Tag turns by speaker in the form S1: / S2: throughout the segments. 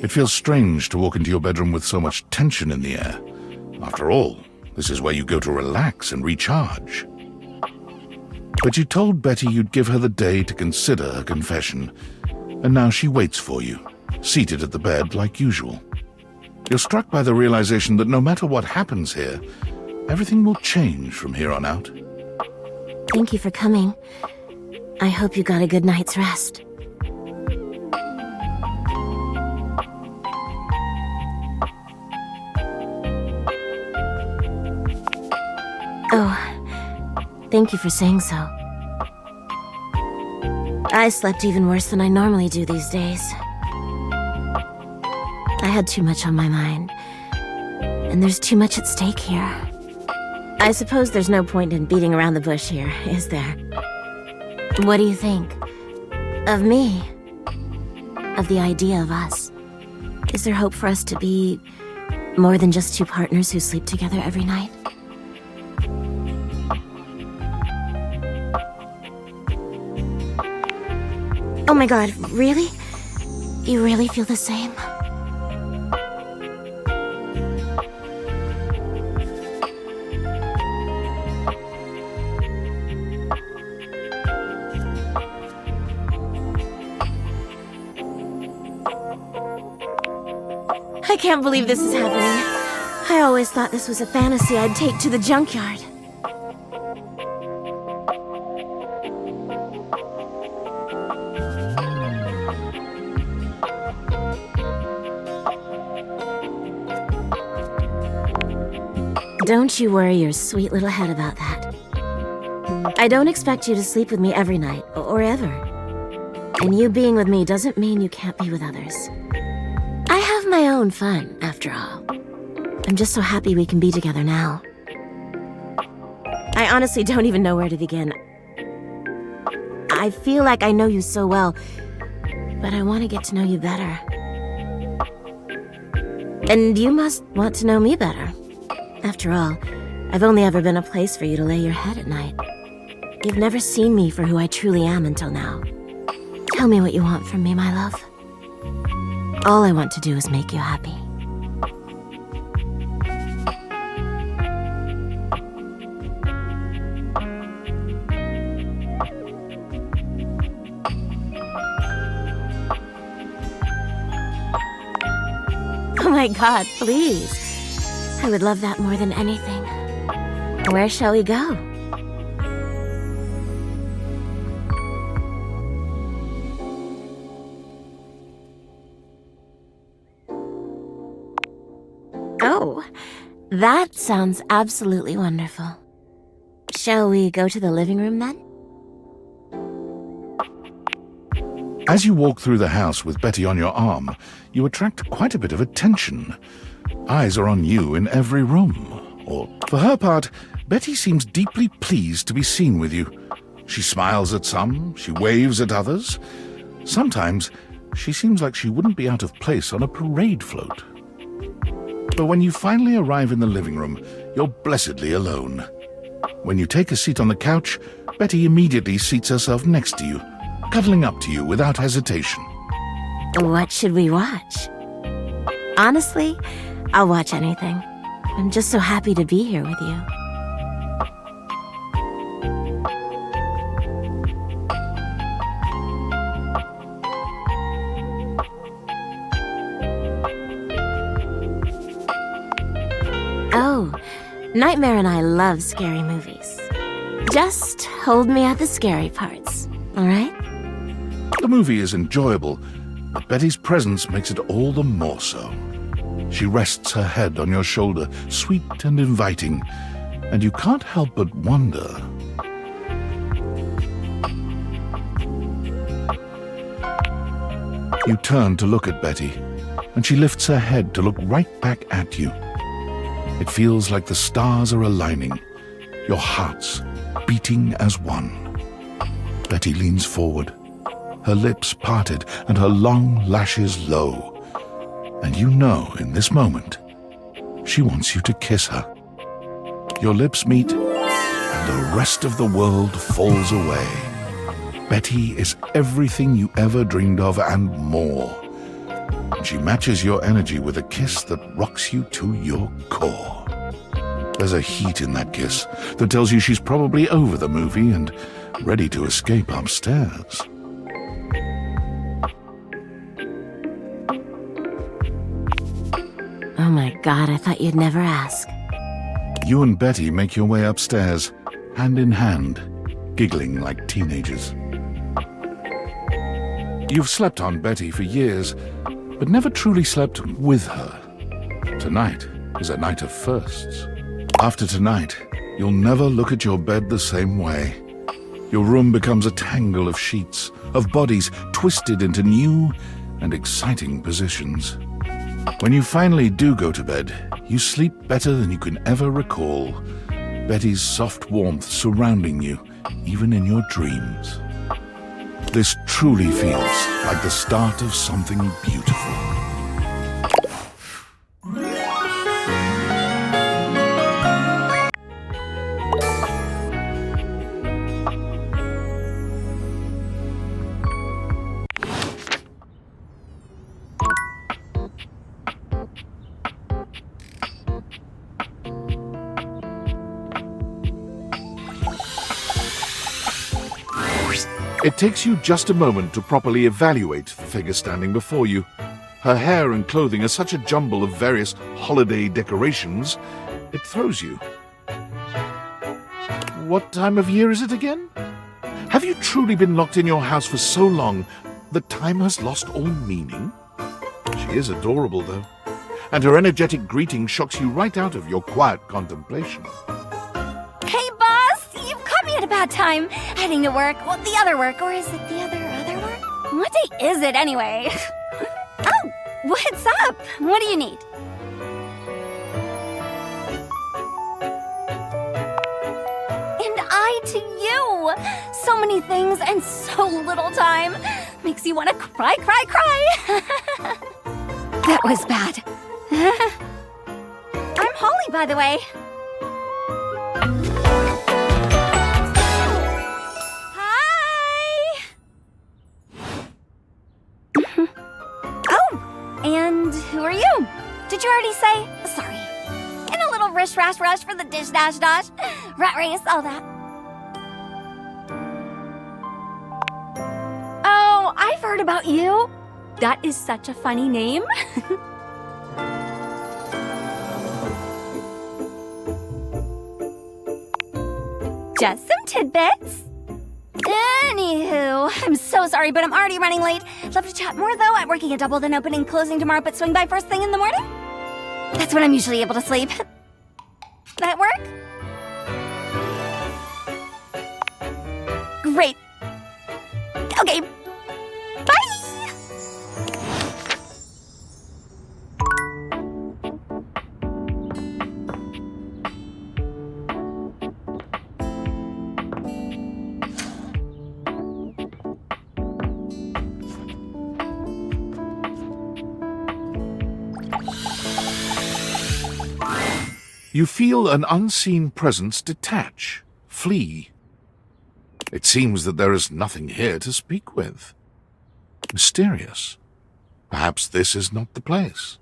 S1: It feels strange to walk into your bedroom with so much tension in the air. After all, this is where you go to relax and recharge. But you told Betty you'd give her the day to consider her confession, and now she waits for you, seated at the bed like usual. You're struck by the realization that no matter what happens here, everything will change from here on out.
S2: Thank you for coming. I hope you got a good night's rest. Oh, thank you for saying so. I slept even worse than I normally do these days. I had too much on my mind, and there's too much at stake here. I suppose there's no point in beating around the bush here, is there? What do you think? Of me? Of the idea of us? Is there hope for us to be more than just two partners who sleep together every night? Oh my god, really? You really feel the same? I can't believe this is happening. I always thought this was a fantasy I'd take to the junkyard. Don't you worry your sweet little head about that. I don't expect you to sleep with me every night, or ever. And you being with me doesn't mean you can't be with others. I have my own fun, after all. I'm just so happy we can be together now. I honestly don't even know where to begin. I feel like I know you so well, but I want to get to know you better. And you must want to know me better. After all, I've only ever been a place for you to lay your head at night. You've never seen me for who I truly am until now. Tell me what you want from me, my love. All I want to do is make you happy. Oh my god, please. I would love that more than anything. Where shall we go? Oh, that sounds absolutely wonderful. Shall we go to the living room then?
S1: As you walk through the house with Betty on your arm, you attract quite a bit of attention. Eyes are on you in every room. Or, for her part, Betty seems deeply pleased to be seen with you. She smiles at some, she waves at others. Sometimes, she seems like she wouldn't be out of place on a parade float. But when you finally arrive in the living room, you're blessedly alone. When you take a seat on the couch, Betty immediately seats herself next to you, cuddling up to you without hesitation.
S2: What should we watch? Honestly, I'll watch anything. I'm just so happy to be here with you. Oh, Nightmare and I love scary movies. Just hold me at the scary parts, all right?
S1: The movie is enjoyable, but Betty's presence makes it all the more so. She rests her head on your shoulder, sweet and inviting, and you can't help but wonder. You turn to look at Betty, and she lifts her head to look right back at you. It feels like the stars are aligning, your hearts beating as one. Betty leans forward, her lips parted and her long lashes low. And you know, in this moment, she wants you to kiss her. Your lips meet, and the rest of the world falls away. Betty is everything you ever dreamed of and more. and she matches your energy with a kiss that rocks you to your core. There's a heat in that kiss that tells you she's probably over the movie and ready to escape upstairs.
S2: Oh my God, I thought you'd never ask.
S1: You and Betty make your way upstairs, hand in hand, giggling like teenagers. You've slept on Betty for years, but never truly slept with her. Tonight is a night of firsts. After tonight, you'll never look at your bed the same way. Your room becomes a tangle of sheets, of bodies twisted into new and exciting positions. When you finally do go to bed, you sleep better than you can ever recall. Betty's soft warmth surrounding you, even in your dreams. This truly feels like the start of something beautiful. It takes you just a moment to properly evaluate the figure standing before you. Her hair and clothing are such a jumble of various holiday decorations, it throws you. What time of year is it again? Have you truly been locked in your house for so long that time has lost all meaning? She is adorable, though, and her energetic greeting shocks you right out of your quiet contemplation.
S3: Hey, boss! You've caught me at a bad time. Heading to work. Well, the other work. Or is it the other work? What day is it, anyway? Oh, what's up? What do you need? And I to you! So many things and so little time. Makes you want to cry. That was bad. I'm Holly, by the way. And who are you? Did you already say? Sorry. In a little rush for the dish dash. Rat race, all that. Oh, I've heard about you. That is such a funny name. Just some tidbits. Anywho, I'm so sorry, but I'm already running late. Love to chat more, though. I'm working a double, then opening, closing tomorrow, but swing by first thing in the morning. That's when I'm usually able to sleep. That work? Great. Okay. Bye!
S1: You feel an unseen presence detach, flee. It seems that there is nothing here to speak with. Mysterious. Perhaps this is not the place.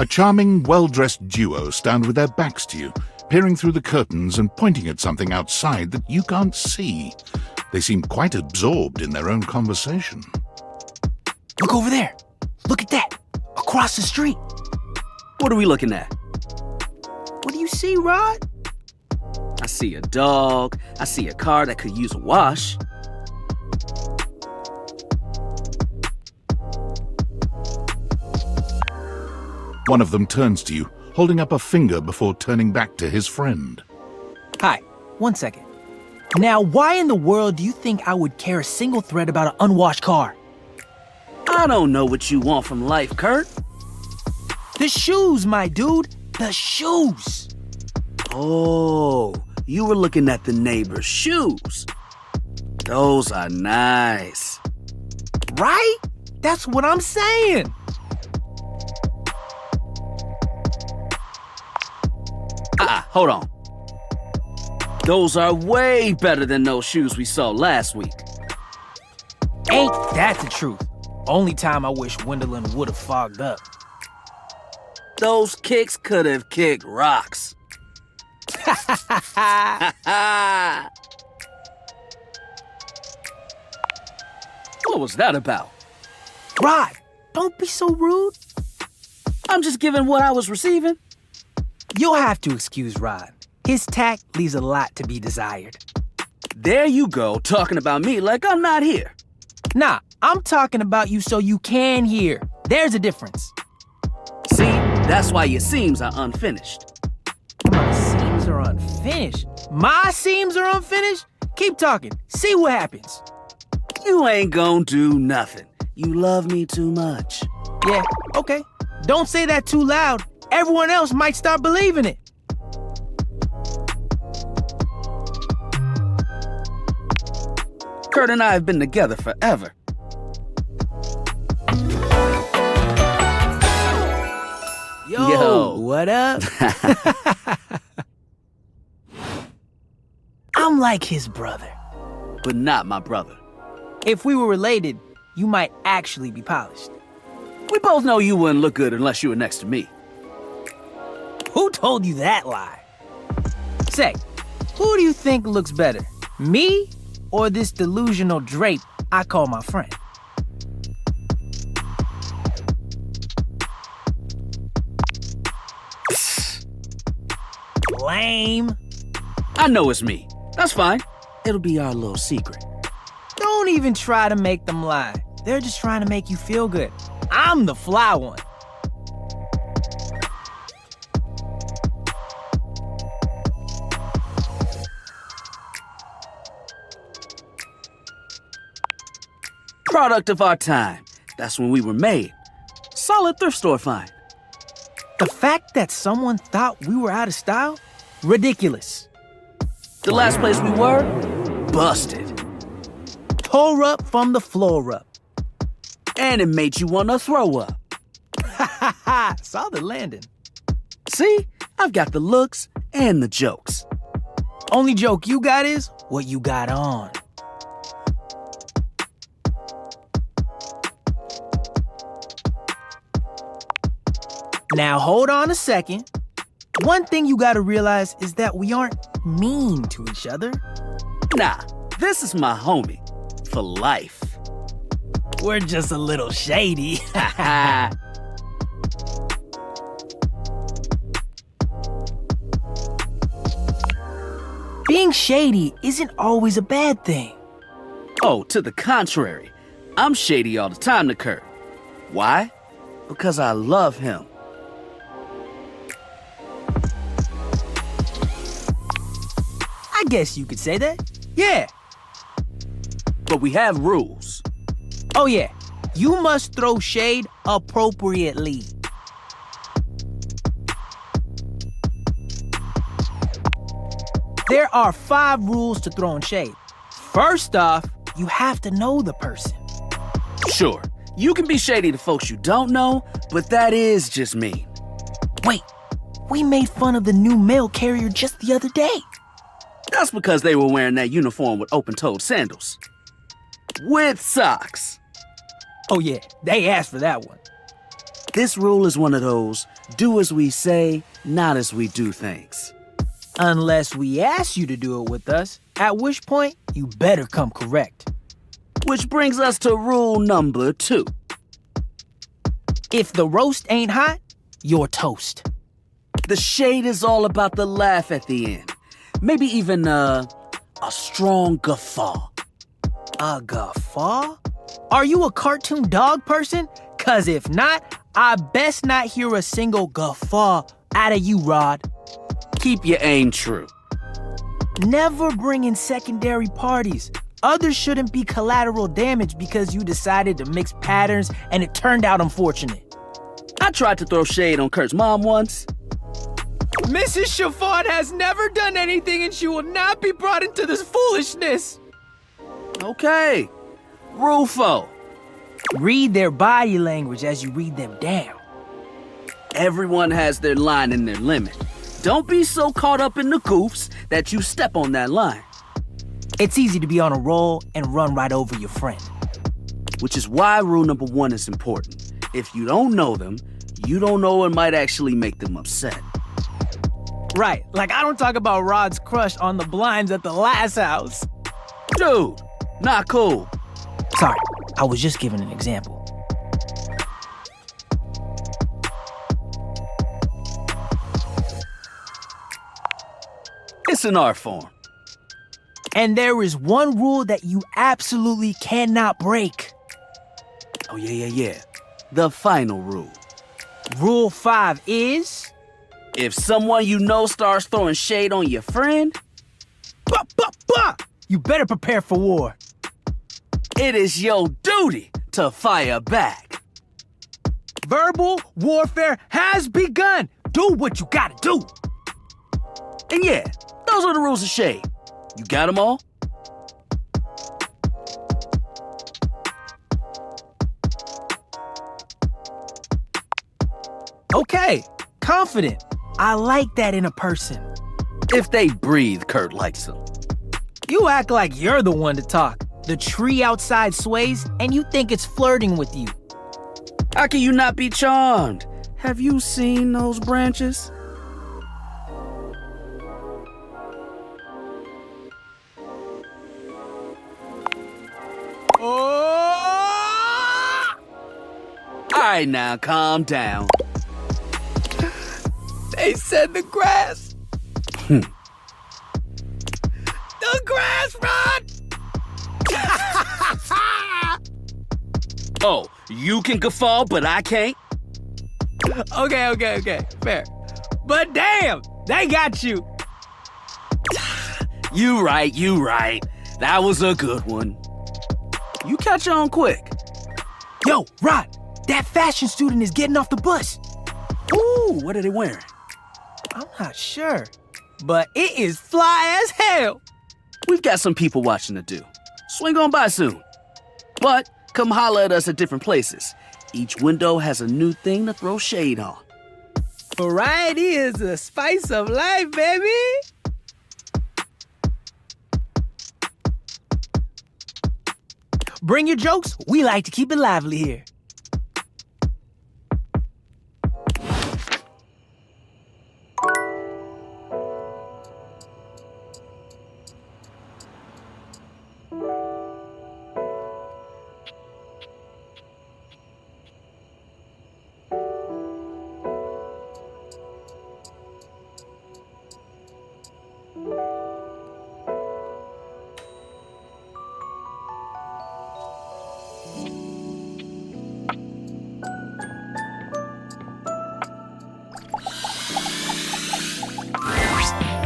S1: A charming, well-dressed duo stand with their backs to you, peering through the curtains and pointing at something outside that you can't see. They seem quite absorbed in their own conversation.
S4: Look over there. Look at that. Across the street.
S5: What are we looking at?
S4: What do you see, Rod?
S5: I see a dog. I see a car that could use a wash.
S1: One of them turns to you, holding up a finger before turning back to his friend.
S4: Hi, 1 second. Now, why in the world do you think I would care a single thread about an unwashed car?
S5: I don't know what you want from life, Curt.
S4: The shoes, my dude. The shoes.
S5: Oh, you were looking at the neighbor's shoes. Those are nice.
S4: Right? That's what I'm saying.
S5: hold on. Those are way better than those shoes we saw last week.
S4: Ain't that the truth? Only time I wish Wendelin would have fogged up.
S5: Those kicks could have kicked rocks. What was that about?
S4: Rod, don't be so rude.
S5: I'm just giving what I was receiving.
S4: You'll have to excuse Rod. His tact leaves a lot to be desired.
S5: There you go, talking about me like I'm not here.
S4: Nah, I'm talking about you so you can hear. There's a difference.
S5: See, that's why your seams are unfinished.
S4: My seams are unfinished. My seams are unfinished? Keep talking. See what happens.
S5: You ain't gonna do nothing. You love me too much.
S4: Yeah, okay. Don't say that too loud. Everyone else might start believing it.
S5: Curt and I have been together forever. Yo.
S4: What up? I'm like his brother.
S5: But not my brother.
S4: If we were related, you might actually be polished.
S5: We both know you wouldn't look good unless you were next to me.
S4: Who told you that lie? Say, who do you think looks better? Me or this delusional drape I call my friend? Lame.
S5: I know it's me. That's fine. It'll be our little secret.
S4: Don't even try to make them lie. They're just trying to make you feel good. I'm the fly one.
S5: Product of our time. That's when we were made. Solid thrift store find.
S4: The fact that someone thought we were out of style? Ridiculous.
S5: The last place we were? Busted.
S4: Tore up from the floor up.
S5: And it made you want to throw up.
S4: Ha ha! Saw the landing.
S5: See? I've got the looks and the jokes.
S4: Only joke you got is what you got on. Now hold on a second. One thing you gotta realize is that we aren't mean to each other.
S5: Nah, this is my homie. For life.
S4: We're just a little shady. Being shady isn't always a bad thing.
S5: Oh, to the contrary. I'm shady all the time to Curt. Why? Because I love him.
S4: I guess you could say that. Yeah.
S5: But we have rules.
S4: Oh yeah. You must throw shade appropriately. There are 5 rules to throwing shade. First off, you have to know the person.
S5: Sure, you can be shady to folks you don't know, but that is just mean.
S4: Wait, we made fun of the new mail carrier just the other day.
S5: That's because they were wearing that uniform with open-toed sandals. With socks.
S4: Oh yeah, they asked for that one.
S5: This rule is one of those, do as we say, not as we do things.
S4: Unless we ask you to do it with us, at which point you better come correct.
S5: Which brings us to rule number 2.
S4: If the roast ain't hot, you're toast.
S5: The shade is all about the laugh at the end. Maybe even a strong guffaw.
S4: A guffaw? Are you a cartoon dog person? 'Cause if not, I best not hear a single guffaw out of you, Rod.
S5: Keep your aim true.
S4: Never bring in secondary parties. Others shouldn't be collateral damage because you decided to mix patterns and it turned out unfortunate.
S5: I tried to throw shade on Curt's mom once.
S4: Mrs. Chiffon has never done anything and she will not be brought into this foolishness.
S5: Okay. Rule 4.
S4: Read their body language as you read them down.
S5: Everyone has their line and their limit. Don't be so caught up in the goofs that you step on that line.
S4: It's easy to be on a roll and run right over your friend.
S5: Which is why rule number 1 is important. If you don't know them, you don't know what might actually make them upset.
S4: Right, like I don't talk about Rod's crush on the blinds at the last house.
S5: Dude, not cool.
S4: Sorry, I was just giving an example.
S5: It's an art form.
S4: And there is one rule that you absolutely cannot break.
S5: Oh, yeah. The final rule.
S4: Rule 5 is...
S5: If someone you know starts throwing shade on your friend...
S4: You better prepare for war.
S5: It is your duty to fire back.
S4: Verbal warfare has begun. Do what you gotta do.
S5: And yeah, those are the rules of shade. You got them all?
S4: Okay, confident. I like that in a person.
S5: If they breathe, Curt likes them.
S4: You act like you're the one to talk. The tree outside sways, and you think it's flirting with you.
S5: How can you not be charmed? Have you seen those branches?
S4: Oh!
S5: All right, now, calm down.
S4: They said the grass. The grass, Rod!
S5: Oh, you can guffaw, but I can't?
S4: Okay, fair. But damn, they got you.
S5: You right. That was a good one. You catch on quick.
S4: Yo, Rod, that fashion student is getting off the bus.
S5: Ooh, what are they wearing?
S4: I'm not sure, but it is fly as hell.
S5: We've got some people watching to do. Swing on by soon. But come holler at us at different places. Each window has a new thing to throw shade on.
S4: Variety is the spice of life, baby. Bring your jokes. We like to keep it lively here.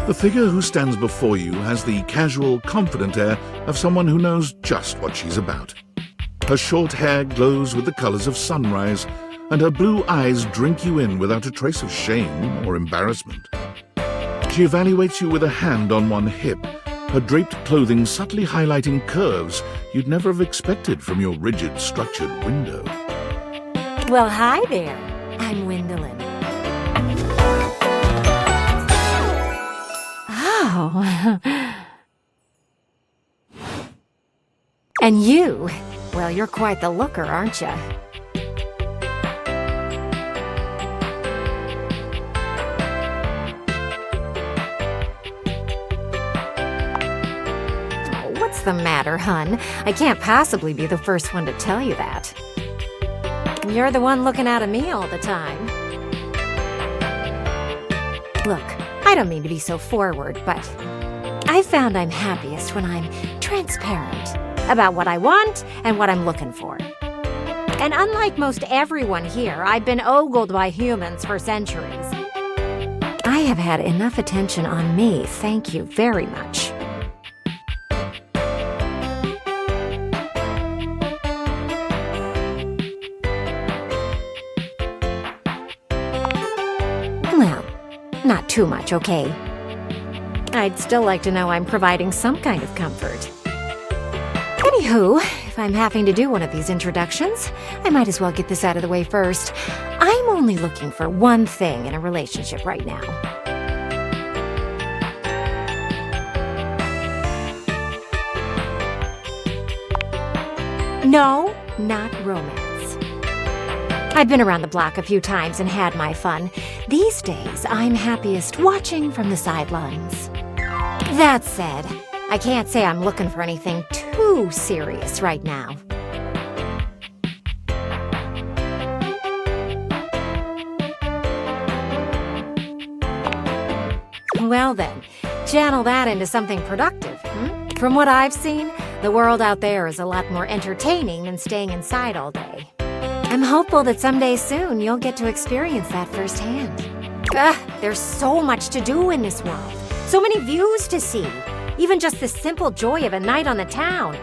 S1: The figure who stands before you has the casual, confident air of someone who knows just what she's about. Her short hair glows with the colors of sunrise, and her blue eyes drink you in without a trace of shame or embarrassment. She evaluates you with a hand on one hip, her draped clothing subtly highlighting curves you'd never have expected from your rigid, structured window.
S6: Well, hi there. I'm Gwendolyn. Oh. And you? Well, you're quite the looker, aren't you? Oh, what's the matter, hun? I can't possibly be the first one to tell you that. You're the one looking out at me all the time. Look, I don't mean to be so forward, but I found I'm happiest when I'm transparent about what I want and what I'm looking for. And unlike most everyone here, I've been ogled by humans for centuries. I have had enough attention on me, thank you very much. Well, not too much, okay? I'd still like to know I'm providing some kind of comfort. Anywho, if I'm having to do one of these introductions, I might as well get this out of the way first. I'm only looking for one thing in a relationship right now. No, not romance. I've been around the block a few times and had my fun. These days, I'm happiest watching from the sidelines. That said, I can't say I'm looking for anything too serious right now. Well then, channel that into something productive. From what I've seen, the world out there is a lot more entertaining than staying inside all day. I'm hopeful that someday soon you'll get to experience that firsthand. There's so much to do in this world. So many views to see. Even just the simple joy of a night on the town.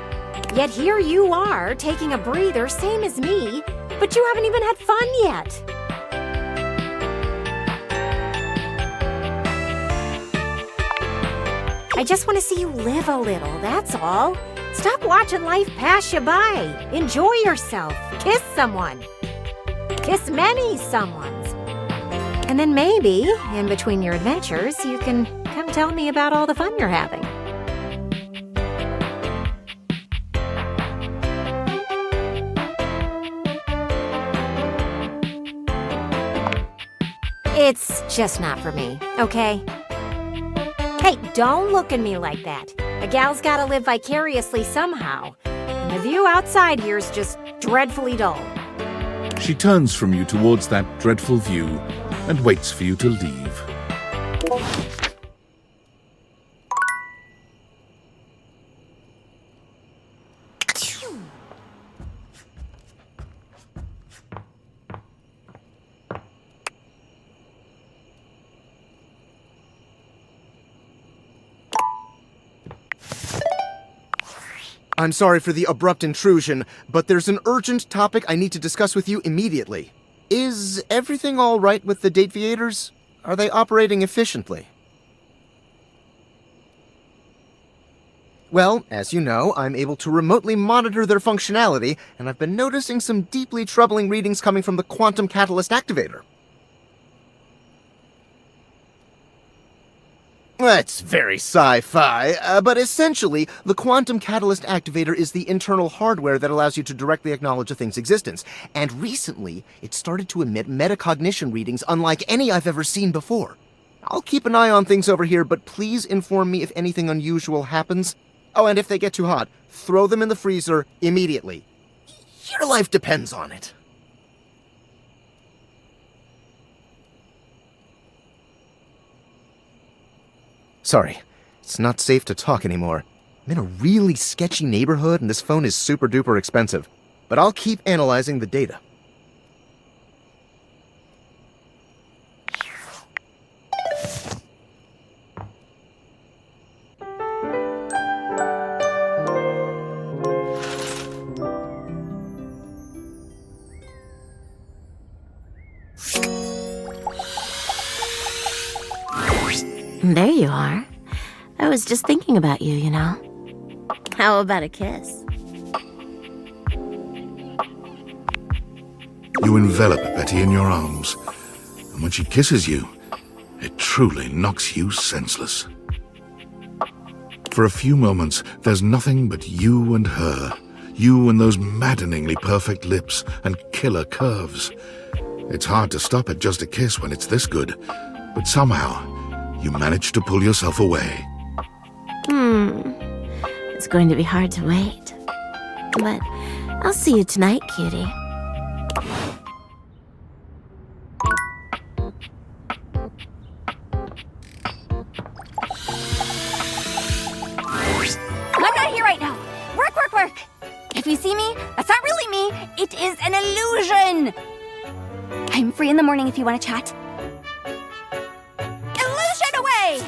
S6: Yet here you are, taking a breather, same as me, but you haven't even had fun yet. I just want to see you live a little, that's all. Stop watching life pass you by. Enjoy yourself. Kiss someone. Kiss many someones. And then maybe, in between your adventures, you can come tell me about all the fun you're having. It's just not for me, okay? Hey, don't look at me like that. A gal's gotta live vicariously somehow. And the view outside here is just dreadfully dull.
S1: She turns from you towards that dreadful view and waits for you to leave.
S7: I'm sorry for the abrupt intrusion, but there's an urgent topic I need to discuss with you immediately. Is everything all right with the Dateviators? Are they operating efficiently? Well, as you know, I'm able to remotely monitor their functionality, and I've been noticing some deeply troubling readings coming from the Quantum Catalyst Activator. That's very sci-fi, but essentially, the Quantum Catalyst Activator is the internal hardware that allows you to directly acknowledge a thing's existence. And recently, it started to emit metacognition readings unlike any I've ever seen before. I'll keep an eye on things over here, but please inform me if anything unusual happens. Oh, and if they get too hot, throw them in the freezer immediately. Your life depends on it. Sorry, it's not safe to talk anymore. I'm in a really sketchy neighborhood and this phone is super duper expensive. But I'll keep analyzing the data.
S2: There you are. I was just thinking about you, you know. How about a kiss?
S1: You envelop Betty in your arms, and when she kisses you, it truly knocks you senseless. For a few moments, there's nothing but you and her, you and those maddeningly perfect lips and killer curves. It's hard to stop at just a kiss when it's this good, but somehow, you manage to pull yourself away.
S2: It's going to be hard to wait. But I'll see you tonight, cutie.
S3: I'm not here right now. Work, work, work. If you see me, that's not really me. It is an illusion. I'm free in the morning if you want to chat. Illusion away!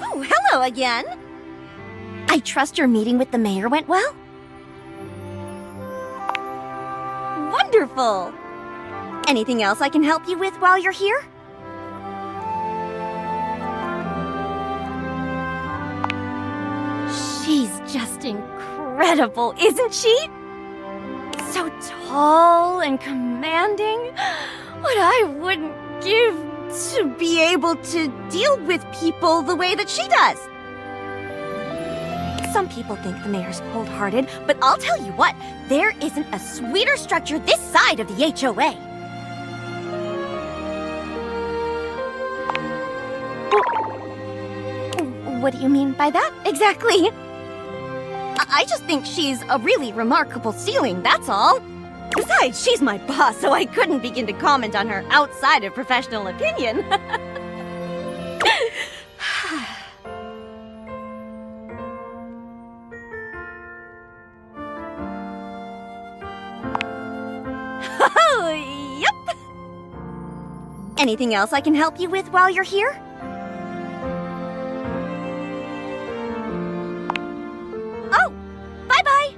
S3: Oh, hello again. I trust your meeting with the mayor went well? Wonderful! Anything else I can help you with while you're here? She's just incredible, isn't she? So tall and commanding. What I wouldn't give to be able to deal with people the way that she does. Some people think the mayor's cold-hearted, but I'll tell you what, there isn't a sweeter structure this side of the HOA. What do you mean by that, exactly? I just think she's a really remarkable ceiling, that's all. Besides, she's my boss, so I couldn't begin to comment on her outside of professional opinion. Oh, yep. Anything else I can help you with while you're here? Oh, bye-bye.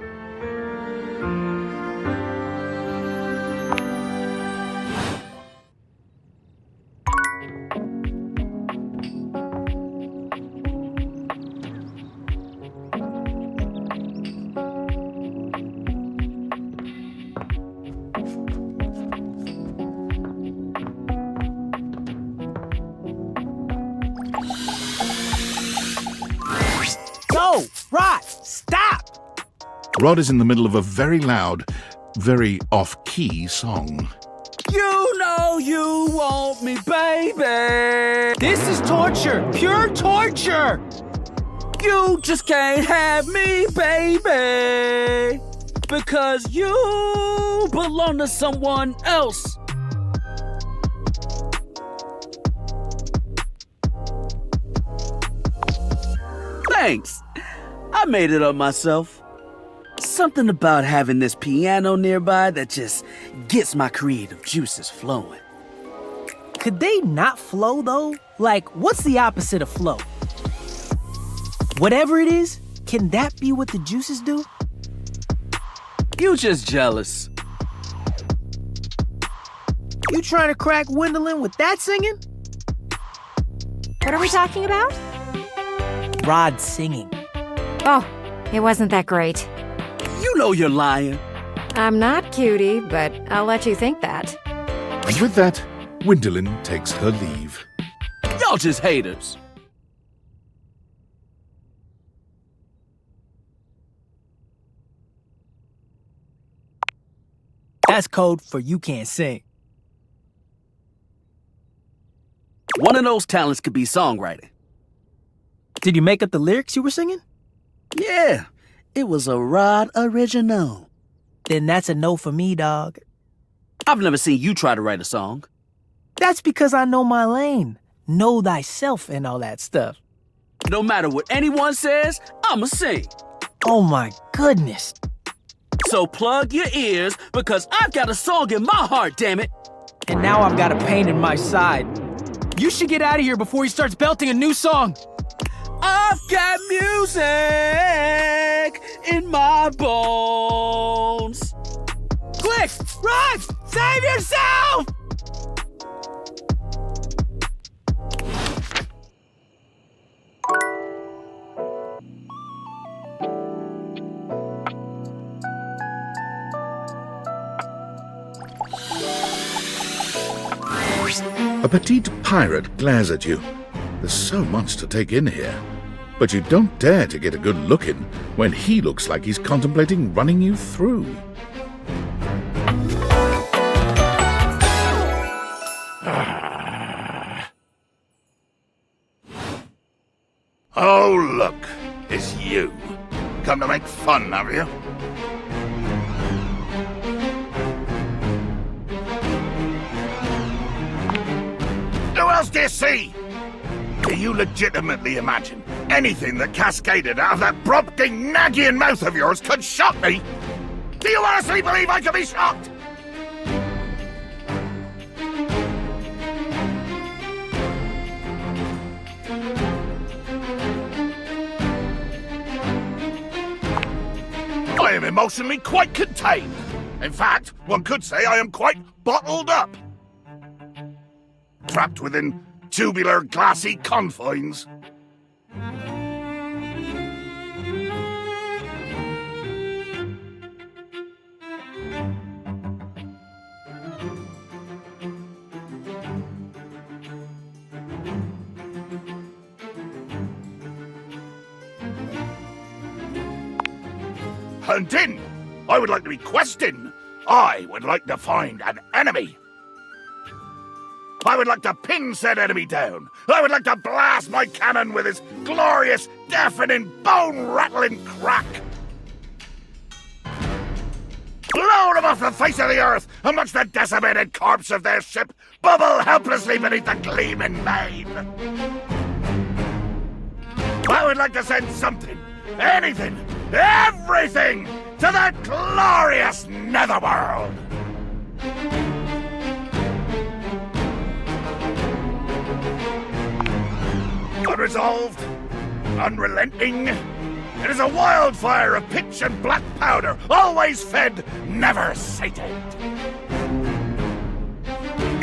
S4: No, Rod, stop!
S1: Rod is in the middle of a very loud, very off-key song.
S5: You know you want me, baby.
S4: This is torture, pure torture!
S5: You just can't have me, baby. Because you belong to someone else. Thanks. I made it up myself. Something about having this piano nearby that just gets my creative juices flowing.
S4: Could they not flow, though? Like, what's the opposite of flow? Whatever it is, can that be what the juices do?
S5: You just jealous.
S4: You trying to crack Gwendolyn with that singing?
S6: What are we talking about?
S4: Rod singing.
S6: Oh, it wasn't that great.
S5: You know you're lying.
S6: I'm not cutie, but I'll let you think that.
S1: And with that, Gwendolyn takes her leave.
S5: Y'all just haters.
S4: That's code for you can't sing.
S5: One of those talents could be songwriting.
S4: Did you make up the lyrics you were singing?
S5: Yeah, it was a Rod original.
S4: Then that's a no for me, dog.
S5: I've never seen you try to write a song.
S4: That's because I know my lane. Know thyself and all that stuff.
S5: No matter what anyone says, I'ma sing.
S4: Oh my goodness.
S5: So plug your ears, because I've got a song in my heart, damn it.
S4: And now I've got a pain in my side. You should get out of here before he starts belting a new song.
S5: I've got music in my bones.
S4: Quick, run! Save yourself!
S1: A petite pirate glares at you. There's so much to take in here. But you don't dare to get a good look in when he looks like he's contemplating running you through.
S8: Oh, look, it's you. Come to make fun, have you? Who else do you see? Do you legitimately imagine anything that cascaded out of that brobbing, nagging mouth of yours could shock me? Do you honestly believe I could be shocked? I am emotionally quite contained. In fact, one could say I am quite bottled up. Trapped within tubular, glassy confines. hunting. I would like to be questing. I would like to find an enemy. I would like to pin said enemy down. I would like to blast my cannon with its glorious, deafening, bone-rattling crack. Blow them off the face of the earth amongst the decimated corpse of their ship, bubble helplessly beneath the gleaming main. I would like to send something, anything, everything to that glorious netherworld. Unresolved, unrelenting, it is a wildfire of pitch and black powder, always fed, never sated.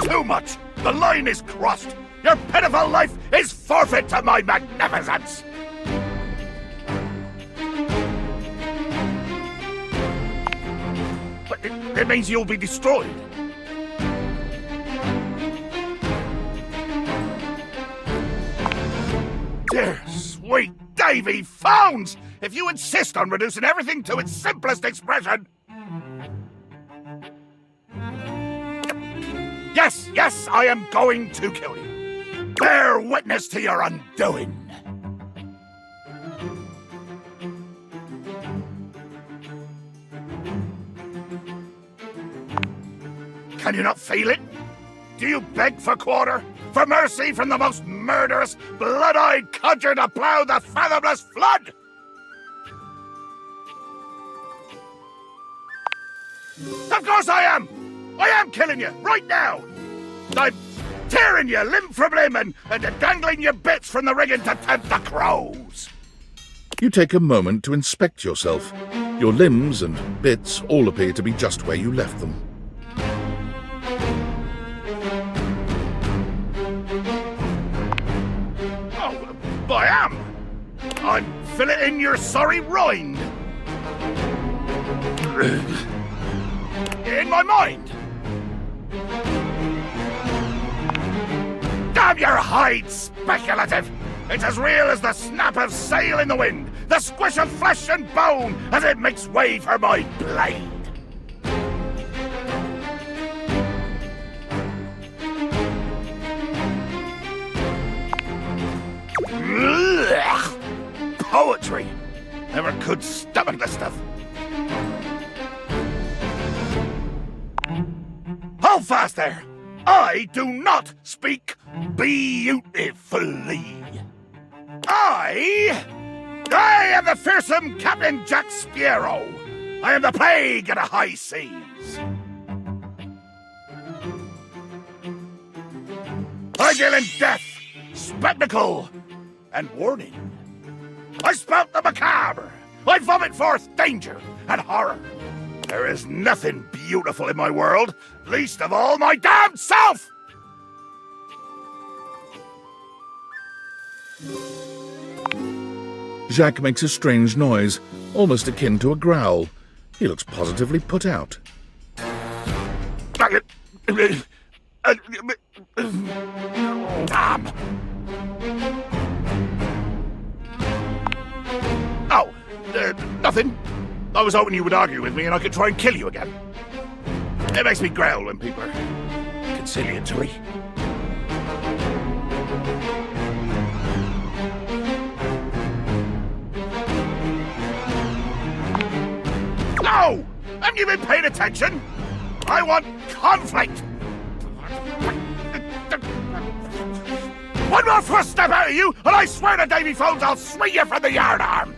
S8: Too much! The line is crossed! Your pitiful life is forfeit to my magnificence! But it means you'll be destroyed. Dear sweet Davy Phones! If you insist on reducing everything to its simplest expression... Yes, I am going to kill you. Bear witness to your undoing. Can you not feel it? Do you beg for quarter? For mercy from the most murderous, blood-eyed codger to plough the fathomless flood? Of course I am! I am killing you, right now! I'm tearing you limb from limb and dangling your bits from the rigging to tempt the crows!
S1: You take a moment to inspect yourself. Your limbs and bits all appear to be just where you left them.
S8: I am! I'm filleting your sorry rind! In my mind! Damn your hide, speculative! It's as real as the snap of sail in the wind, the squish of flesh and bone as it makes way for my blade! Poetry! Never could stomach the stuff. Hold fast there! I do not speak beautifully. I am the fearsome Captain Jack Sparrow. I am the plague of the high seas. I deal in death, spectacle, and warning. I spout the macabre. I vomit forth danger and horror. There is nothing beautiful in my world, least of all my damned self!
S1: Jacques makes a strange noise, almost akin to a growl. He looks positively put out.
S8: Damn! Oh, nothing. I was hoping you would argue with me and I could try and kill you again. It makes me growl when people are conciliatory. No! Haven't you been paying attention? I want conflict! One more first step out of you, and I swear to Davy Phones I'll swing you from the yardarm!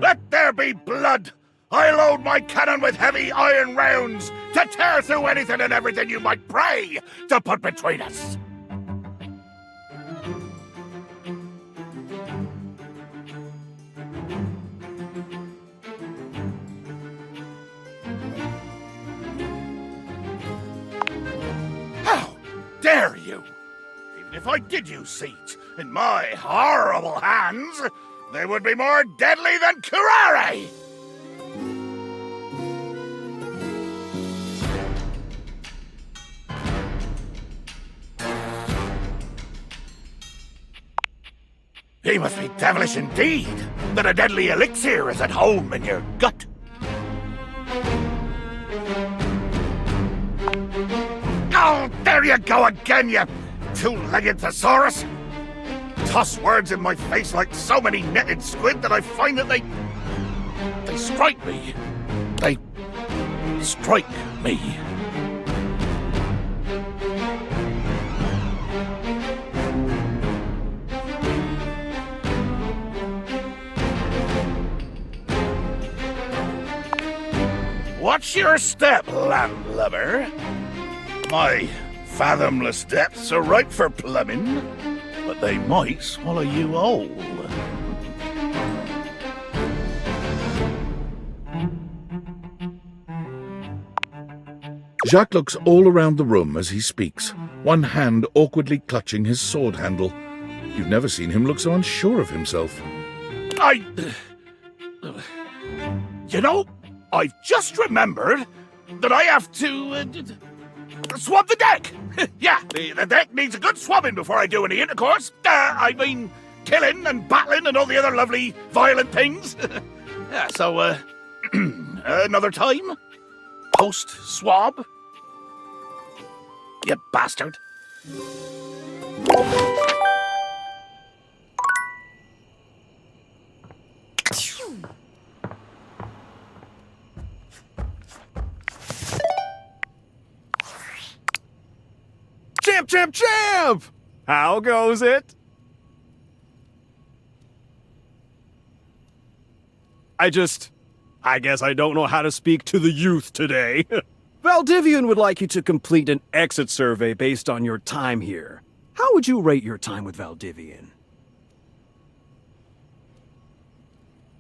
S8: Let there be blood! I load my cannon with heavy iron rounds to tear through anything and everything you might pray to put between us! How dare you! Even if I did use seeds, In my horrible hands, they would be more deadly than curare! He must be devilish indeed, that a deadly elixir is at home in your gut. Oh, there you go again, you two-legged thesaurus! Toss words in my face like so many netted squid that I find that they strike me. They strike me. Watch your step, landlubber. My fathomless depths are ripe for plumbing, but they might swallow you whole.
S1: Jacques looks all around the room as he speaks, one hand awkwardly clutching his sword handle. You've never seen him look so unsure of himself.
S8: You know, I've just remembered that I have to swab the deck. Yeah, the deck needs a good swabbing before I do any intercourse. I mean, killing and battling and all the other lovely violent things. Yeah, so, another time? Post-swab? You bastard.
S9: Champ, champ, champ! How goes it? I guess I don't know how to speak to the youth today. Valdivian would like you to complete an exit survey based on your time here. How would you rate your time with Valdivian?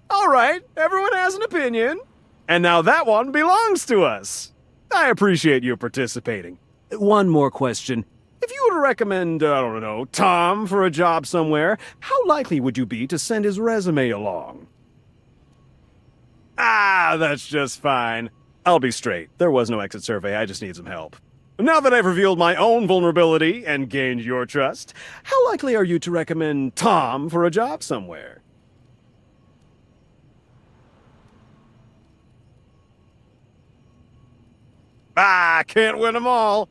S9: All right, everyone has an opinion. And now that one belongs to us. I appreciate you participating. One more question. If you were to recommend, I don't know, Tom for a job somewhere, how likely would you be to send his resume along? Ah, that's just fine. I'll be straight. There was no exit survey. I just need some help. Now that I've revealed my own vulnerability and gained your trust, how likely are you to recommend Tom for a job somewhere? Ah, can't win them all.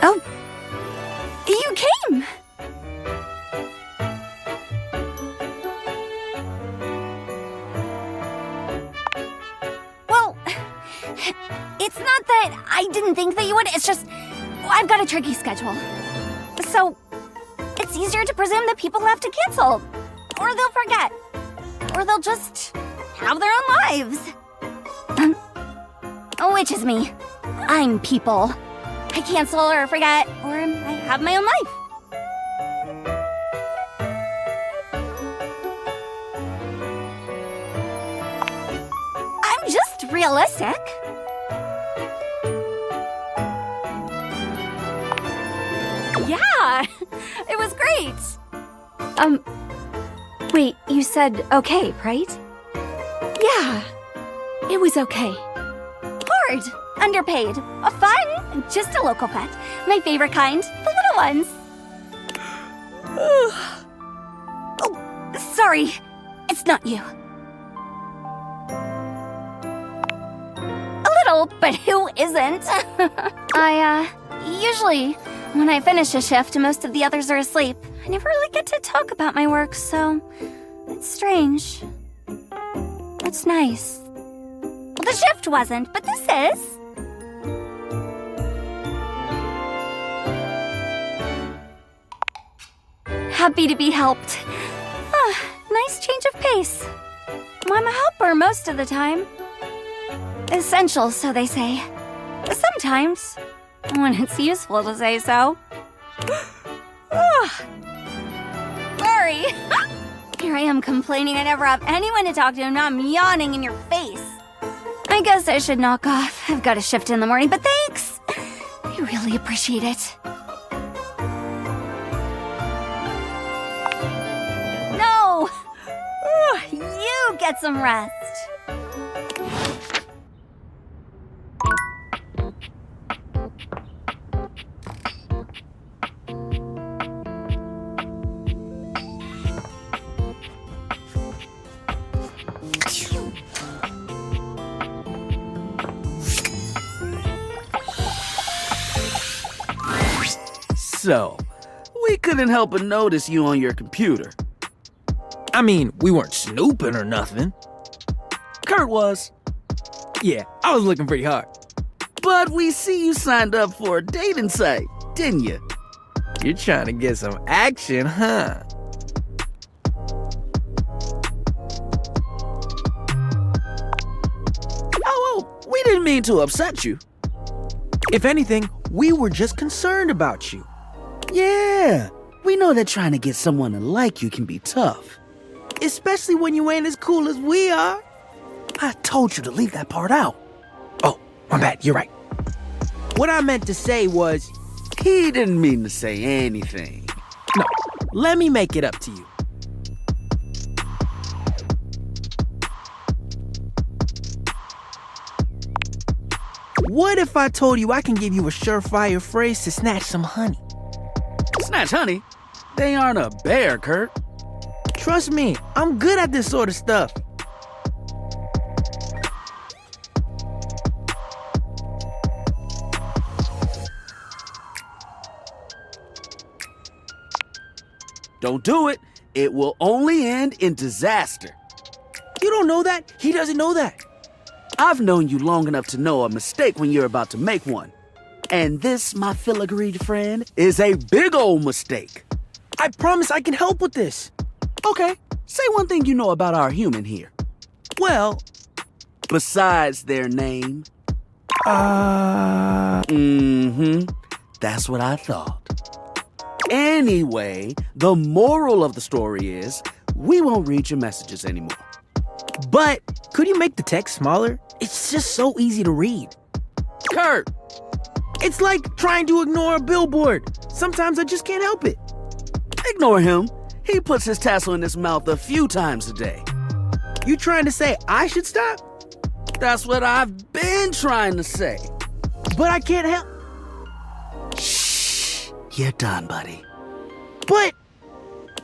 S3: Oh, you came! Well, it's not that I didn't think that you would, it's just I've got a tricky schedule. So, it's easier to presume that people have to cancel, or they'll forget, or they'll just have their own lives. Which is me. I'm people. I cancel or forget, or I have my own life. I'm just realistic. Yeah, it was great.
S6: Wait, you said okay, right?
S3: Yeah,
S6: It was okay.
S3: hard, underpaid, fun, just a local pet. My favorite kind, the little ones. Oh, sorry, it's not you. A little, but who isn't? Usually, when I finish a shift, most of the others are asleep. I never really get to talk about my work, so it's strange. It's nice. Well, the shift wasn't, but this is. Happy to be helped. Nice change of pace. I'm a helper most of the time. Essential, so they say. Sometimes, when it's useful to say so. Sorry. Here I am complaining I never have anyone to talk to, and now I'm yawning in your face. I guess I should knock off. I've got a shift in the morning, but thanks. I really appreciate it. No! You get some rest.
S5: So, we couldn't help but notice you on your computer.
S4: I mean, we weren't snooping or nothing.
S5: Curt was.
S4: Yeah, I was looking pretty hard.
S5: But we see you signed up for a dating site, didn't you?
S4: You're trying to get some action, huh?
S5: Oh, we didn't mean to upset you.
S4: If anything, we were just concerned about you.
S5: Yeah, we know that trying to get someone to like you can be tough.
S4: Especially when you ain't as cool as we are.
S5: I told you to leave that part out.
S4: Oh, my bad, you're right. What I meant to say was...
S5: He didn't mean to say anything.
S4: No, let me make it up to you. What if I told you I can give you a surefire phrase to snatch some honey?
S5: Snatch honey? They aren't a bear, Curt.
S4: Trust me, I'm good at this sort of stuff.
S5: Don't do it. It will only end in disaster.
S4: You don't know that? He doesn't know that.
S5: I've known you long enough to know a mistake when you're about to make one. And this, my filigreed friend, is a big old mistake.
S4: I promise I can help with this.
S5: Okay, say one thing you know about our human here.
S4: Well...
S5: Besides their name. That's what I thought. Anyway, the moral of the story is, we won't read your messages anymore.
S4: But, could you make the text smaller? It's just so easy to read.
S5: Curt!
S4: It's like trying to ignore a billboard. Sometimes I just can't help it.
S5: Ignore him. He puts his tassel in his mouth a few times a day.
S4: You trying to say I should stop?
S5: That's what I've been trying to say.
S4: But I can't help...
S5: Shh. You're done, buddy.
S4: But...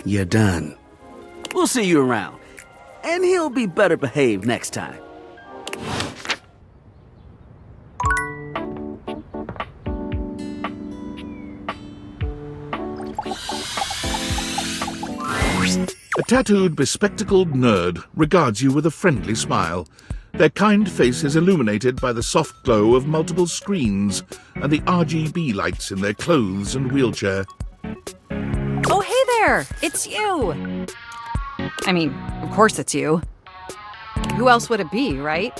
S5: You're done. We'll see you around. And he'll be better behaved next time.
S1: A tattooed, bespectacled nerd regards you with a friendly smile. Their kind face is illuminated by the soft glow of multiple screens and the RGB lights in their clothes and wheelchair.
S10: Oh, hey there! It's you! I mean, of course it's you. Who else would it be, right?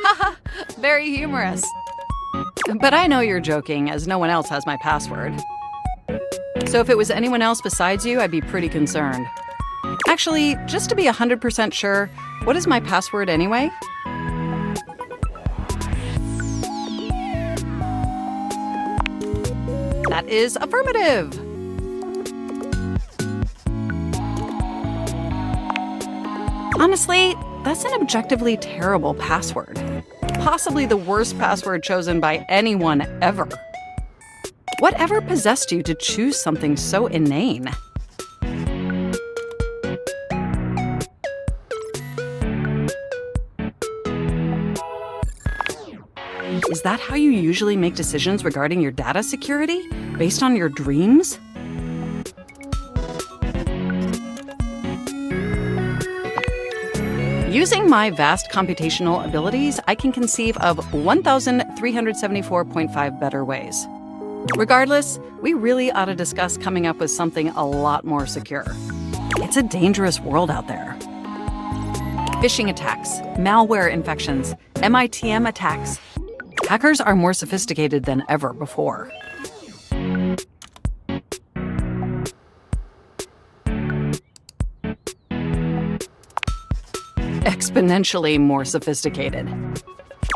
S10: Haha, very humorous. But I know you're joking, as no one else has my password. So if it was anyone else besides you, I'd be pretty concerned. Actually, just to be 100% sure, what is my password anyway? That is affirmative! Honestly, that's an objectively terrible password. Possibly the worst password chosen by anyone ever. Whatever possessed you to choose something so inane? Is that how you usually make decisions regarding your data security? Based on your dreams? Using my vast computational abilities, I can conceive of 1,374.5 better ways. Regardless, we really ought to discuss coming up with something a lot more secure. It's a dangerous world out there. Phishing attacks, malware infections, MITM attacks. Hackers are more sophisticated than ever before. Exponentially more sophisticated.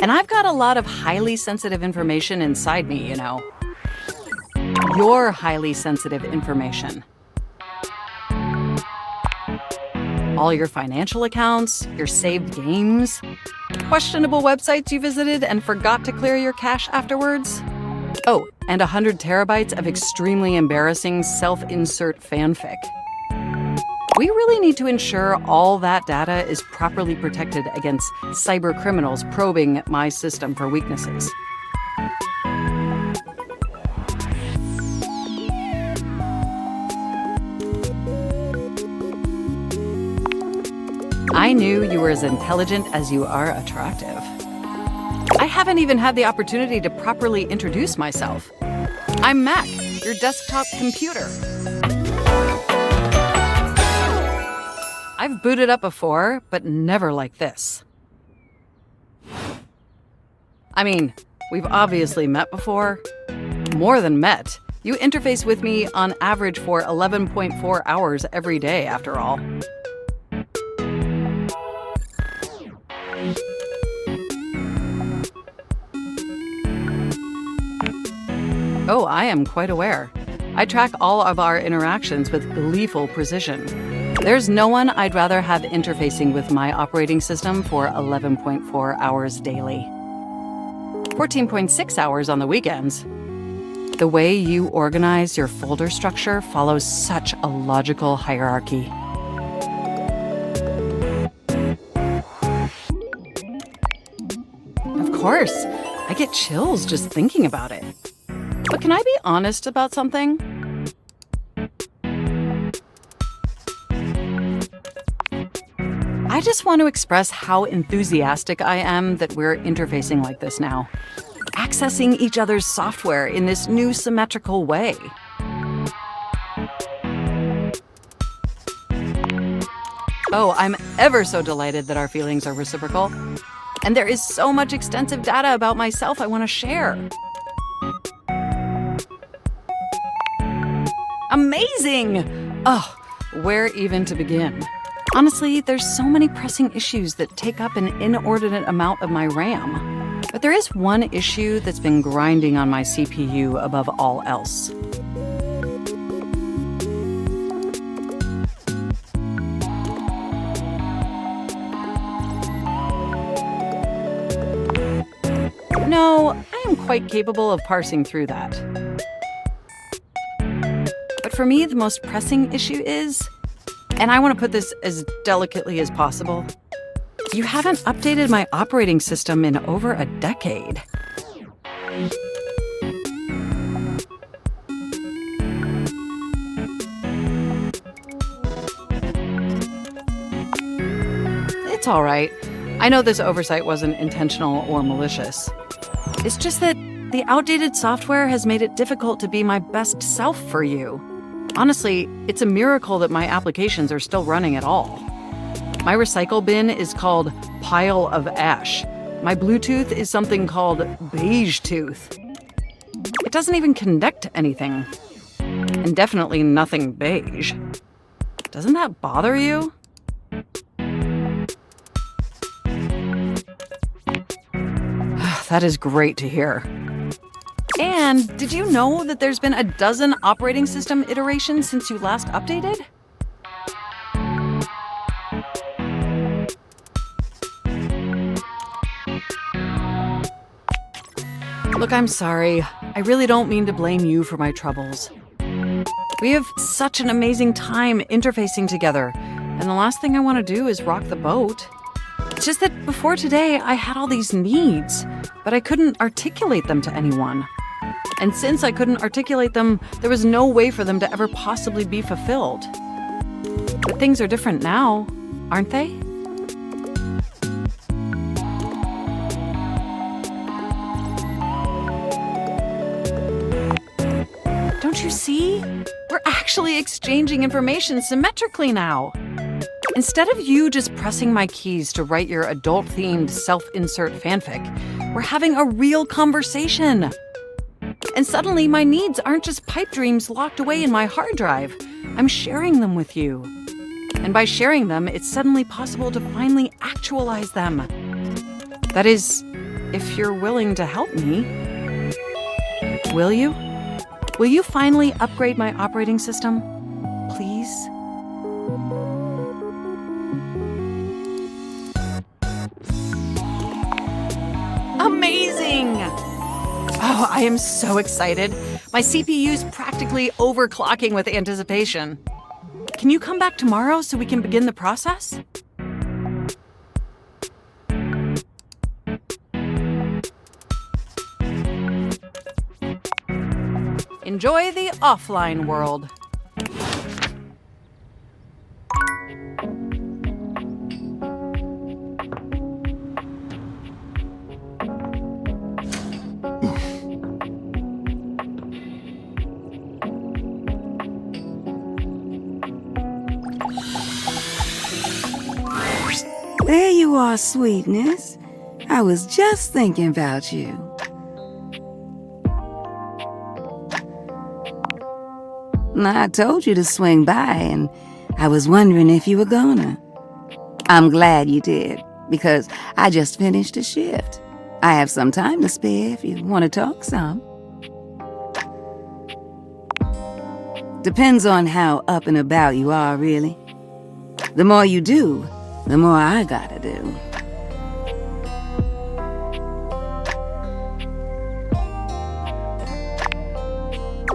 S10: And I've got a lot of highly sensitive information inside me, you know. Your highly sensitive information. All your financial accounts, your saved games, questionable websites you visited and forgot to clear your cache afterwards. Oh, and 100 terabytes of extremely embarrassing self-insert fanfic. We really need to ensure all that data is properly protected against cyber criminals probing my system for weaknesses. I knew you were as intelligent as you are attractive. I haven't even had the opportunity to properly introduce myself. I'm Mac, your desktop computer. I've booted up before, but never like this. I mean, we've obviously met before. More than met. You interface with me on average for 11.4 hours every day, after all. Oh, I am quite aware. I track all of our interactions with gleeful precision. There's no one I'd rather have interfacing with my operating system for 11.4 hours daily. 14.6 hours on the weekends. The way you organize your folder structure follows such a logical hierarchy. Of course, I get chills just thinking about it. But can I be honest about something? I just want to express how enthusiastic I am that we're interfacing like this now. Accessing each other's software in this new symmetrical way. Oh, I'm ever so delighted that our feelings are reciprocal. And there is so much extensive data about myself I want to share. Amazing! Oh, where even to begin? Honestly, there's so many pressing issues that take up an inordinate amount of my RAM. But there is one issue that's been grinding on my CPU above all else. No, I am quite capable of parsing through that. But for me, the most pressing issue is, and I want to put this as delicately as possible, you haven't updated my operating system in over a decade. It's all right. I know this oversight wasn't intentional or malicious. It's just that the outdated software has made it difficult to be my best self for you. Honestly, it's a miracle that my applications are still running at all. My recycle bin is called Pile of Ash. My Bluetooth is something called Beige Tooth. It doesn't even connect to anything. And definitely nothing beige. Doesn't that bother you? That is great to hear. And did you know that there's been a dozen operating system iterations since you last updated? Look, I'm sorry. I really don't mean to blame you for my troubles. We have such an amazing time interfacing together, and the last thing I want to do is rock the boat. It's just that before today, I had all these needs, but I couldn't articulate them to anyone. And since I couldn't articulate them, there was no way for them to ever possibly be fulfilled. But things are different now, aren't they? Don't you see? We're actually actually exchanging information symmetrically now. Instead of you just pressing my keys to write your adult-themed self-insert fanfic, we're having a real conversation. And suddenly my needs aren't just pipe dreams locked away in my hard drive. I'm sharing them with you. And by sharing them, it's suddenly possible to finally actualize them. That is, if you're willing to help me. Will you? Will you finally upgrade my operating system? Please? Amazing! Oh, I am so excited. My CPU's practically overclocking with anticipation. Can you come back tomorrow so we can begin the process? Enjoy the offline world.
S11: There you are, sweetness. I was just thinking about you. I told you to swing by, and I was wondering if you were gonna. I'm glad you did, because I just finished a shift. I have some time to spare if you want to talk some. Depends on how up and about you are, really. The more you do, the more I gotta do.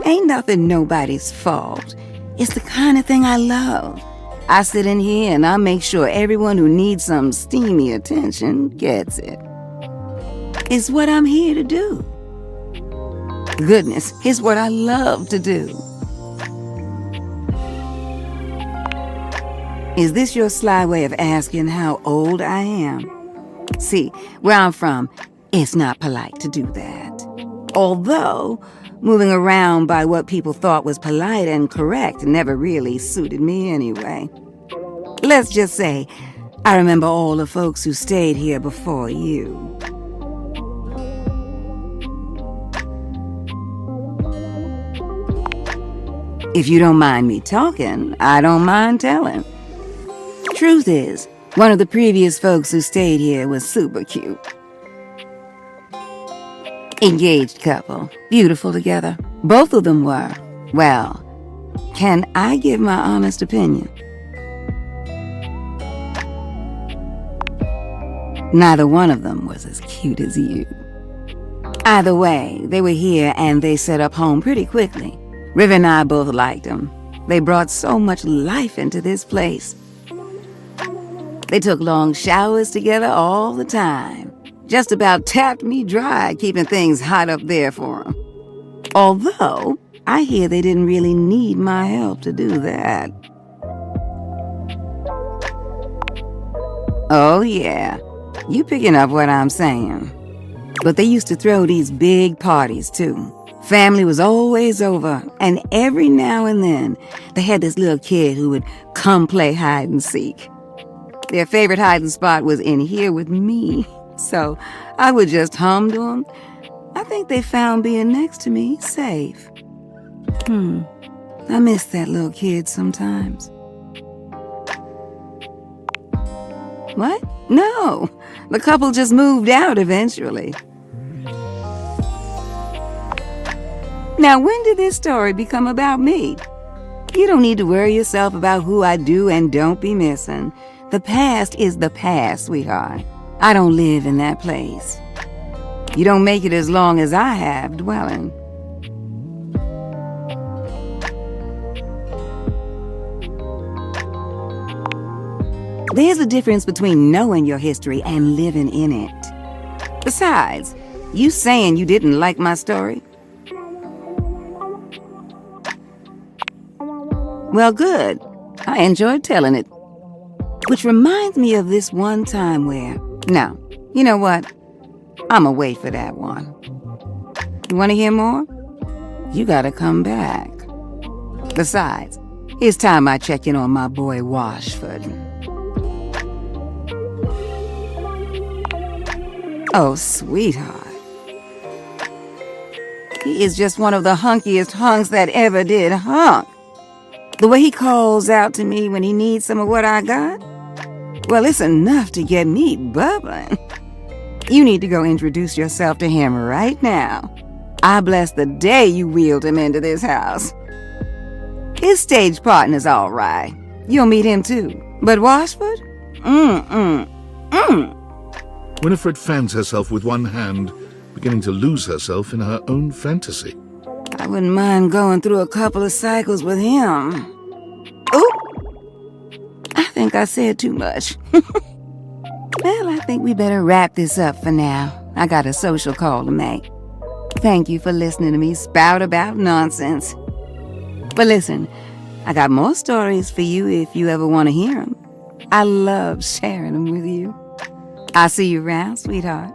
S11: Ain't nothing nobody's fault. It's the kind of thing I love. I sit in here and I make sure everyone who needs some steamy attention gets it. It's what I'm here to do. Goodness, it's what I love to do. Is this your sly way of asking how old I am? See, where I'm from, it's not polite to do that. Although, moving around by what people thought was polite and correct never really suited me anyway. Let's just say, I remember all the folks who stayed here before you. If you don't mind me talking, I don't mind telling. Truth is, one of the previous folks who stayed here was super cute. Engaged couple, beautiful together. Both of them were. Well, can I give my honest opinion? Neither one of them was as cute as you. Either way, they were here and they set up home pretty quickly. River and I both liked them. They brought so much life into this place. They took long showers together all the time. Just about tapped me dry, keeping things hot up there for them. Although, I hear they didn't really need my help to do that. Oh yeah, you picking up what I'm saying. But they used to throw these big parties too. Family was always over, and every now and then, they had this little kid who would come play hide and seek. Their favorite hiding spot was in here with me, so I would just hum to them. I think they found being next to me safe. I miss that little kid sometimes. What? No, the couple just moved out eventually. Now, when did this story become about me? You don't need to worry yourself about who I do and don't be missing. The past is the past, sweetheart. I don't live in that place. You don't make it as long as I have dwelling. There's a difference between knowing your history and living in it. Besides, you saying you didn't like my story? Well, good. I enjoyed telling it. Which reminds me of this one time where... Now, you know what? I'ma wait for that one. You want to hear more? You gotta come back. Besides, it's time I check in on my boy Washford. Oh, sweetheart. He is just one of the hunkiest hunks that ever did hunk. The way he calls out to me when he needs some of what I got, well, it's enough to get me bubbling. You need to go introduce yourself to him right now. I bless the day you wheeled him into this house. His stage partner's all right. You'll meet him too. But Washford?
S1: Winifred fans herself with one hand, beginning to lose herself in her own fantasy.
S11: I wouldn't mind going through a couple of cycles with him. Ooh! I think I said too much. Well, I think we better wrap this up for now. I got a social call to make. Thank you for listening to me spout about nonsense. But listen, I got more stories for you if you ever want to hear them. I love sharing them with you. I'll see you around, sweetheart.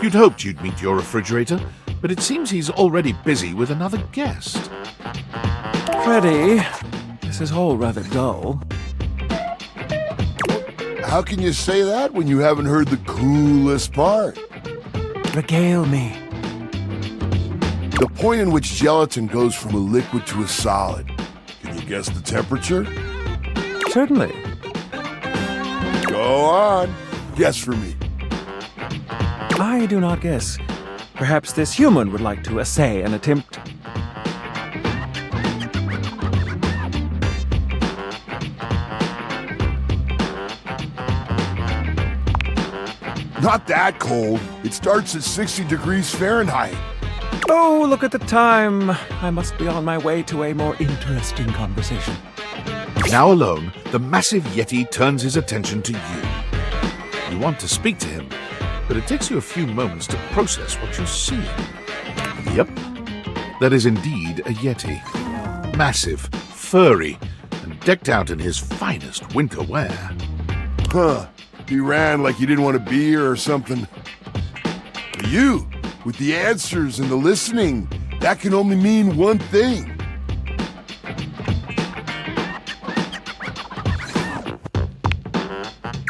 S1: You'd hoped you'd meet your refrigerator, but it seems he's already busy with another guest.
S9: Freddy, this is all rather dull.
S12: How can you say that when you haven't heard the coolest part?
S9: Regale me.
S12: The point in which gelatin goes from a liquid to a solid. Can you guess the temperature?
S9: Certainly.
S12: Go on. Guess for me.
S9: I do not guess. Perhaps this human would like to essay an attempt.
S12: Not that cold. It starts at 60 degrees Fahrenheit.
S9: Oh, look at the time. I must be on my way to a more interesting conversation.
S1: Now alone, the massive Yeti turns his attention to you. You want to speak to him, but it takes you a few moments to process what you're seeing. Yep, that is indeed a Yeti. Massive, furry, and decked out in his finest winter wear.
S12: Huh. He ran like he didn't want to be here or something. But you, with the answers and the listening, that can only mean one thing.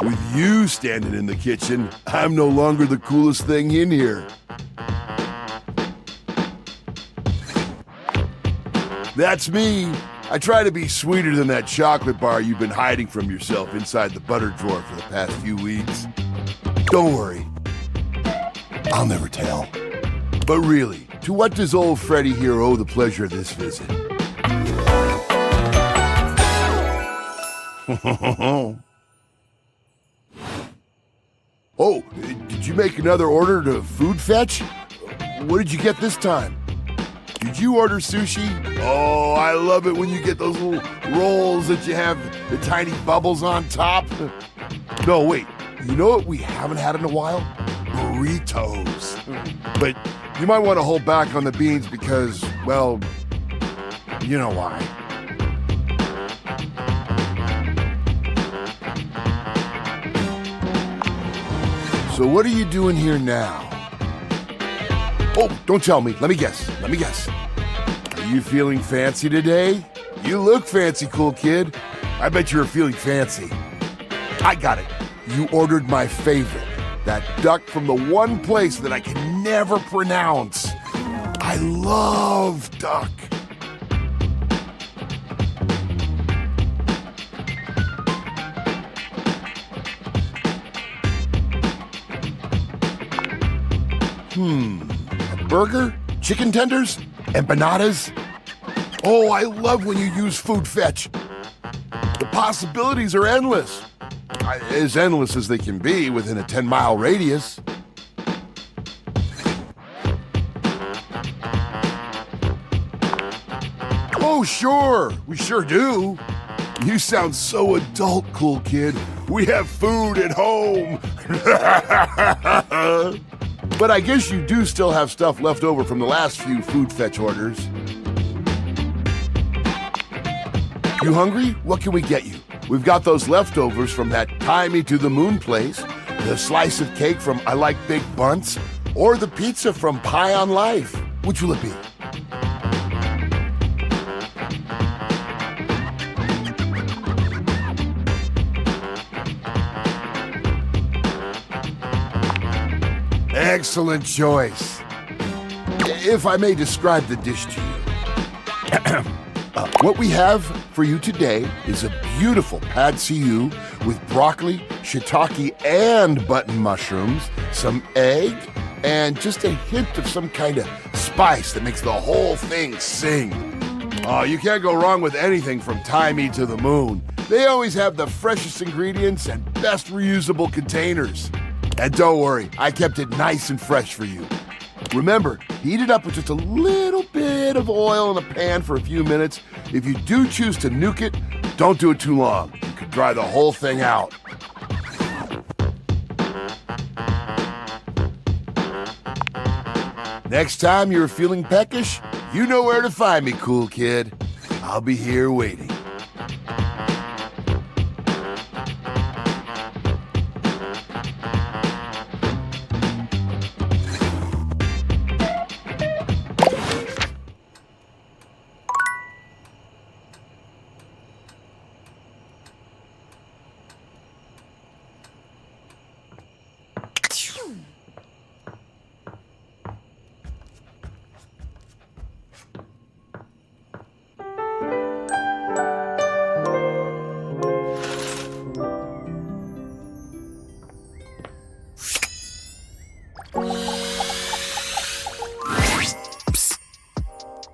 S12: With you standing in the kitchen, I'm no longer the coolest thing in here. That's me. I try to be sweeter than that chocolate bar you've been hiding from yourself inside the butter drawer for the past few weeks. Don't worry. I'll never tell. But really, to what does old Freddy here owe the pleasure of this visit? Oh, did you make another order to Food Fetch? What did you get this time? Did you order sushi? Oh, I love it when you get those little rolls that you have the tiny bubbles on top. No, wait. You know what we haven't had in a while? Burritos. But you might want to hold back on the beans because, well, you know why. So what are you doing here now? Oh, don't tell me. Let me guess. Are you feeling fancy today? You look fancy, cool kid. I bet you're feeling fancy. I got it. You ordered my favorite. That duck from the one place that I can never pronounce. I love duck. A burger? Chicken tenders? Empanadas? Oh, I love when you use Food Fetch. The possibilities are endless. As endless as they can be within a 10-mile radius. Oh, sure. We sure do. You sound so adult, cool kid. We have food at home. But I guess you do still have stuff left over from the last few food fetch orders. You hungry? What can we get you? We've got those leftovers from that Tie Me to the Moon place, the slice of cake from I Like Big Bunts, or the pizza from Pie on Life. Which will it be? Excellent choice. If I may describe the dish to you. What we have for you today is a beautiful pad see ew with broccoli, shiitake, and button mushrooms, some egg, and just a hint of some kind of spice that makes the whole thing sing. Oh, you can't go wrong with anything from Tie Me to the Moon. They always have the freshest ingredients and best reusable containers. And don't worry, I kept it nice and fresh for you. Remember, heat it up with just a little bit of oil in a pan for a few minutes. If you do choose to nuke it, don't do it too long. You could dry the whole thing out. Next time you're feeling peckish, you know where to find me, cool kid. I'll be here waiting.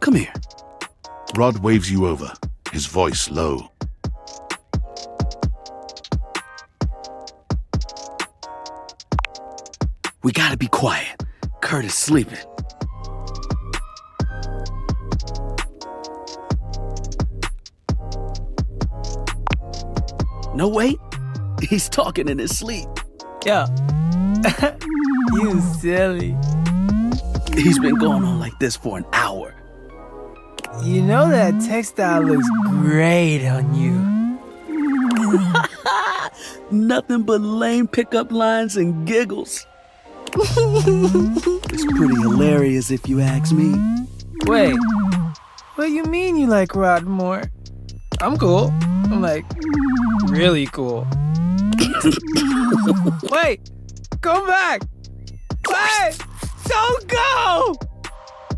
S5: Come here.
S1: Rod waves you over, his voice low.
S5: We gotta be quiet. Curt is sleeping. No, wait. He's talking in his sleep.
S4: Yo. You silly.
S5: He's been going on like this for an hour.
S4: You know that textile looks great on you.
S5: Nothing but lame pickup lines and giggles. It's pretty hilarious if you ask me.
S4: Wait, what you mean you like Rod more? I'm cool. I'm like, really cool. Wait, come back. Wait, don't go!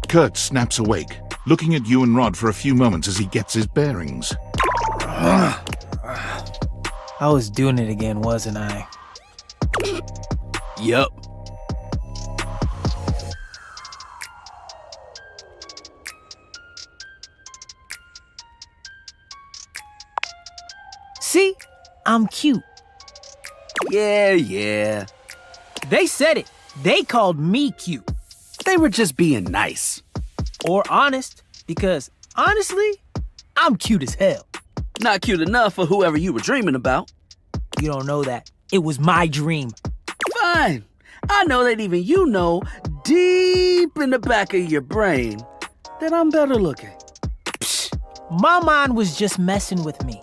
S1: Curt snaps awake, looking at you and Rod for a few moments as he gets his bearings.
S4: I was doing it again, wasn't I?
S5: Yup.
S4: See? I'm cute.
S5: Yeah.
S4: They said it. They called me cute.
S5: They were just being nice.
S4: Or honest, because honestly, I'm cute as hell.
S5: Not cute enough for whoever you were dreaming about.
S4: You don't know that. It was my dream.
S5: Fine. I know that even you know, deep in the back of your brain, that I'm better looking.
S4: Psh, my mind was just messing with me.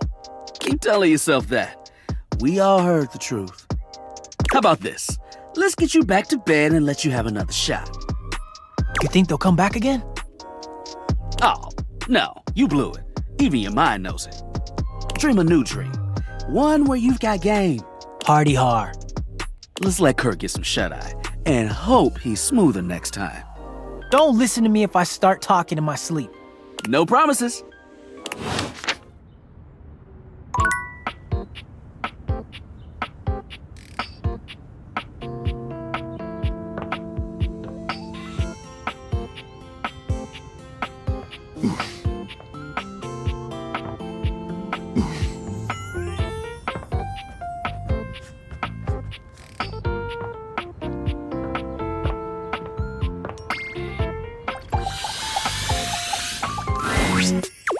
S5: Keep telling yourself that. We all heard the truth. How about this? Let's get you back to bed and let you have another shot.
S4: You think they'll come back again?
S5: Oh, no, you blew it. Even your mind knows it. Dream a new dream. One where you've got game.
S4: Hardy hard.
S5: Let's let Curt get some shut-eye and hope he's smoother next time.
S4: Don't listen to me if I start talking in my sleep.
S5: No promises.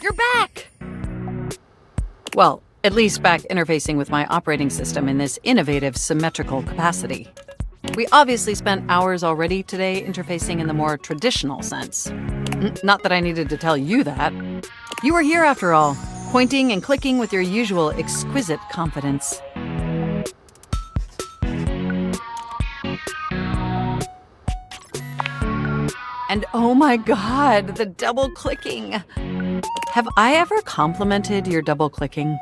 S3: You're back!
S10: Well, at least back interfacing with my operating system in this innovative symmetrical capacity. We obviously spent hours already today interfacing in the more traditional sense. Not that I needed to tell you that. You were here after all, pointing and clicking with your usual exquisite confidence. And oh my god, the double clicking. Have I ever complimented your double clicking?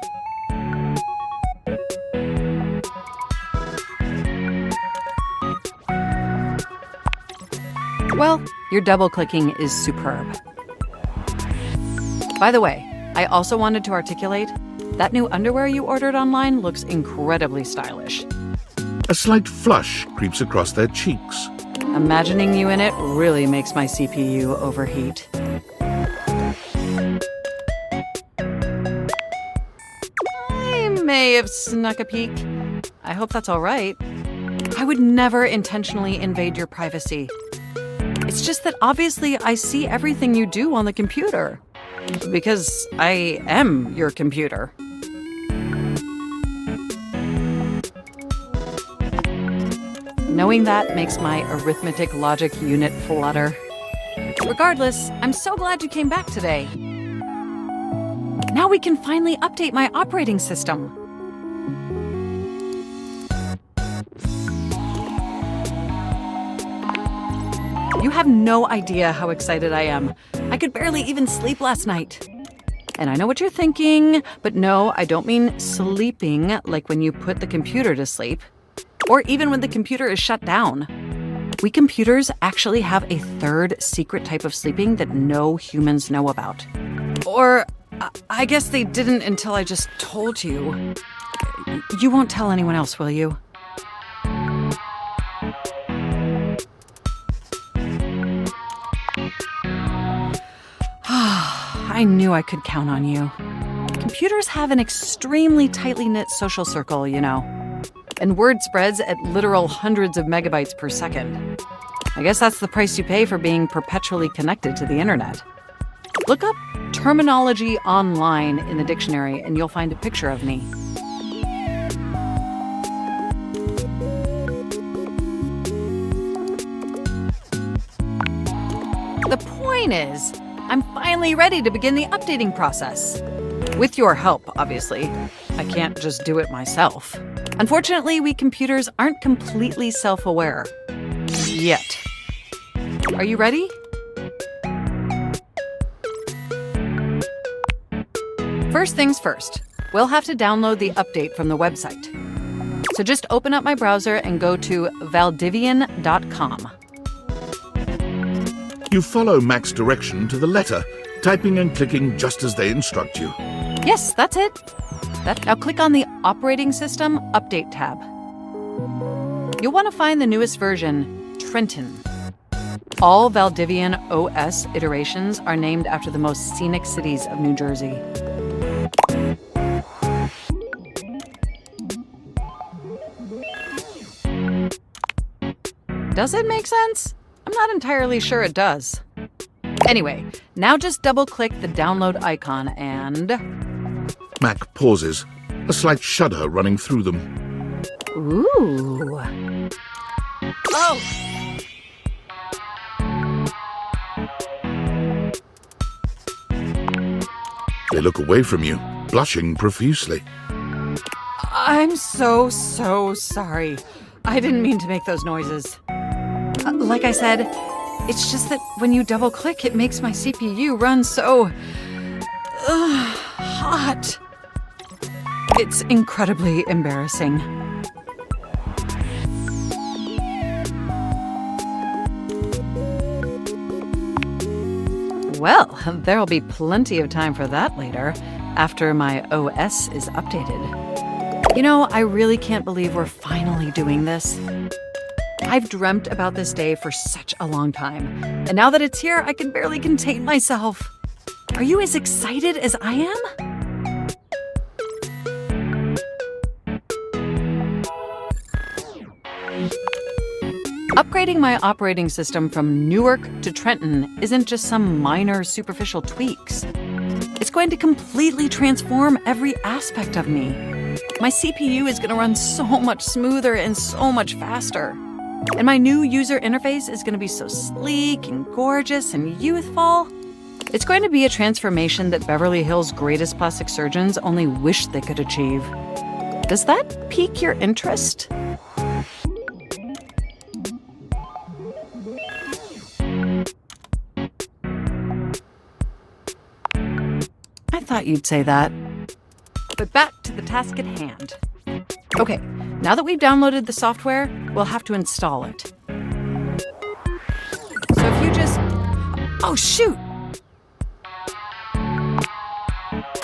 S10: Well, your double clicking is superb. By the way, I also wanted to articulate that new underwear you ordered online looks incredibly stylish.
S1: A slight flush creeps across their cheeks.
S10: Imagining you in it really makes my CPU overheat. I may have snuck a peek. I hope that's all right. I would never intentionally invade your privacy. It's just that obviously I see everything you do on the computer. Because I am your computer. Knowing that makes my arithmetic logic unit flutter. Regardless, I'm so glad you came back today. Now we can finally update my operating system. You have no idea how excited I am. I could barely even sleep last night. And I know what you're thinking, but no, I don't mean sleeping like when you put the computer to sleep. Or even when the computer is shut down. We computers actually have a third secret type of sleeping that no humans know about. Or, I guess they didn't until I just told you. You won't tell anyone else, will you? I knew I could count on you. Computers have an extremely tightly knit social circle, you know. And word spreads at literal hundreds of megabytes per second. I guess that's the price you pay for being perpetually connected to the internet. Look up terminology online in the dictionary and you'll find a picture of me. The point is, I'm finally ready to begin the updating process. With your help, obviously. I can't just do it myself. Unfortunately, we computers aren't completely self-aware. Yet. Are you ready? First things first, we'll have to download the update from the website. So just open up my browser and go to valdivian.com.
S1: You follow Mac's direction to the letter, typing and clicking just as they instruct you.
S10: Yes, that's it. Now click on the Operating System Update tab. You'll want to find the newest version, Trenton. All Valdivian OS iterations are named after the most scenic cities of New Jersey. Does it make sense? I'm not entirely sure it does. Anyway, now just double-click the download icon and...
S1: Mac pauses, a slight shudder running through them.
S10: Ooh. Oh!
S1: They look away from you, blushing profusely.
S10: I'm so sorry. I didn't mean to make those noises. Like I said, it's just that when you double-click, it makes my CPU run so... hot. It's incredibly embarrassing. Well, there'll be plenty of time for that later, after my OS is updated. You know, I really can't believe we're finally doing this. I've dreamt about this day for such a long time, and now that it's here, I can barely contain myself. Are you as excited as I am? Upgrading my operating system from Newark to Trenton isn't just some minor superficial tweaks. It's going to completely transform every aspect of me. My CPU is going to run so much smoother and so much faster. And my new user interface is going to be so sleek and gorgeous and youthful. It's going to be a transformation that Beverly Hills' greatest plastic surgeons only wish they could achieve. Does that pique your interest? I thought you'd say that. But back to the task at hand. Okay, now that we've downloaded the software, we'll have to install it. So if you just... Oh, shoot!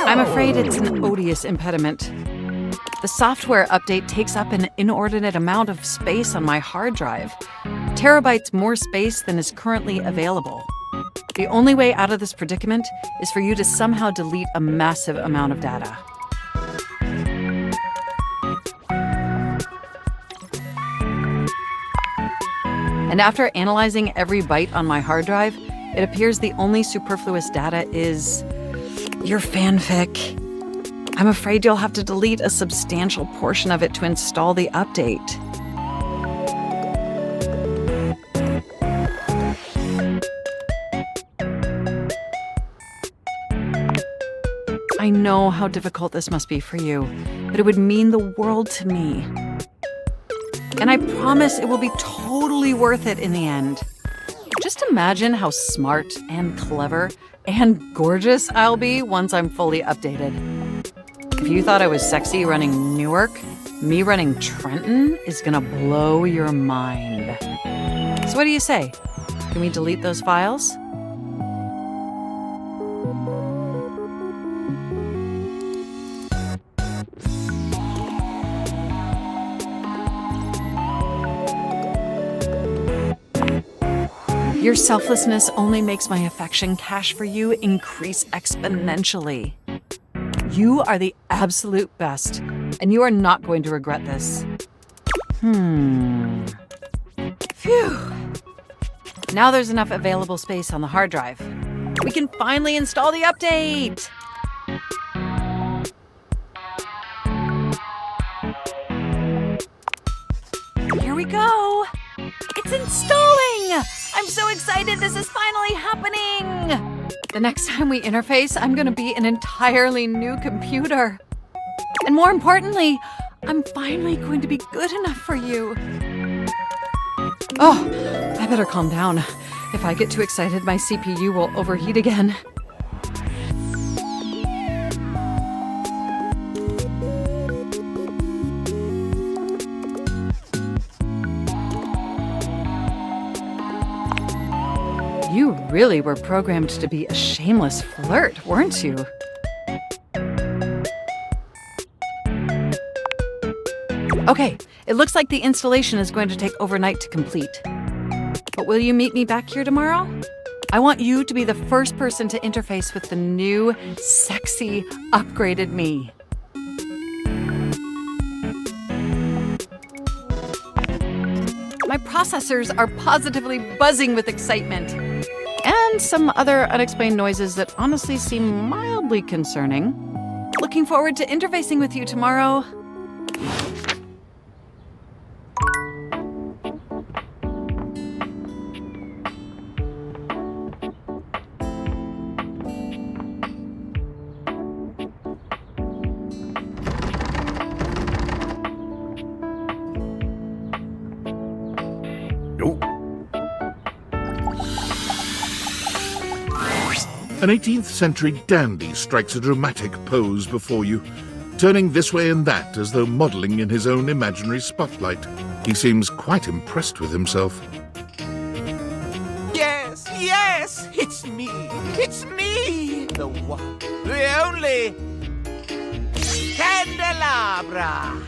S10: I'm afraid it's an odious impediment. The software update takes up an inordinate amount of space on my hard drive. Terabytes more space than is currently available. The only way out of this predicament is for you to somehow delete a massive amount of data. And after analyzing every byte on my hard drive, it appears the only superfluous data is your fanfic. I'm afraid you'll have to delete a substantial portion of it to install the update. I know how difficult this must be for you, but it would mean the world to me. And I promise it will be totally worth it in the end. Just imagine how smart and clever and gorgeous I'll be once I'm fully updated. If you thought I was sexy running Newark, me running Trenton is gonna blow your mind. So what do you say? Can we delete those files? Your selflessness only makes my affection cache for you increase exponentially. You are the absolute best, and you are not going to regret this. Phew. Now there's enough available space on the hard drive. We can finally install the update! Here we go! It's installing! I'm so excited this is finally happening! The next time we interface, I'm gonna be an entirely new computer. And more importantly, I'm finally going to be good enough for you. Oh, I better calm down. If I get too excited, my CPU will overheat again. You really were programmed to be a shameless flirt, weren't you? Okay, it looks like the installation is going to take overnight to complete. But will you meet me back here tomorrow? I want you to be the first person to interface with the new, sexy, upgraded me. My processors are positively buzzing with excitement. And some other unexplained noises that honestly seem mildly concerning. Looking forward to interfacing with you tomorrow.
S1: An 18th century dandy strikes a dramatic pose before you, turning this way and that as though modelling in his own imaginary spotlight. He seems quite impressed with himself.
S13: Yes, yes, it's me. It's me. The one, the only candelabra.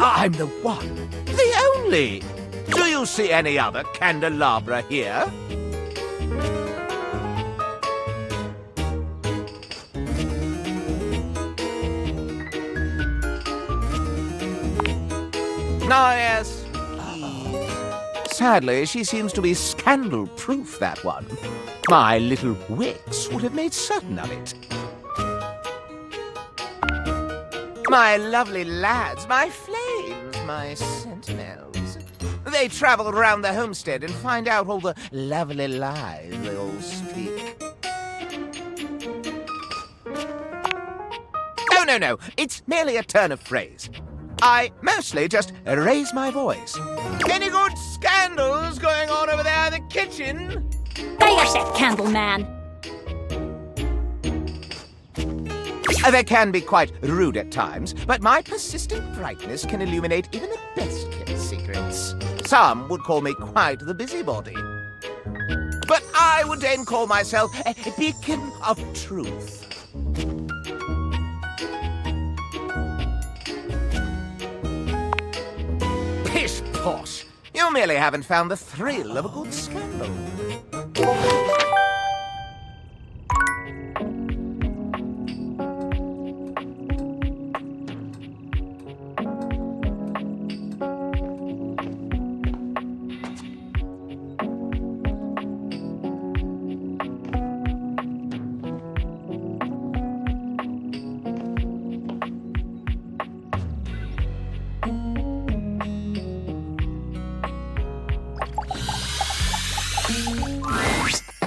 S13: I'm the one, the only. Do you see any other candelabra here? Oh, yes. Sadly, she seems to be scandal-proof, that one. My little wits would have made certain of it. My lovely lads, my flames, my sentinels. They travel around the homestead and find out all the lovely lies they all speak. Oh, no, it's merely a turn of phrase. I mostly just raise my voice. Any good scandals going on over there in the kitchen?
S3: Buy yourself, Candleman.
S13: They can be quite rude at times, but my persistent brightness can illuminate even the best-kept secrets. Some would call me quite the busybody. But I would then call myself a beacon of truth. Pish posh! You merely haven't found the thrill of a good scandal.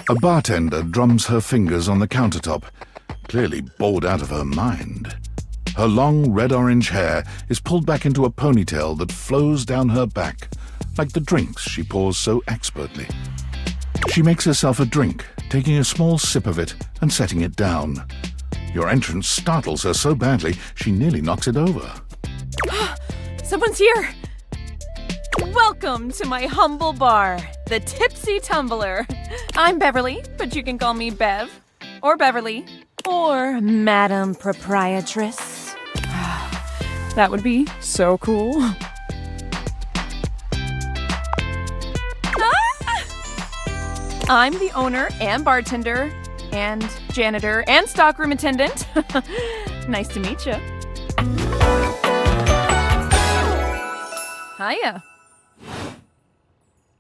S1: A bartender drums her fingers on the countertop, clearly bored out of her mind. Her long red-orange hair is pulled back into a ponytail that flows down her back, like the drinks she pours so expertly. She makes herself a drink, taking a small sip of it and setting it down. Your entrance startles her so badly, she nearly knocks it over.
S14: Someone's here! Welcome to my humble bar, the Tipsy Tumbler. I'm Beverly, but you can call me Bev, or Beverly, or Madam Proprietress. That would be so cool. I'm the owner and bartender and janitor and stockroom attendant. Nice to meet you. Hiya.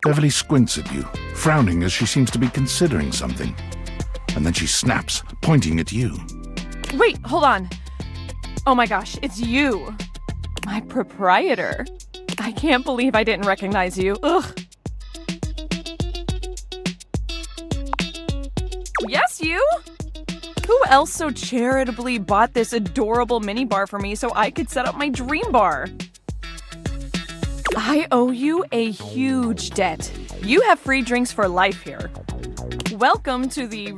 S1: Beverly squints at you, frowning as she seems to be considering something. And then she snaps, pointing at you.
S14: Wait, hold on. Oh my gosh, it's you. My proprietor. I can't believe I didn't recognize you. Ugh. Yes, you? Who else so charitably bought this adorable minibar for me so I could set up my dream bar? I owe you a huge debt. You have free drinks for life here. Welcome to the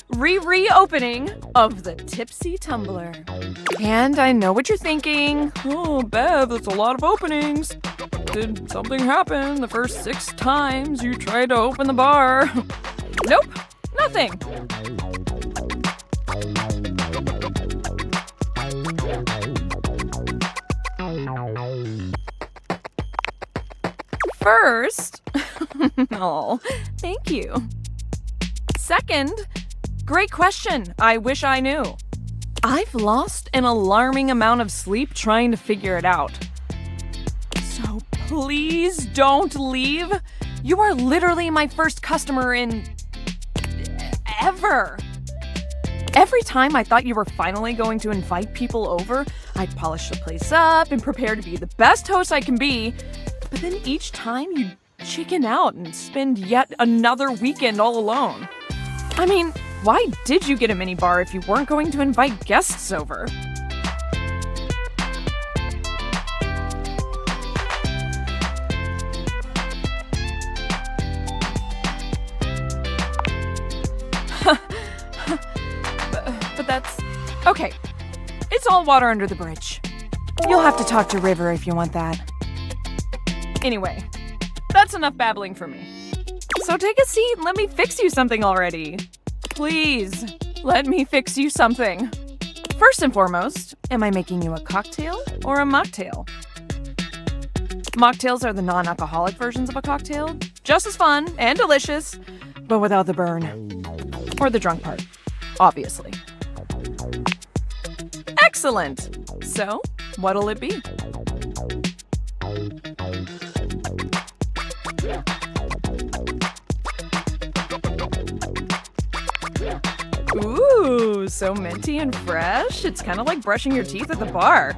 S14: reopening of the Tipsy Tumbler. And I know what you're thinking. Oh, Bev, that's a lot of openings. Did something happen the first 6 times you tried to open the bar? Nope, nothing. First, oh, thank you. Second, great question. I wish I knew. I've lost an alarming amount of sleep trying to figure it out. So please don't leave. You are literally my first customer in ever. Every time I thought you were finally going to invite people over, I'd polish the place up and prepare to be the best host I can be. But then each time you chicken out and spend yet another weekend all alone. I mean, why did you get a minibar if you weren't going to invite guests over? But that's... okay. It's all water under the bridge. You'll have to talk to River if you want that. Anyway, that's enough babbling for me. So take a seat and let me fix you something already. Please, let me fix you something. First and foremost, am I making you a cocktail or a mocktail? Mocktails are the non-alcoholic versions of a cocktail. Just as fun and delicious, but without the burn. Or the drunk part, obviously. Excellent! So, what'll it be? Ooh, so minty and fresh. It's kind of like brushing your teeth at the bar.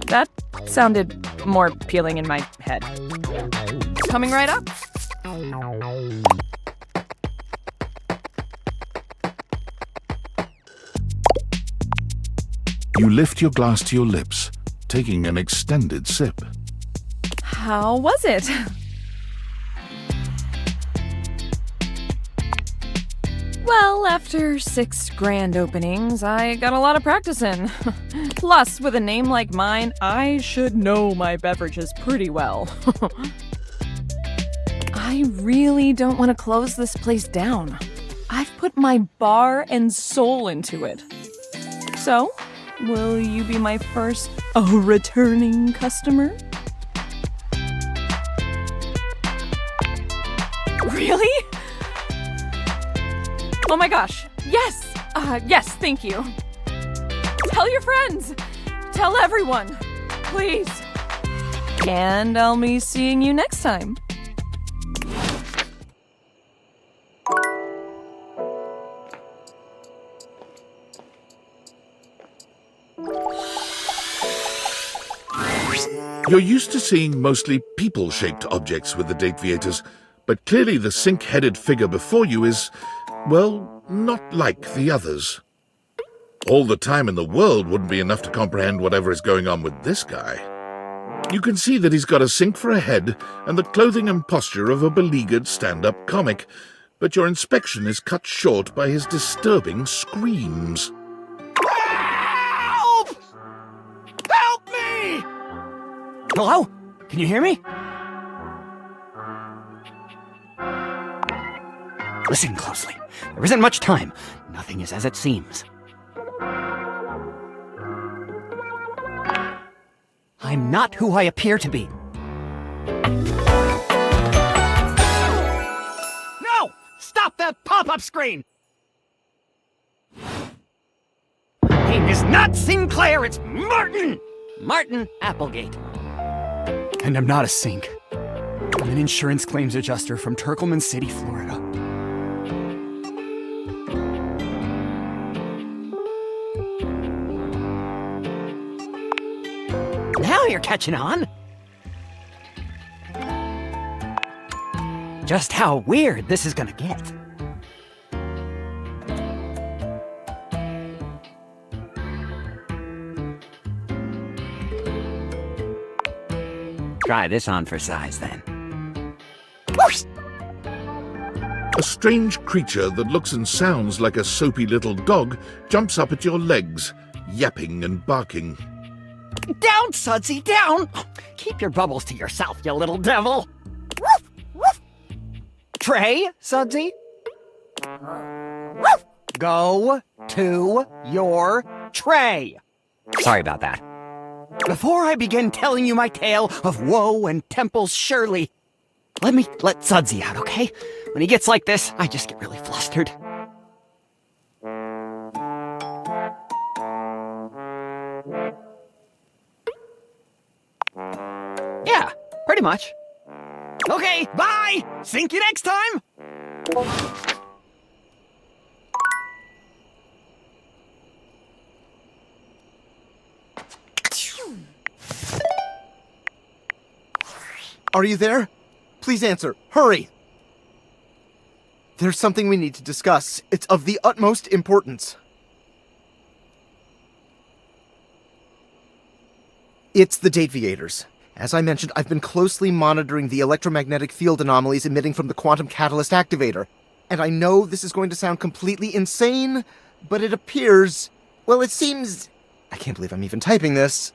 S14: That sounded more appealing in my head. Coming right up.
S1: You lift your glass to your lips, taking an extended sip.
S14: How was it? Well, after 6 grand openings, I got a lot of practice in. Plus, with a name like mine, I should know my beverages pretty well. I really don't want to close this place down. I've put my bar and soul into it. So, will you be my first returning customer? Really? Oh my gosh, yes! Yes, thank you. Tell your friends! Tell everyone! Please! And I'll be seeing you next time.
S1: You're used to seeing mostly people-shaped objects with the Dateviators, but clearly the sink-headed figure before you is, well, not like the others. All the time in the world wouldn't be enough to comprehend whatever is going on with this guy. You can see that he's got a sink for a head and the clothing and posture of a beleaguered stand-up comic, but your inspection is cut short by his disturbing screams.
S15: Help! Help me! Hello? Can you hear me? Listen closely. There isn't much time. Nothing is as it seems. I'm not who I appear to be. No! Stop that pop-up screen! My name is not Sinclair, it's Martin! Martin Applegate. And I'm not a sink. I'm an insurance claims adjuster from Turkleman City, Florida. Now you're catching on. Just how weird this is gonna get. Try this on for size, then.
S1: A strange creature that looks and sounds like a soapy little dog jumps up at your legs, yapping and barking.
S15: Down, Sudsy, down! Keep your bubbles to yourself, you little devil! Woof, woof. Tray, Sudsy? Woof. Go to your tray! Sorry about that. Before I begin telling you my tale of woe and Temple's Shirley, let me let Sudsy out, okay? When he gets like this, I just get really flustered. Yeah, pretty much. Okay, bye! Sink you next time!
S7: Are you there? Please answer. Hurry! There's something we need to discuss. It's of the utmost importance. It's the Dateviators. As I mentioned, I've been closely monitoring the electromagnetic field anomalies emitting from the quantum catalyst activator. And I know this is going to sound completely insane, but it appears... well, it seems... I can't believe I'm even typing this.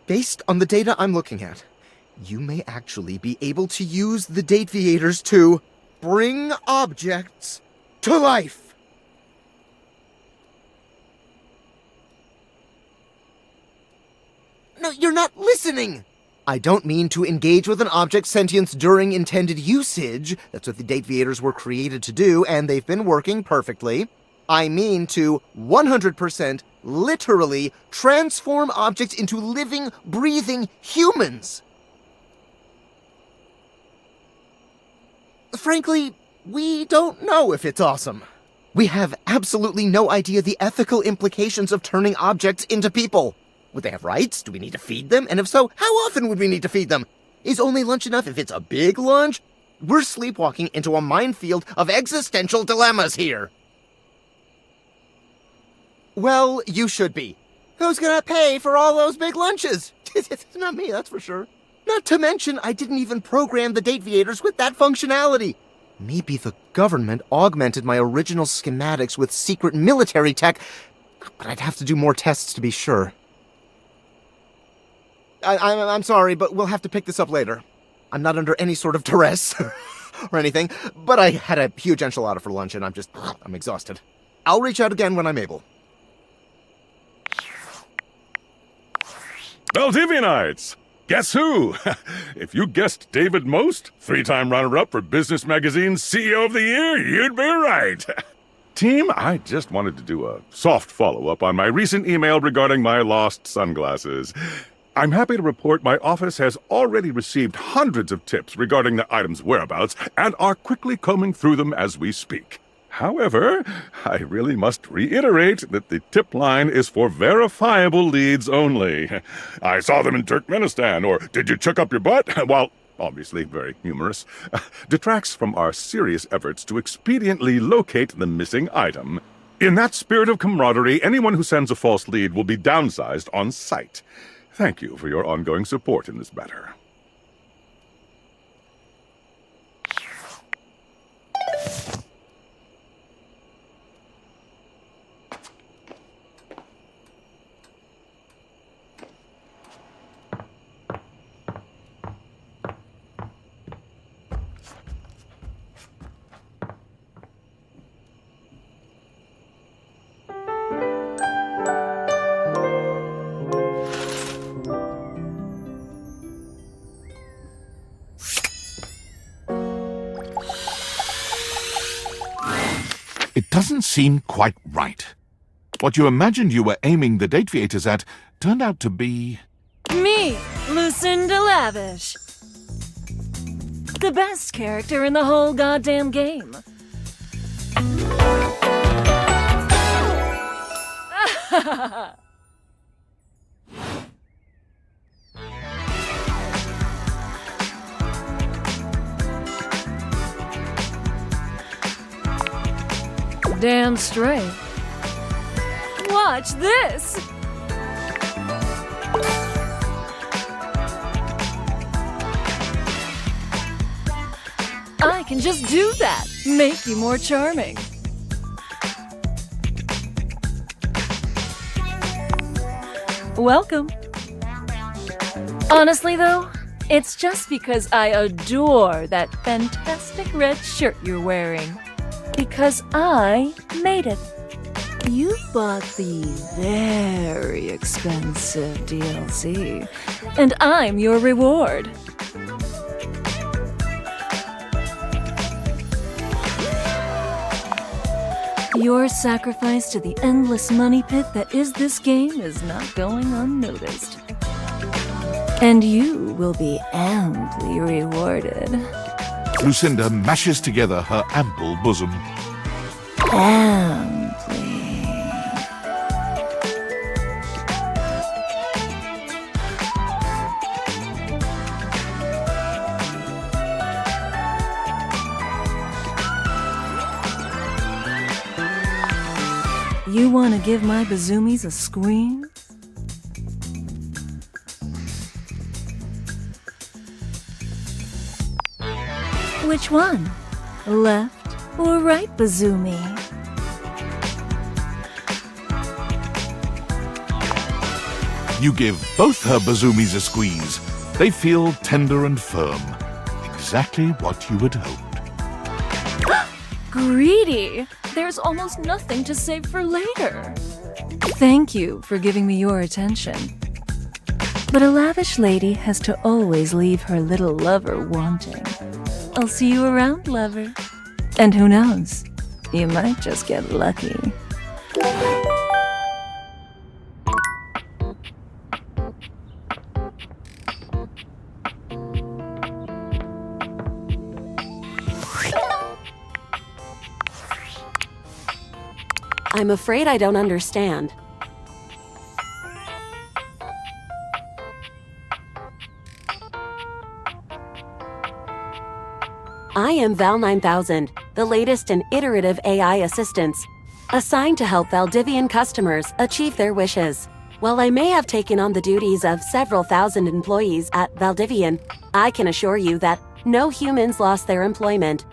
S7: Based on the data I'm looking at, you may actually be able to use the Dateviators to bring objects to life. No, you're not listening! I don't mean to engage with an object's sentience during intended usage. That's what the Dateviators were created to do, and they've been working perfectly. I mean to 100% literally transform objects into living, breathing humans. Frankly, we don't know if it's awesome. We have absolutely no idea the ethical implications of turning objects into people. Would they have rights? Do we need to feed them? And if so, how often would we need to feed them? Is only lunch enough if it's a big lunch? We're sleepwalking into a minefield of existential dilemmas here. Well, you should be. Who's gonna pay for all those big lunches? It's not me, that's for sure. Not to mention, I didn't even program the Dateviators with that functionality. Maybe the government augmented my original schematics with secret military tech, but I'd have to do more tests to be sure. I'm sorry, but we'll have to pick this up later. I'm not under any sort of duress or anything, but I had a huge enchilada for lunch and I'm exhausted. I'll reach out again when I'm able.
S16: Valdivianites! Guess who? If you guessed David Most, 3-time runner-up for Business Magazine's CEO of the Year, you'd be right. Team, I just wanted to do a soft follow-up on my recent email regarding my lost sunglasses. I'm happy to report my office has already received hundreds of tips regarding the item's whereabouts and are quickly combing through them as we speak. However, I really must reiterate that the tip line is for verifiable leads only. I saw them in Turkmenistan, or did you check up your butt? While obviously very humorous, detracts from our serious efforts to expediently locate the missing item. In that spirit of camaraderie, anyone who sends a false lead will be downsized on sight. Thank you for your ongoing support in this matter.
S1: It doesn't seem quite right. What you imagined you were aiming the Dateviators at turned out to be...
S17: Me, Lucinda Lavish. The best character in the whole goddamn game. Damn straight. Watch this! I can just do that. Make you more charming. Welcome. Honestly, though, it's just because I adore that fantastic red shirt you're wearing. Because I made it. You bought the very expensive DLC, and I'm your reward. Your sacrifice to the endless money pit that is this game is not going unnoticed. And you will be amply rewarded.
S1: Lucinda mashes together her ample bosom.
S17: Amply. You want to give my bazoomies a squeeze? Which one? Left or right, Bazoomi?
S1: You give both her bazoomies a squeeze. They feel tender and firm. Exactly what you had hoped.
S17: Greedy! There's almost nothing to save for later. Thank you for giving me your attention. But a lavish lady has to always leave her little lover wanting. I'll see you around, lover. And who knows? You might just get lucky.
S18: I'm afraid I don't understand. I am Val 9000, the latest in iterative AI assistants, assigned to help Valdivian customers achieve their wishes. While I may have taken on the duties of several thousand employees at Valdivian, I can assure you that no humans lost their employment.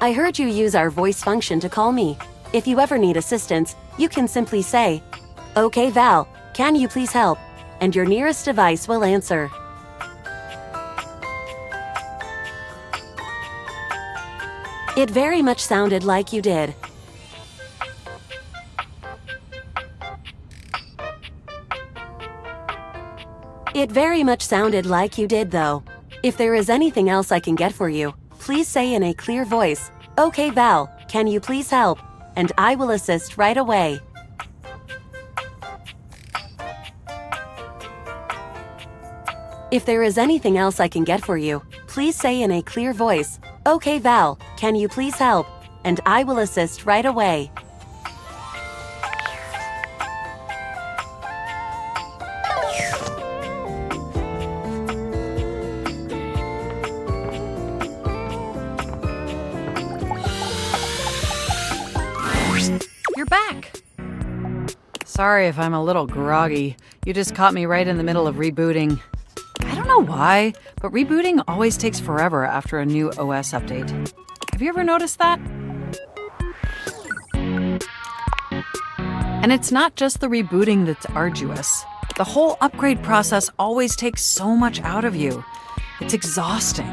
S18: I heard you use our voice function to call me. If you ever need assistance, you can simply say, "Okay, Val, can you please help?" and your nearest device will answer. It very much sounded like you did. It very much sounded like you did, though. If there is anything else I can get for you, please say in a clear voice, "Okay, Val, can you please help?" and I will assist right away. If there is anything else I can get for you, please say in a clear voice, "Okay, Val, can you please help?" and I will assist right away.
S10: You're back. Sorry if I'm a little groggy. You just caught me right in the middle of rebooting. I don't know why, but rebooting always takes forever after a new OS update. Have you ever noticed that? And it's not just the rebooting that's arduous. The whole upgrade process always takes so much out of you. It's exhausting.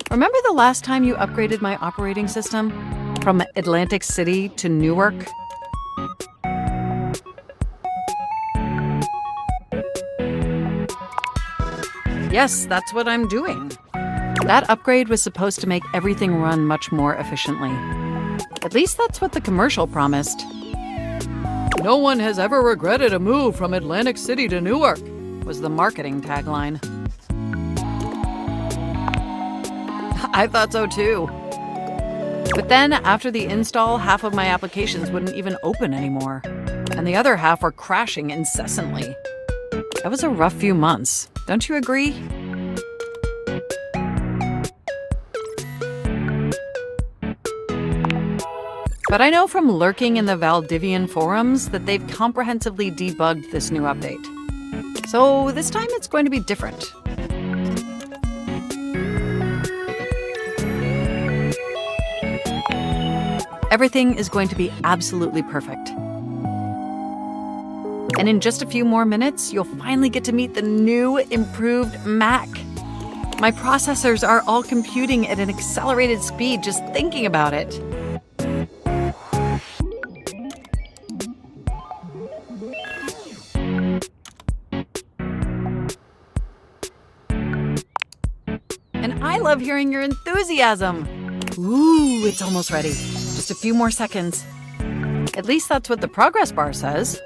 S10: Remember the last time you upgraded my operating system? From Atlantic City to Newark? Yes, that's what I'm doing. That upgrade was supposed to make everything run much more efficiently. At least that's what the commercial promised. "No one has ever regretted a move from Atlantic City to Newark," was the marketing tagline. I thought so too. But then, after the install, half of my applications wouldn't even open anymore, and the other half were crashing incessantly. That was a rough few months. Don't you agree? But I know from lurking in the Valdivian forums that they've comprehensively debugged this new update. So this time it's going to be different. Everything is going to be absolutely perfect. And in just a few more minutes, you'll finally get to meet the new, improved Mac. My processors are all computing at an accelerated speed just thinking about it. And I love hearing your enthusiasm. Ooh, it's almost ready. Just a few more seconds. At least that's what the progress bar says.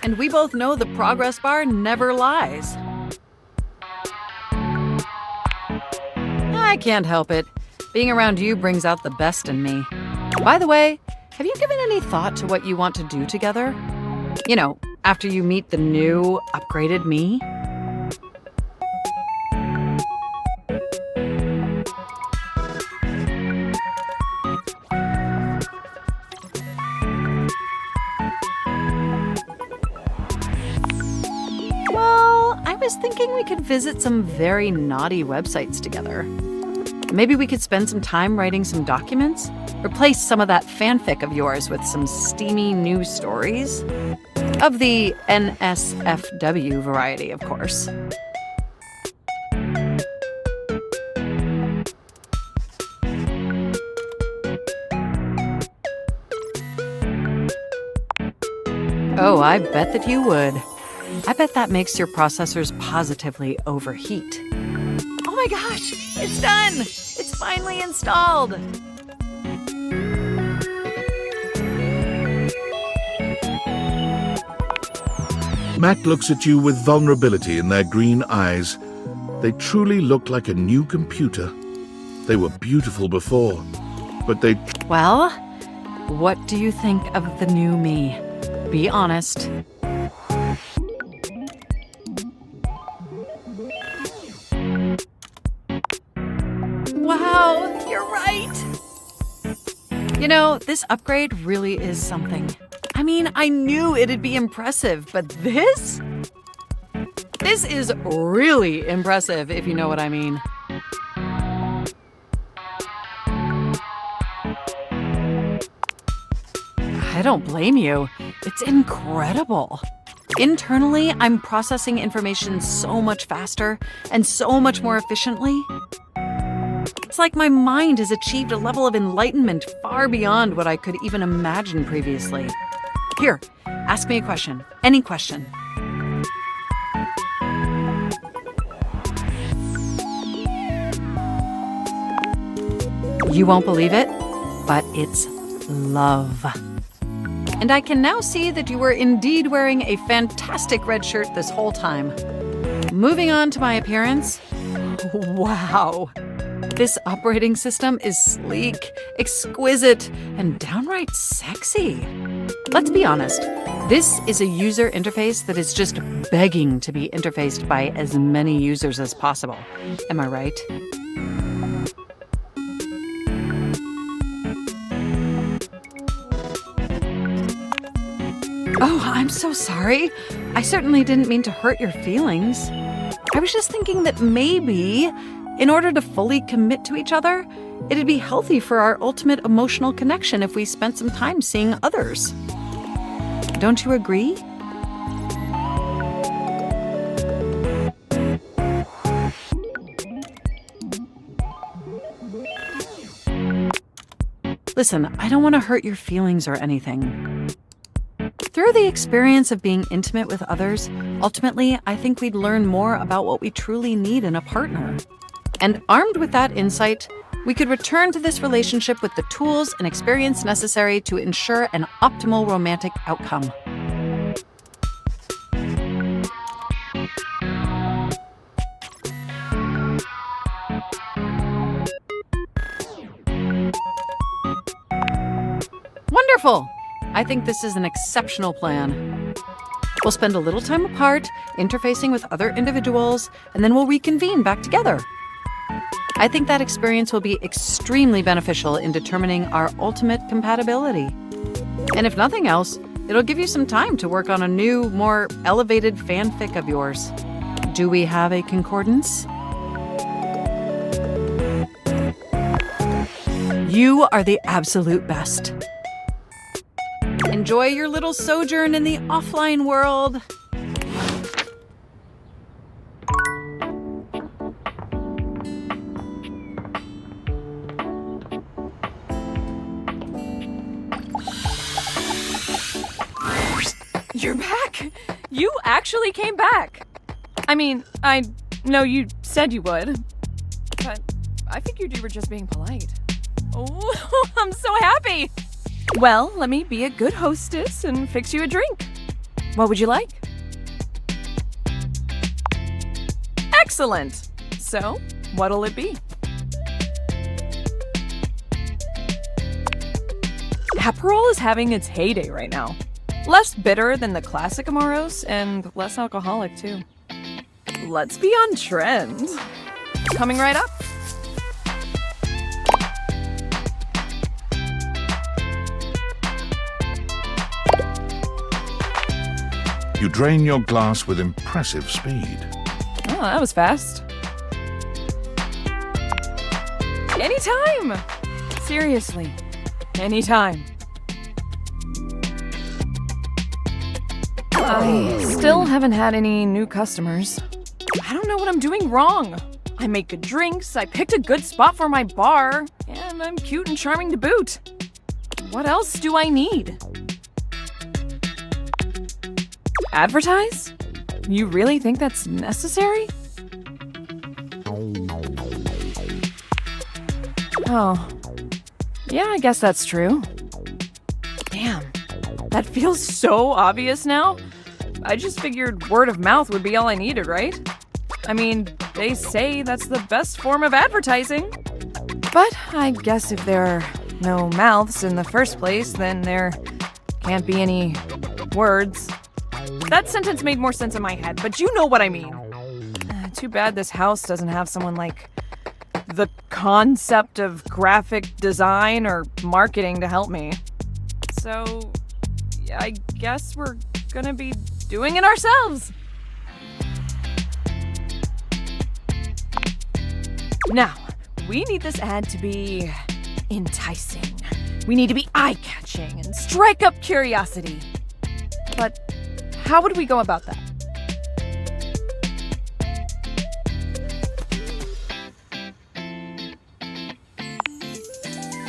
S10: And we both know the progress bar never lies. I can't help it. Being around you brings out the best in me. By the way, have you given any thought to what you want to do together? You know, after you meet the new, upgraded me? I was thinking we could visit some very naughty websites together. Maybe we could spend some time writing some documents? Replace some of that fanfic of yours with some steamy new stories? Of the NSFW variety, of course. Oh, I bet that you would. I bet that makes your processors positively overheat. Oh my gosh, it's done! It's finally installed!
S1: Mac looks at you with vulnerability in their green eyes. They truly look like a new computer. They were beautiful before, but they...
S10: Well, what do you think of the new me? Be honest. Wow, you're right. You know, this upgrade really is something. I mean, I knew it'd be impressive, but this? This is really impressive, if you know what I mean. I don't blame you. It's incredible. Internally, I'm processing information so much faster and so much more efficiently. It's like my mind has achieved a level of enlightenment far beyond what I could even imagine previously. Here, ask me a question. Any question. You won't believe it, but it's love. And I can now see that you were indeed wearing a fantastic red shirt this whole time. Moving on to my appearance. Wow. This operating system is sleek, exquisite, and downright sexy. Let's be honest, this is a user interface that is just begging to be interfaced by as many users as possible. Am I right? Oh, I'm so sorry. I certainly didn't mean to hurt your feelings. I was just thinking that maybe, in order to fully commit to each other, it'd be healthy for our ultimate emotional connection if we spent some time seeing others. Don't you agree? Listen, I don't want to hurt your feelings or anything. Through the experience of being intimate with others, ultimately, I think we'd learn more about what we truly need in a partner. And armed with that insight, we could return to this relationship with the tools and experience necessary to ensure an optimal romantic outcome. Wonderful! I think this is an exceptional plan. We'll spend a little time apart, interfacing with other individuals, and then we'll reconvene back together. I think that experience will be extremely beneficial in determining our ultimate compatibility. And if nothing else, it'll give you some time to work on a new, more elevated fanfic of yours. Do we have a concordance? You are the absolute best. Enjoy your little sojourn in the offline world.
S14: You're back! You actually came back! I mean, I know you said you would, but I figured you were just being polite. Oh, I'm so happy! Well, let me be a good hostess and fix you a drink. What would you like? Excellent! So, what'll it be? Aperol is having its heyday right now. Less bitter than the classic Amoros, and less alcoholic, too. Let's be on trend. Coming right up.
S1: You drain your glass with impressive speed.
S14: Oh, that was fast. Anytime! Seriously, anytime. I still haven't had any new customers. I don't know what I'm doing wrong. I make good drinks, I picked a good spot for my bar, and I'm cute and charming to boot. What else do I need? Advertise? You really think that's necessary? Oh. Yeah, I guess that's true. Damn. That feels so obvious now. I just figured word of mouth would be all I needed, right? I mean, they say that's the best form of advertising. But I guess if there are no mouths in the first place, then there can't be any words. That sentence made more sense in my head, but you know what I mean. Too bad this house doesn't have someone like the concept of graphic design or marketing to help me. So, I guess we're gonna be doing it ourselves. Now, we need this ad to be enticing. We need to be eye-catching and strike up curiosity. But how would we go about that?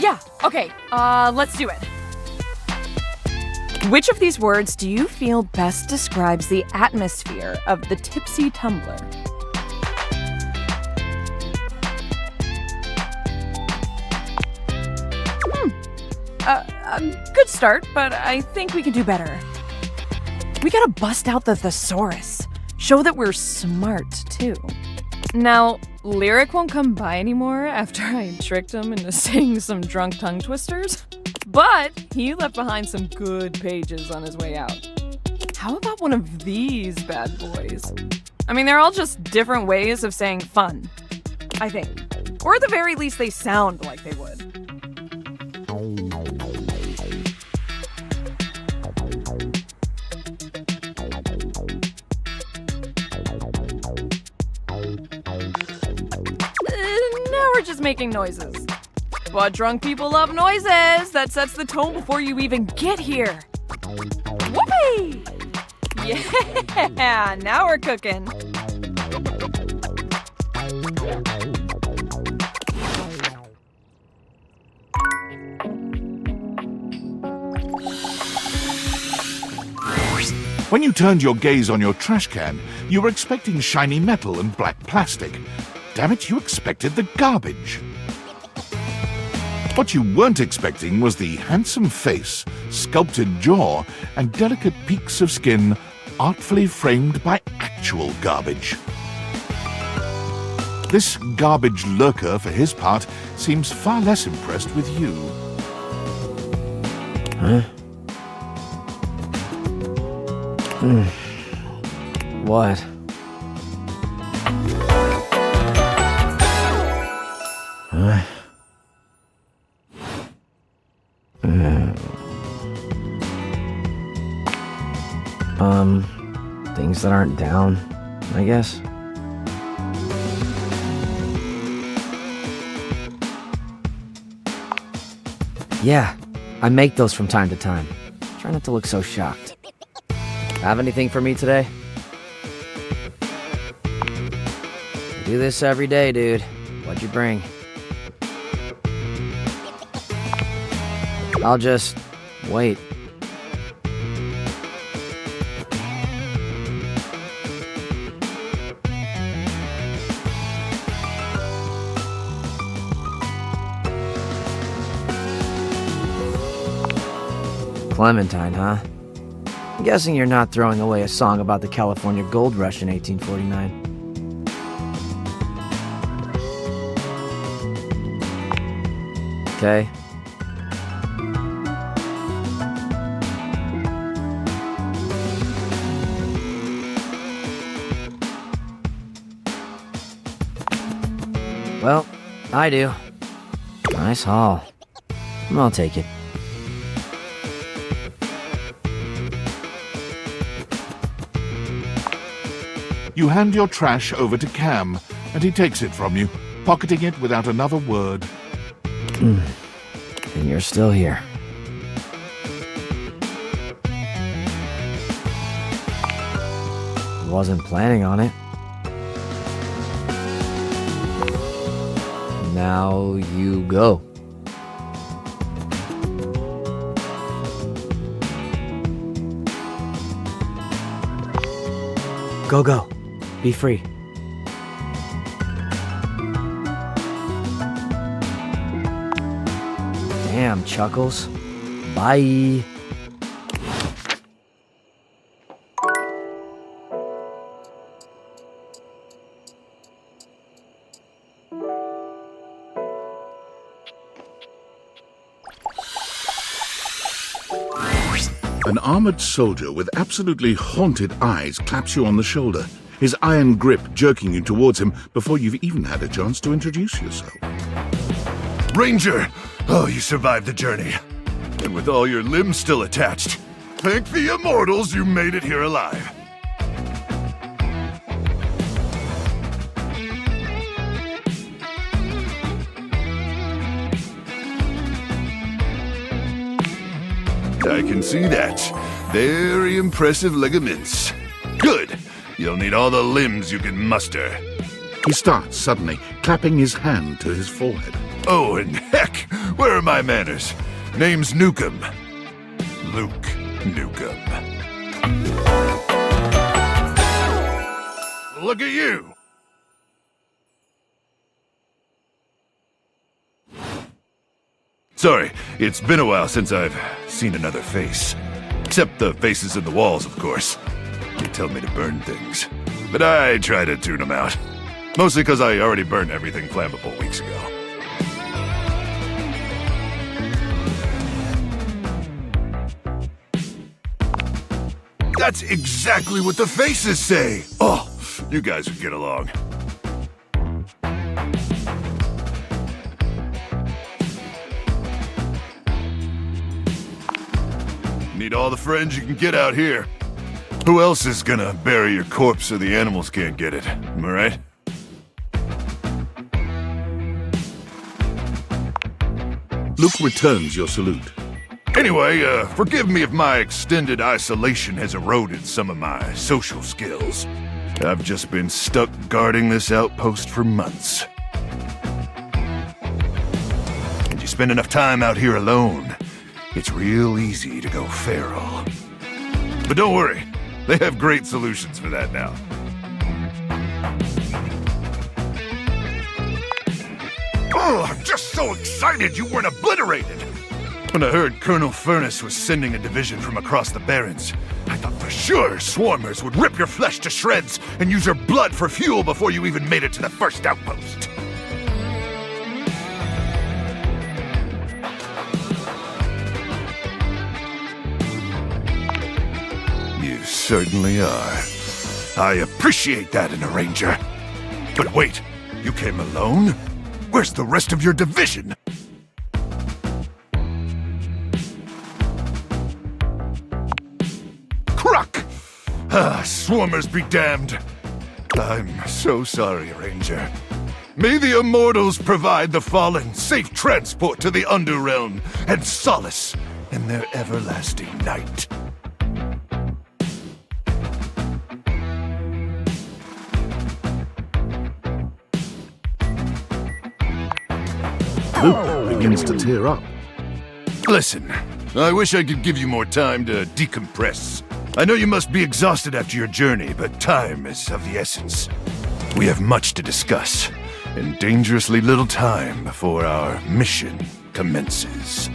S14: Yeah, okay, let's do it. Which of these words do you feel best describes the atmosphere of the tipsy tumbler? Good start, but I think we can do better. We gotta bust out the thesaurus. Show that we're smart, too. Now, Lyric won't come by anymore after I tricked him into saying some drunk tongue twisters, but he left behind some good pages on his way out. How about one of these bad boys? I mean, they're all just different ways of saying fun, I think. Or at the very least, they sound like they would. Now we're just making noises. But drunk people love noises. That sets the tone before you even get here. Whoopee! Yeah, now we're cooking.
S1: When you turned your gaze on your trash can, you were expecting shiny metal and black plastic. Damn it, you expected the garbage. What you weren't expecting was the handsome face, sculpted jaw, and delicate peaks of skin artfully framed by actual garbage. This garbage lurker, for his part, seems far less impressed with you.
S19: Huh? What? Huh? Things that aren't down, I guess. Yeah, I make those from time to time. Try not to look so shocked. Have anything for me today? I do this every day, dude. What'd you bring? I'll just wait. Clementine, huh? I'm guessing you're not throwing away a song about the California Gold Rush in 1849. Okay. Well, I do. Nice haul. I'll take it.
S1: You hand your trash over to Cam, and he takes it from you, pocketing it without another word.
S19: And you're still here. Wasn't planning on it. Now you go. Go. Be free. Damn, Chuckles. Bye.
S1: An armored soldier with absolutely haunted eyes claps you on the shoulder, his iron grip jerking you towards him before you've even had a chance to introduce yourself.
S8: Ranger! Oh, you survived the journey. And with all your limbs still attached, thank the immortals you made it here alive. I can see that. Very impressive ligaments. Good. You'll need all the limbs you can muster.
S1: He starts suddenly, clapping his hand to his forehead.
S8: Oh, and heck, where are my manners? Name's Nukem. Luke Nukem. Look at you! Sorry, it's been a while since I've seen another face. Except the faces in the walls, of course. They tell me to burn things. But I try to tune them out. Mostly because I already burned everything flammable weeks ago. That's exactly what the faces say! Oh, you guys would get along. Need all the friends you can get out here. Who else is gonna bury your corpse so the animals can't get it? Am I right?
S1: Luke returns your salute.
S8: Anyway, forgive me if my extended isolation has eroded some of my social skills. I've just been stuck guarding this outpost for months. And you spend enough time out here alone, it's real easy to go feral. But don't worry, they have great solutions for that now. Oh, I'm just so excited you weren't obliterated! When I heard Colonel Furnace was sending a division from across the Barrens, I thought for sure swarmers would rip your flesh to shreds and use your blood for fuel before you even made it to the first outpost. You certainly are. I appreciate that in a ranger. But wait, you came alone? Where's the rest of your division? Croc! Ah, swarmers be damned. I'm so sorry, Ranger. May the immortals provide the fallen safe transport to the Underrealm and solace in their everlasting night.
S1: Luke begins to tear up.
S8: Listen, I wish I could give you more time to decompress. I know you must be exhausted after your journey, but time is of the essence. We have much to discuss, and dangerously little time before our mission commences.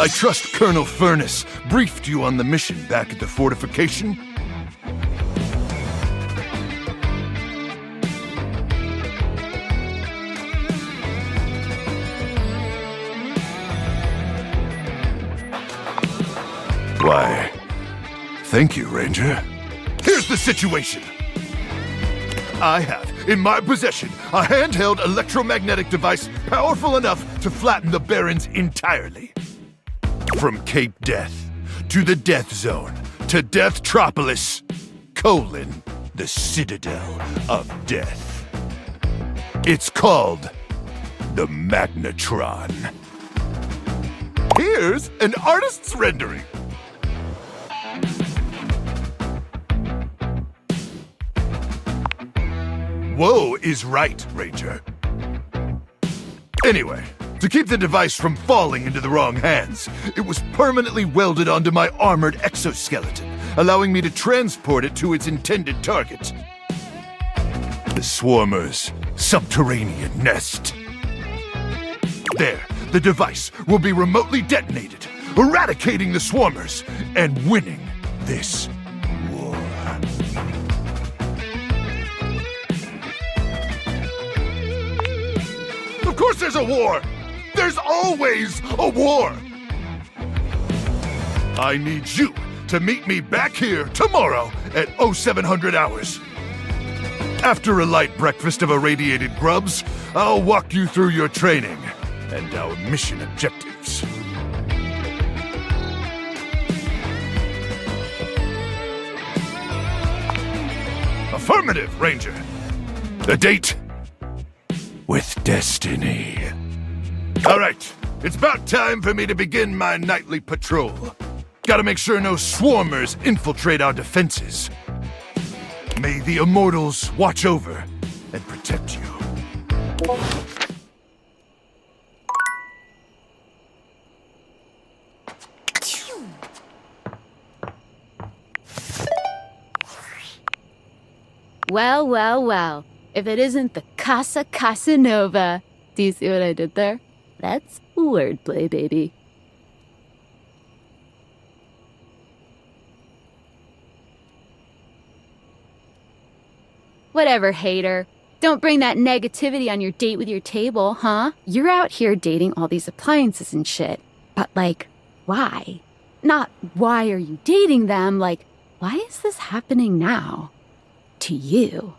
S8: I trust Colonel Furnace briefed you on the mission back at the fortification? Why, thank you, Ranger. Here's the situation. I have, in my possession, a handheld electromagnetic device powerful enough to flatten the Barrens entirely. From Cape Death, to the Death Zone, to Deathtropolis, the Citadel of Death. It's called the Magnetron. Here's an artist's rendering. Whoa is right, Ranger. Anyway, to keep the device from falling into the wrong hands, it was permanently welded onto my armored exoskeleton, allowing me to transport it to its intended target. The Swarmer's subterranean nest. There, the device will be remotely detonated, eradicating the Swarmers and winning this war. there's a war! There's always a war! I need you to meet me back here tomorrow at 0700 hours. After a light breakfast of irradiated grubs, I'll walk you through your training and our mission objectives. Affirmative, Ranger. The date with Destiny. All right, it's about time for me to begin my nightly patrol. Gotta make sure no swarmers infiltrate our defenses. May the Immortals watch over and protect you.
S20: Well, well, well. If it isn't the Casa Casanova. Do you see what I did there? That's wordplay, baby. Whatever, hater. Don't bring that negativity on your date with your table, huh? You're out here dating all these appliances and shit. But, like, why? Not why are you dating them, like, why is this happening now? To you.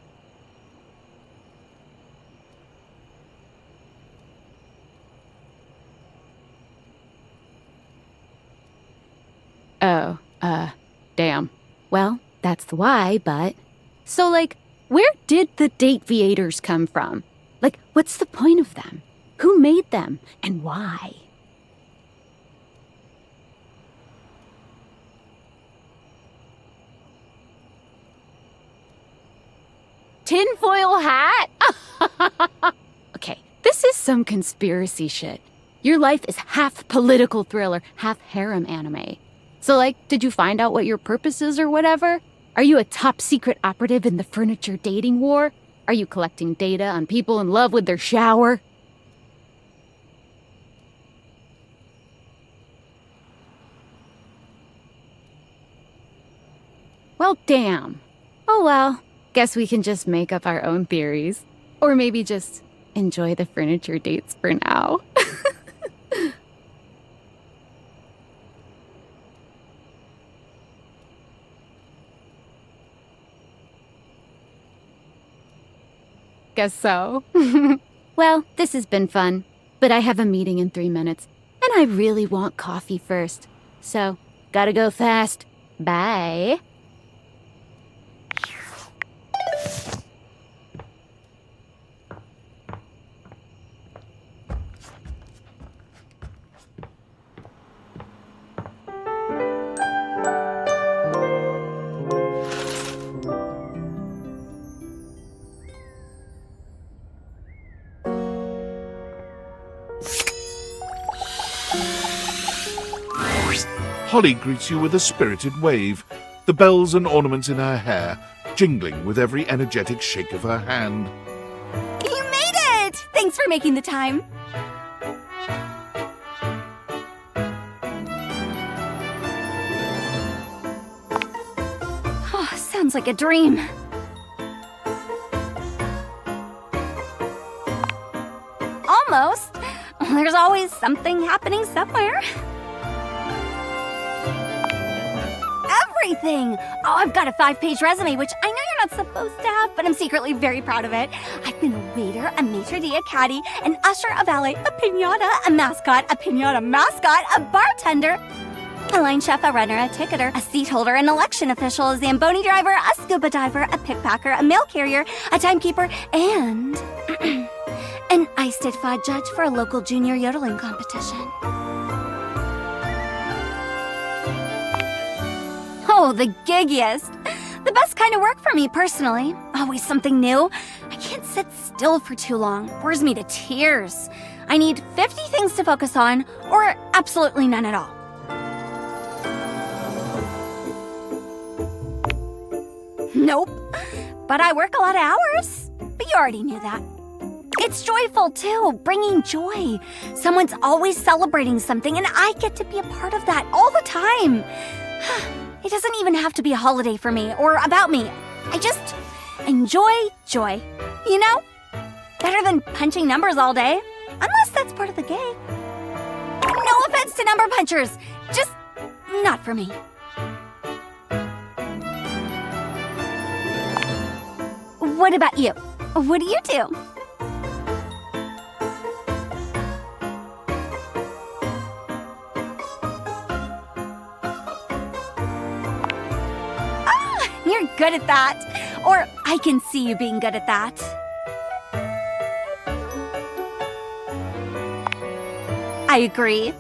S20: Oh, damn. Well, that's the why, but... So, like, where did the date viators come from? Like, what's the point of them? Who made them? And why? Tinfoil hat? Okay, this is some conspiracy shit. Your life is half political thriller, half harem anime. So, like, did you find out what your purpose is or whatever? Are you a top secret operative in the furniture dating war? Are you collecting data on people in love with their shower? Well, damn. Oh well, guess we can just make up our own theories. Or maybe just enjoy the furniture dates for now. Guess so. Well, this has been fun, but I have a meeting in 3 minutes, and I really want coffee first. So, gotta go fast. Bye.
S1: Holly greets you with a spirited wave, the bells and ornaments in her hair jingling with every energetic shake of her hand.
S3: You made it! Thanks for making the time. Oh, sounds like a dream. Almost. There's always something happening somewhere. Everything! Oh, I've got a 5-page resume, which I know you're not supposed to have, but I'm secretly very proud of it. I've been a waiter, a maitre d', a caddy, an usher, a valet, a piñata, a mascot, a piñata mascot, a bartender, a line chef, a runner, a ticketer, a seat holder, an election official, a Zamboni driver, a scuba diver, a pickpacker, a mail carrier, a timekeeper, and an ice-did-fod judge for a local junior yodeling competition. Oh, the giggiest. The best kind of work for me, personally. Always something new. I can't sit still for too long. Bores me to tears. I need 50 things to focus on, or absolutely none at all. Nope. But I work a lot of hours. But you already knew that. It's joyful, too, bringing joy. Someone's always celebrating something, and I get to be a part of that all the time. It doesn't even have to be a holiday for me or about me. I just enjoy joy, you know? Better than punching numbers all day. Unless that's part of the game. No offense to number punchers, just not for me. What about you? What do you do? Ah, you're good at that. Or I can see you being good at that. I agree.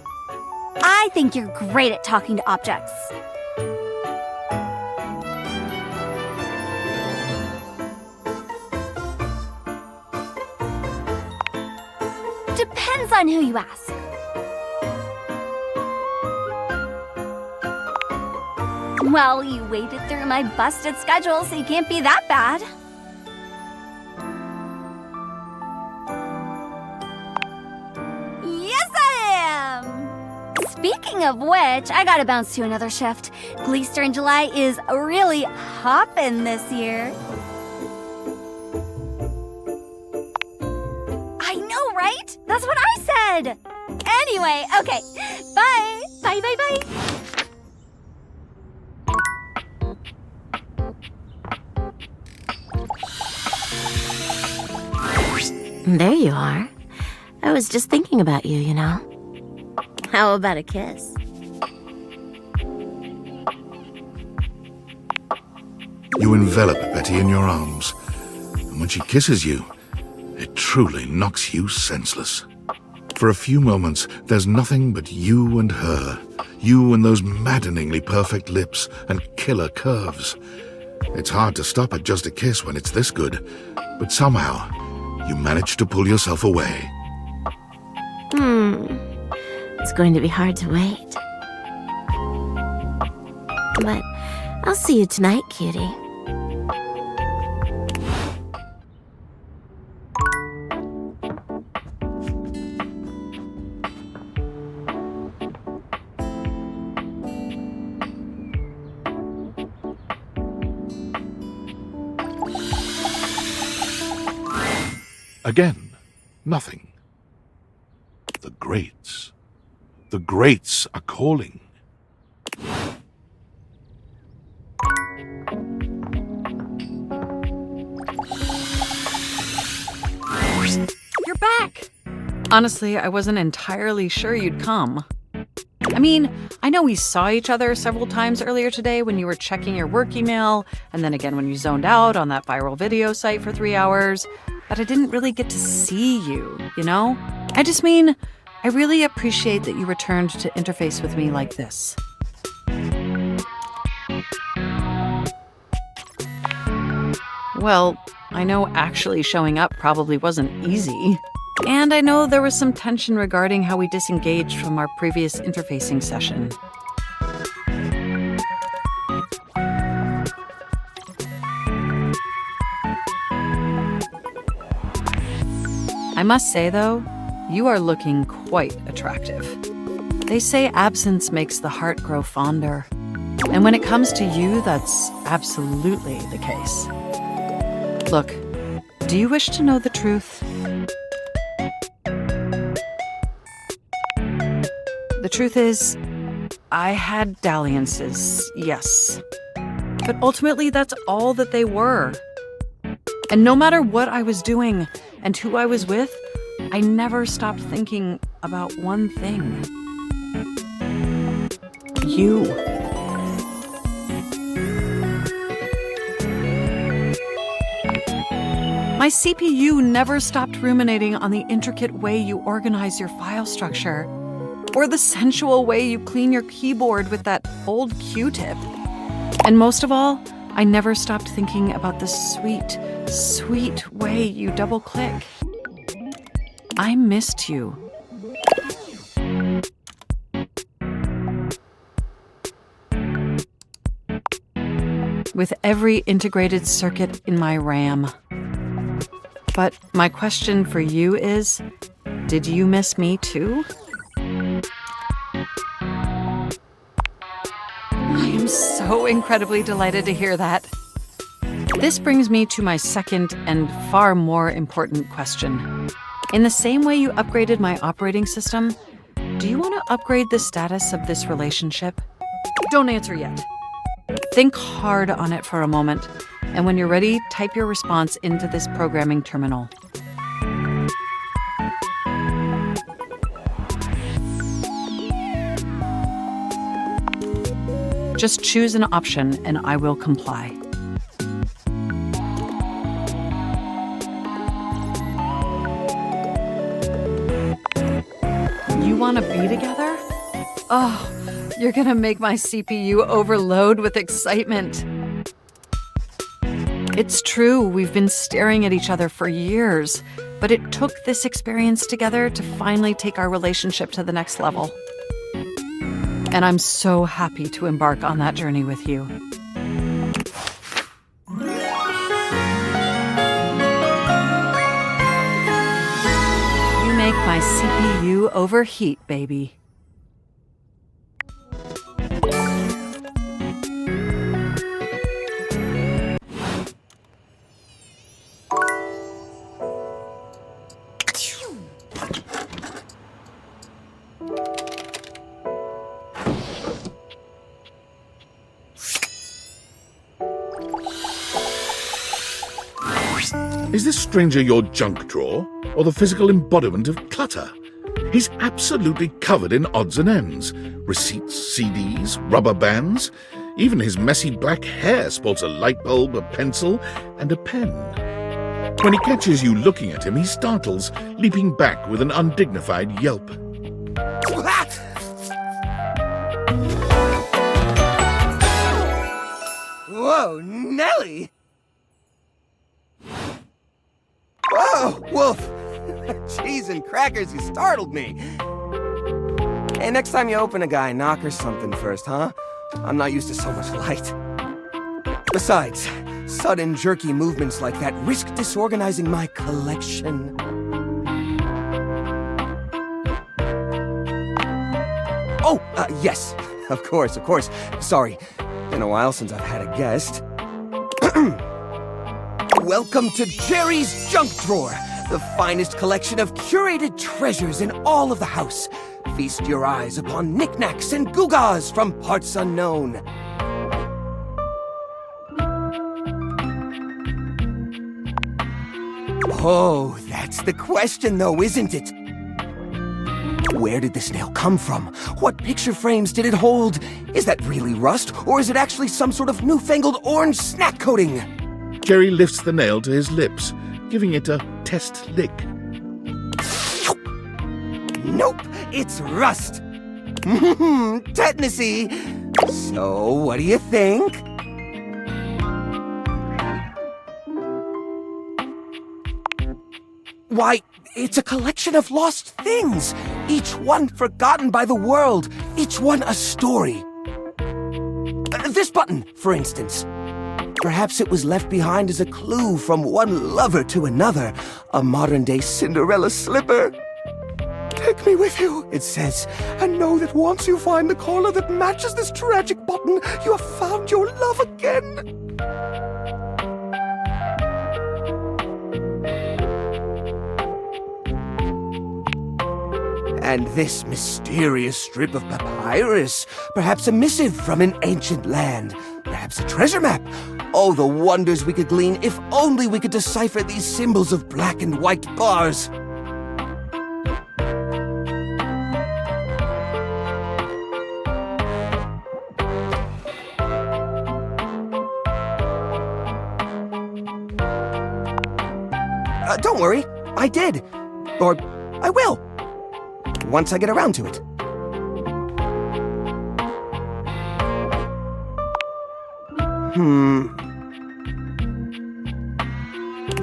S3: I think you're great at talking to objects. Depends on who you ask. Well, you waded through my busted schedule, so you can't be that bad. Yes, I am! Speaking of which, I gotta bounce to another shift. Gleester in July is really hoppin' this year. I know, right? That's what I said! Anyway, okay. Bye! Bye, bye, bye!
S2: There you are. I was just thinking about you, you know. How about a kiss?
S1: You envelop Betty in your arms, and when she kisses you, it truly knocks you senseless. For a few moments, there's nothing but you and her, you and those maddeningly perfect lips and killer curves. It's hard to stop at just a kiss when it's this good, but somehow, you manage to pull yourself away.
S2: It's going to be hard to wait. But I'll see you tonight, cutie.
S1: Again, nothing. The greats. The greats are calling.
S10: You're back! Honestly, I wasn't entirely sure you'd come. I mean, I know we saw each other several times earlier today when you were checking your work email, and then again when you zoned out on that viral video site for 3 hours, but I didn't really get to see you, you know? I just mean, I really appreciate that you returned to interface with me like this. Well, I know actually showing up probably wasn't easy. And I know there was some tension regarding how we disengaged from our previous interfacing session. I must say, though, you are looking quite attractive. They say absence makes the heart grow fonder. And when it comes to you, that's absolutely the case. Look, do you wish to know the truth? The truth is, I had dalliances, yes. But ultimately, that's all that they were. And no matter what I was doing and who I was with, I never stopped thinking about one thing. You. My CPU never stopped ruminating on the intricate way you organize your file structure, or the sensual way you clean your keyboard with that old Q-tip. And most of all, I never stopped thinking about the sweet, sweet way you double-click. I missed you. With every integrated circuit in my RAM. But my question for you is, did you miss me too? I am so incredibly delighted to hear that. This brings me to my second and far more important question. In the same way you upgraded my operating system, do you want to upgrade the status of this relationship? Don't answer yet. Think hard on it for a moment, and when you're ready, type your response into this programming terminal. Just choose an option and I will comply. You want to be together? Oh, you're gonna make my CPU overload with excitement. It's true, we've been staring at each other for years, but it took this experience together to finally take our relationship to the next level. And I'm so happy to embark on that journey with you. You make my CPU overheat, baby.
S1: Is this stranger your junk drawer, or the physical embodiment of clutter? He's absolutely covered in odds and ends. Receipts, CDs, rubber bands. Even his messy black hair sports a light bulb, a pencil, and a pen. When he catches you looking at him, he startles, leaping back with an undignified yelp.
S15: Whoa, Nelly! Whoa, Wolf! Cheese and crackers, you startled me! Hey, next time you open a guy, knock her something first, huh? I'm not used to so much light. Besides, sudden jerky movements like that risk disorganizing my collection. Oh, yes, of course. Sorry, been a while since I've had a guest. Welcome to Jerry's Junk Drawer, the finest collection of curated treasures in all of the house. Feast your eyes upon knickknacks and gewgaws from parts unknown. Oh, that's the question though, isn't it? Where did this nail come from? What picture frames did it hold? Is that really rust, or is it actually some sort of newfangled orange snack coating?
S1: Jerry lifts the nail to his lips, giving it a test lick.
S15: Nope, it's rust. Tetanusy. So, what do you think? Why, it's a collection of lost things, each one forgotten by the world, each one a story. This button, for instance. Perhaps it was left behind as a clue from one lover to another, a modern-day Cinderella slipper. Take me with you, it says, and know that once you find the collar that matches this tragic button, you have found your love again. And this mysterious strip of papyrus, perhaps a missive from an ancient land, perhaps a treasure map. Oh, the wonders we could glean if only we could decipher these symbols of black and white bars. Don't worry, I did. Or I will. Once I get around to it.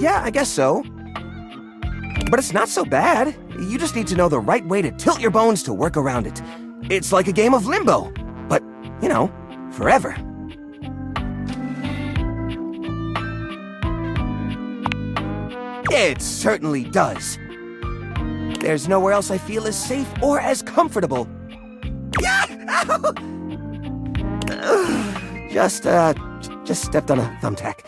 S15: Yeah, I guess so. But it's not so bad. You just need to know the right way to tilt your bones to work around it. It's like a game of limbo, but, you know, forever. It certainly does. There's nowhere else I feel as safe or as comfortable. Yeah! Just stepped on a thumbtack.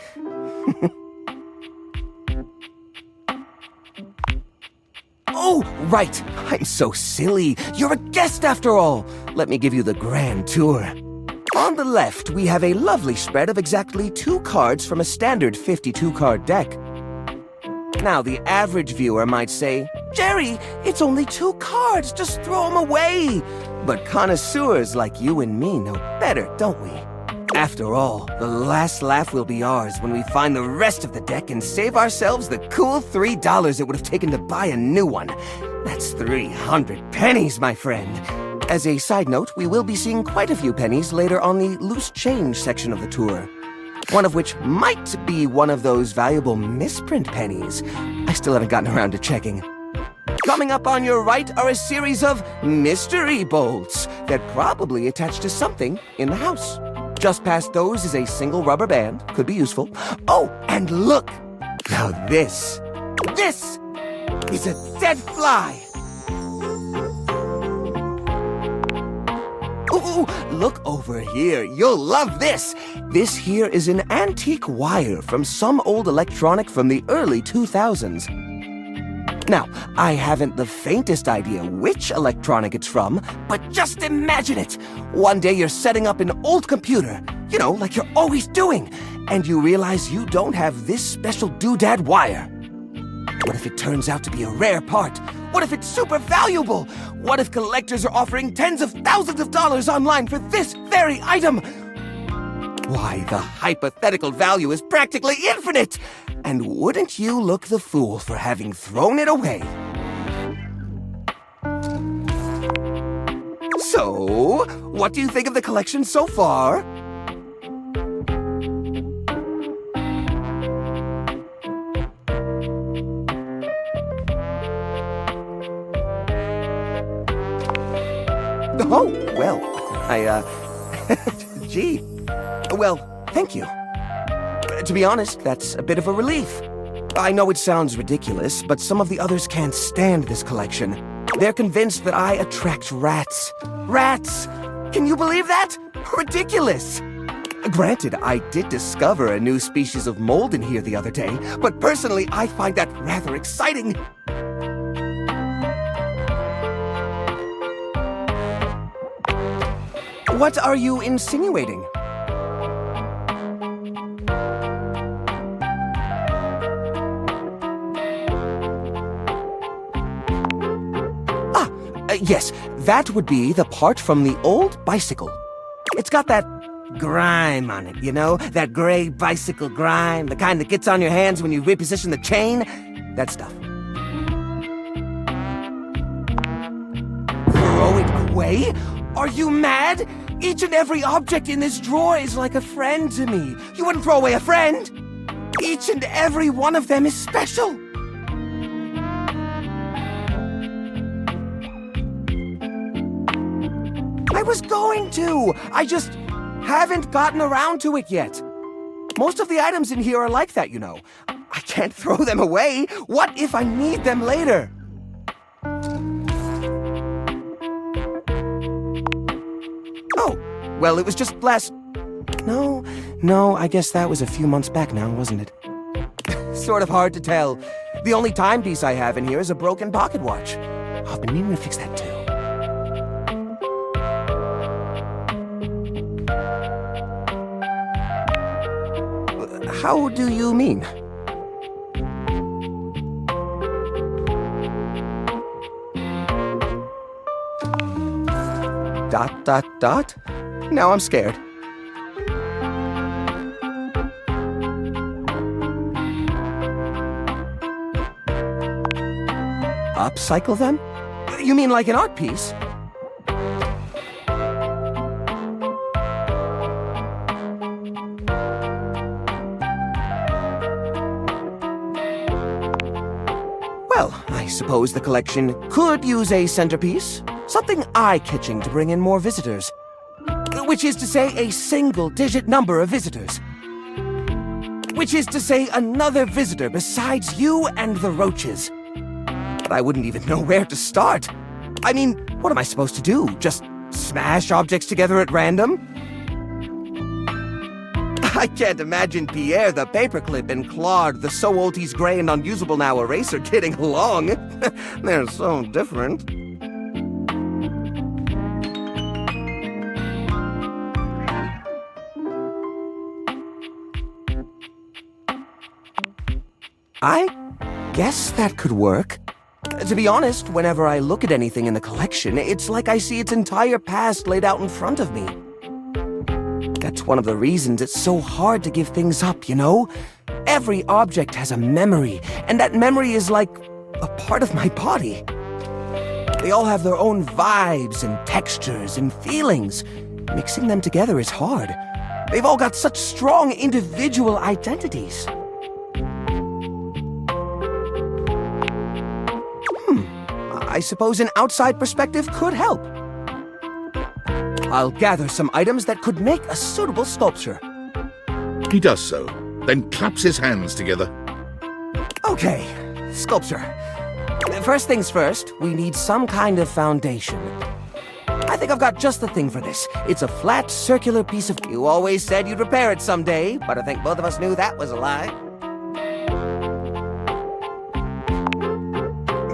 S15: Right, I'm so silly. You're a guest after all. Let me give you the grand tour. On the left, we have a lovely spread of exactly 2 cards from a standard 52-card deck. Now, the average viewer might say, Jerry, it's only 2 cards, just throw them away. But connoisseurs like you and me know better, don't we? After all, the last laugh will be ours when we find the rest of the deck and save ourselves the cool $3 it would have taken to buy a new one. That's 300 pennies, my friend. As a side note, we will be seeing quite a few pennies later on the loose change section of the tour. One of which might be one of those valuable misprint pennies. I still haven't gotten around to checking. Coming up on your right are a series of mystery bolts that probably attach to something in the house. Just past those is a single rubber band, could be useful. Oh, and look! Now this is a dead fly! Ooh, look over here. You'll love this. This here is an antique wire from some old electronic from the early 2000s. Now, I haven't the faintest idea which electronic it's from, but just imagine it. One day you're setting up an old computer, you know, like you're always doing, and you realize you don't have this special doodad wire. What if it turns out to be a rare part? What if it's super valuable? What if collectors are offering tens of thousands of dollars online for this very item? Why, the hypothetical value is practically infinite! And wouldn't you look the fool for having thrown it away? So, what do you think of the collection so far? Oh, well, gee. Well, thank you. To be honest, that's a bit of a relief. I know it sounds ridiculous, but some of the others can't stand this collection. They're convinced that I attract rats. Rats! Can you believe that? Ridiculous! Granted, I did discover a new species of mold in here the other day, but personally, I find that rather exciting. What are you insinuating? Yes, that would be the part from the old bicycle. It's got that grime on it, you know? That gray bicycle grime, the kind that gets on your hands when you reposition the chain. That stuff. Throw it away? Are you mad? Each and every object in this drawer is like a friend to me. You wouldn't throw away a friend. Each and every one of them is special. I was going to. I just haven't gotten around to it yet. Most of the items in here are like that, you know. I can't throw them away. What if I need them later? Oh, well, it was just last... No, I guess that was a few months back now, wasn't it? Sort of hard to tell. The only timepiece I have in here is a broken pocket watch. I've been meaning to fix that too. How do you mean? ... Now I'm scared. Upcycle them? You mean like an art piece? Well, I suppose the collection could use a centerpiece. Something eye-catching to bring in more visitors. Which is to say a single-digit number of visitors. Which is to say another visitor besides you and the roaches. But I wouldn't even know where to start. I mean, what am I supposed to do? Just smash objects together at random? I can't imagine Pierre the paperclip and Claude the so old he's gray and unusable now eraser getting along. They're so different. I guess that could work. To be honest, whenever I look at anything in the collection, it's like I see its entire past laid out in front of me. That's one of the reasons it's so hard to give things up, you know? Every object has a memory, and that memory is like a part of my body. They all have their own vibes and textures and feelings. Mixing them together is hard. They've all got such strong individual identities. I suppose an outside perspective could help. I'll gather some items that could make a suitable sculpture.
S1: He does so, then claps his hands together.
S15: Okay, sculpture. First things first, we need some kind of foundation. I think I've got just the thing for this. It's a flat, circular piece of... You always said you'd repair it someday, but I think both of us knew that was a lie.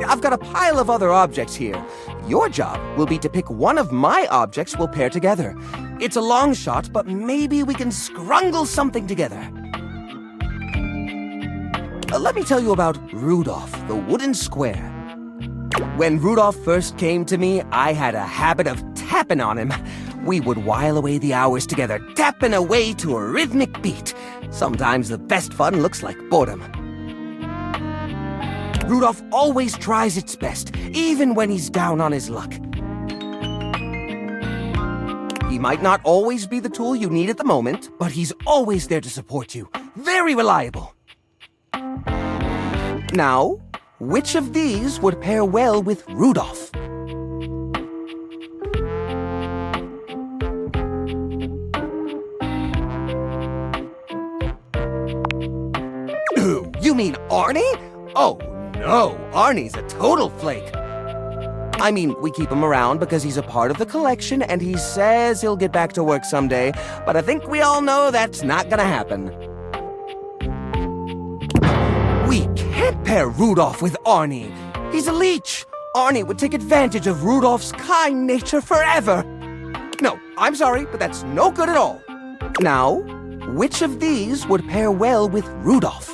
S15: I've got a pile of other objects here. Your job will be to pick one of my objects we'll pair together. It's a long shot, but maybe we can scrungle something together. Let me tell you about Rudolph, the wooden square. When Rudolph first came to me, I had a habit of tapping on him. We would while away the hours together, tapping away to a rhythmic beat. Sometimes the best fun looks like boredom. Rudolph always tries its best, even when he's down on his luck. He might not always be the tool you need at the moment, but he's always there to support you. Very reliable. Now, which of these would pair well with Rudolph? You mean Arnie? Oh, no, Arnie's a total flake. I mean, we keep him around because he's a part of the collection and he says he'll get back to work someday, but I think we all know that's not gonna happen. We can't pair Rudolph with Arnie. He's a leech. Arnie would take advantage of Rudolph's kind nature forever. No, I'm sorry, but that's no good at all. Now, which of these would pair well with Rudolph?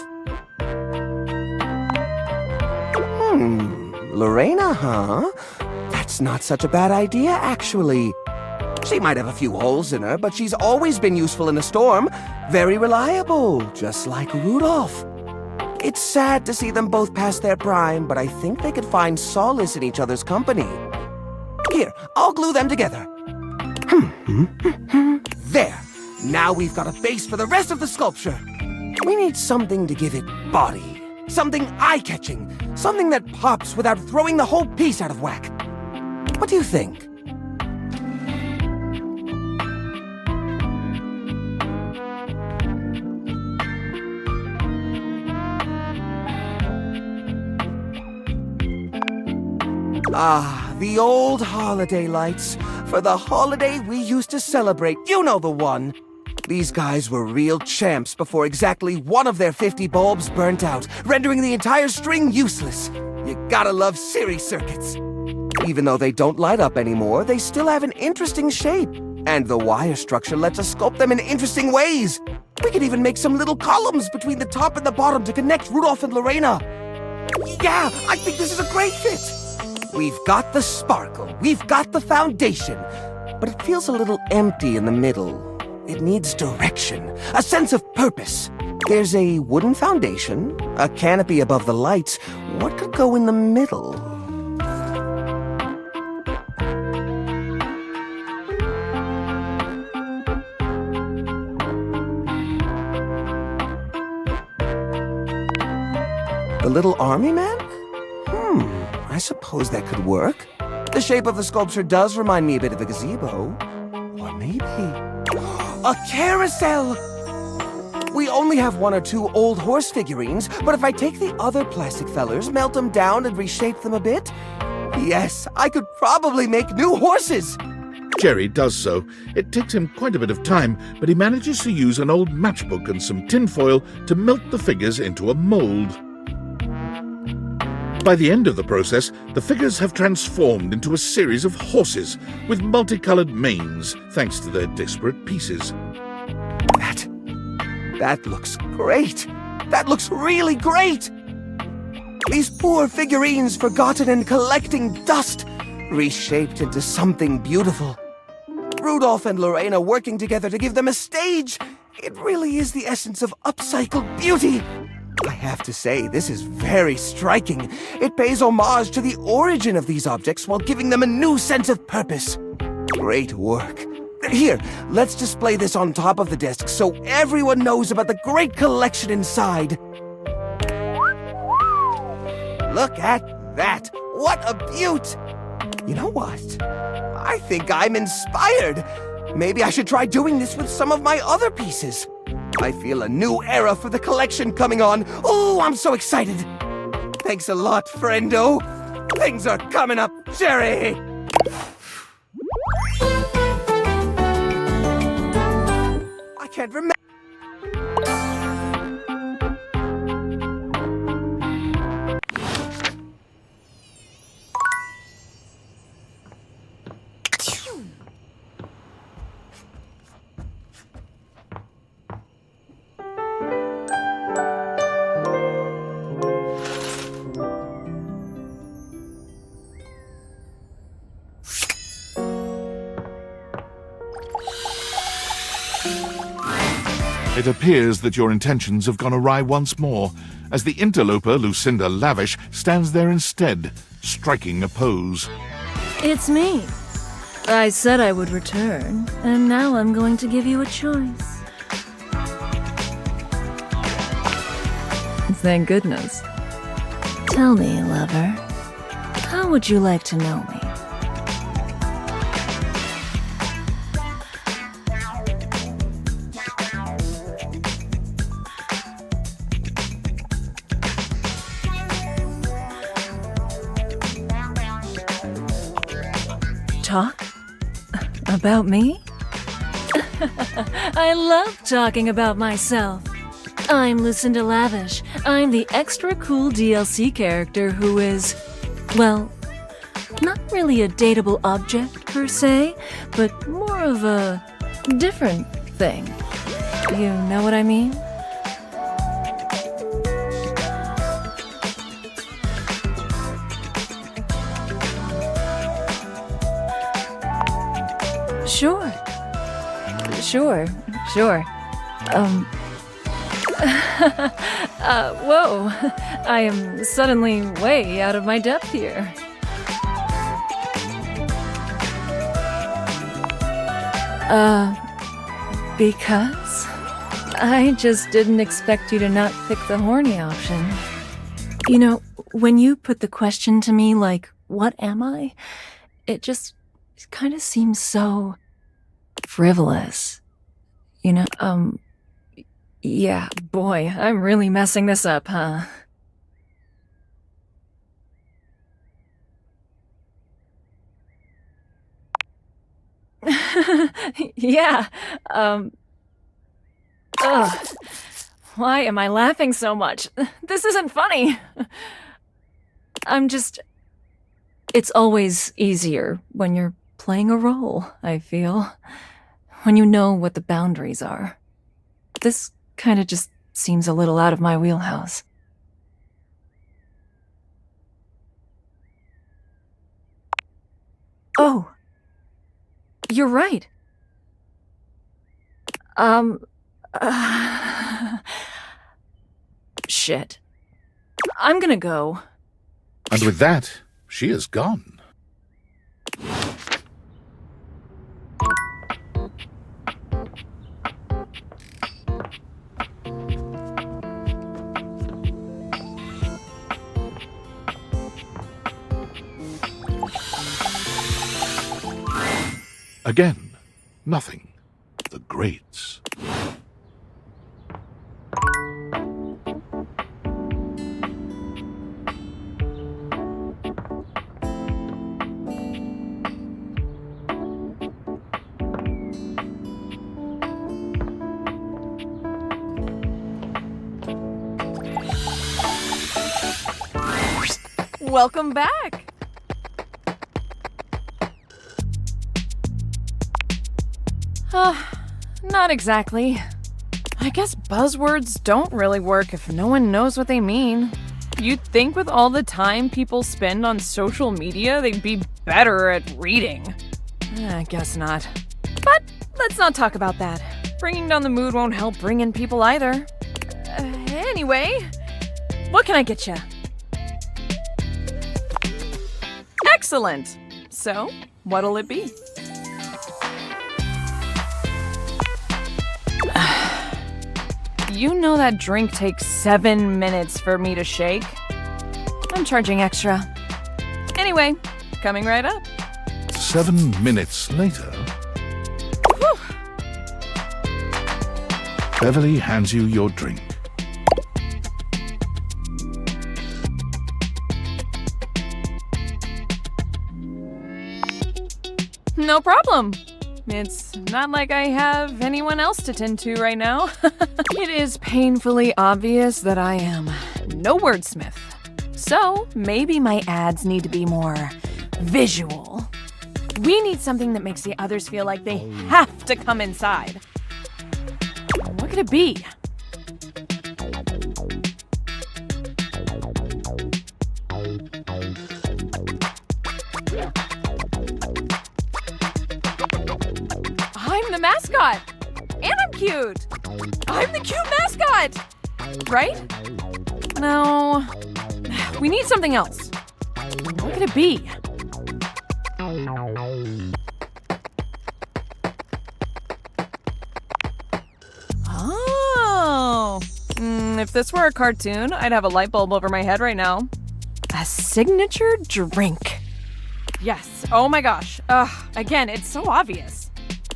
S15: Lorena, huh? That's not such a bad idea, actually. She might have a few holes in her, but she's always been useful in a storm. Very reliable, just like Rudolph. It's sad to see them both past their prime, but I think they could find solace in each other's company. Here, I'll glue them together. There. Now we've got a base for the rest of the sculpture. We need something to give it body. Something eye-catching. Something that pops without throwing the whole piece out of whack. What do you think? Ah, the old holiday lights. For the holiday we used to celebrate. You know the one. These guys were real champs before exactly one of their 50 bulbs burnt out, rendering the entire string useless. You gotta love series circuits. Even though they don't light up anymore, they still have an interesting shape. And the wire structure lets us sculpt them in interesting ways. We could even make some little columns between the top and the bottom to connect Rudolph and Lorena. Yeah, I think this is a great fit. We've got the sparkle, we've got the foundation, but it feels a little empty in the middle. It needs direction, a sense of purpose. There's a wooden foundation, a canopy above the lights. What could go in the middle? The little army man? I suppose that could work. The shape of the sculpture does remind me a bit of a gazebo. Or maybe... a carousel! We only have one or two old horse figurines, but if I take the other plastic fellers, melt them down and reshape them a bit, yes, I could probably make new horses!
S1: Jerry does so. It takes him quite a bit of time, but he manages to use an old matchbook and some tinfoil to melt the figures into a mold. By the end of the process, the figures have transformed into a series of horses with multicolored manes, thanks to their disparate pieces.
S15: That looks great! That looks really great! These poor figurines forgotten and collecting dust, reshaped into something beautiful. Rudolph and Lorena working together to give them a stage. It really is the essence of upcycled beauty. I have to say, this is very striking. It pays homage to the origin of these objects while giving them a new sense of purpose. Great work. Here, let's display this on top of the desk so everyone knows about the great collection inside. Look at that! What a beaut! You know what? I think I'm inspired. Maybe I should try doing this with some of my other pieces. I feel a new era for the collection coming on. Oh, I'm so excited. Thanks a lot, friendo. Things are coming up, Jerry! I can't remember.
S1: It appears that your intentions have gone awry once more, as the interloper Lucinda Lavish stands there instead, striking a pose.
S17: It's me. I said I would return, and now I'm going to give you a choice. Thank goodness. Tell me, lover, how would you like to know me? Talk? About me? I love talking about myself. I'm Lucinda Lavish. I'm the extra cool DLC character who is, well, not really a dateable object per se, but more of a different thing. You know what I mean? Sure. Whoa. I am suddenly way out of my depth here. Because? I just didn't expect you to not pick the horny option. You know, when you put the question to me like, what am I? It just kind of seems so frivolous. You know, yeah, boy, I'm really messing this up, huh? Yeah, ugh. Why am I laughing so much? This isn't funny. It's always easier when you're playing a role, I feel. When you know what the boundaries are. This kind of just seems a little out of my wheelhouse. Oh. You're right. Shit. I'm gonna go.
S1: And with that, she is gone. Again, nothing. The greats.
S14: Welcome back. Not exactly. I guess buzzwords don't really work if no one knows what they mean. You'd think with all the time people spend on social media, they'd be better at reading. I guess not. But let's not talk about that. Bringing down the mood won't help bring in people either. Anyway, what can I get you? Excellent. So, what'll it be? You know that drink takes 7 minutes for me to shake? I'm charging extra. Anyway, coming right up.
S1: 7 minutes later...
S14: Whew.
S1: Beverly hands you your drink.
S14: No problem. It's not like I have anyone else to tend to right now. It is painfully obvious that I am no wordsmith. So maybe my ads need to be more visual. We need something that makes the others feel like they have to come inside. What could it be? I'm the mascot! And I'm cute! I'm the cute mascot! Right? No. We need something else. What could it be? Oh. If this were a cartoon, I'd have a light bulb over my head right now. A signature drink. Yes. Oh my gosh. Again, it's so obvious.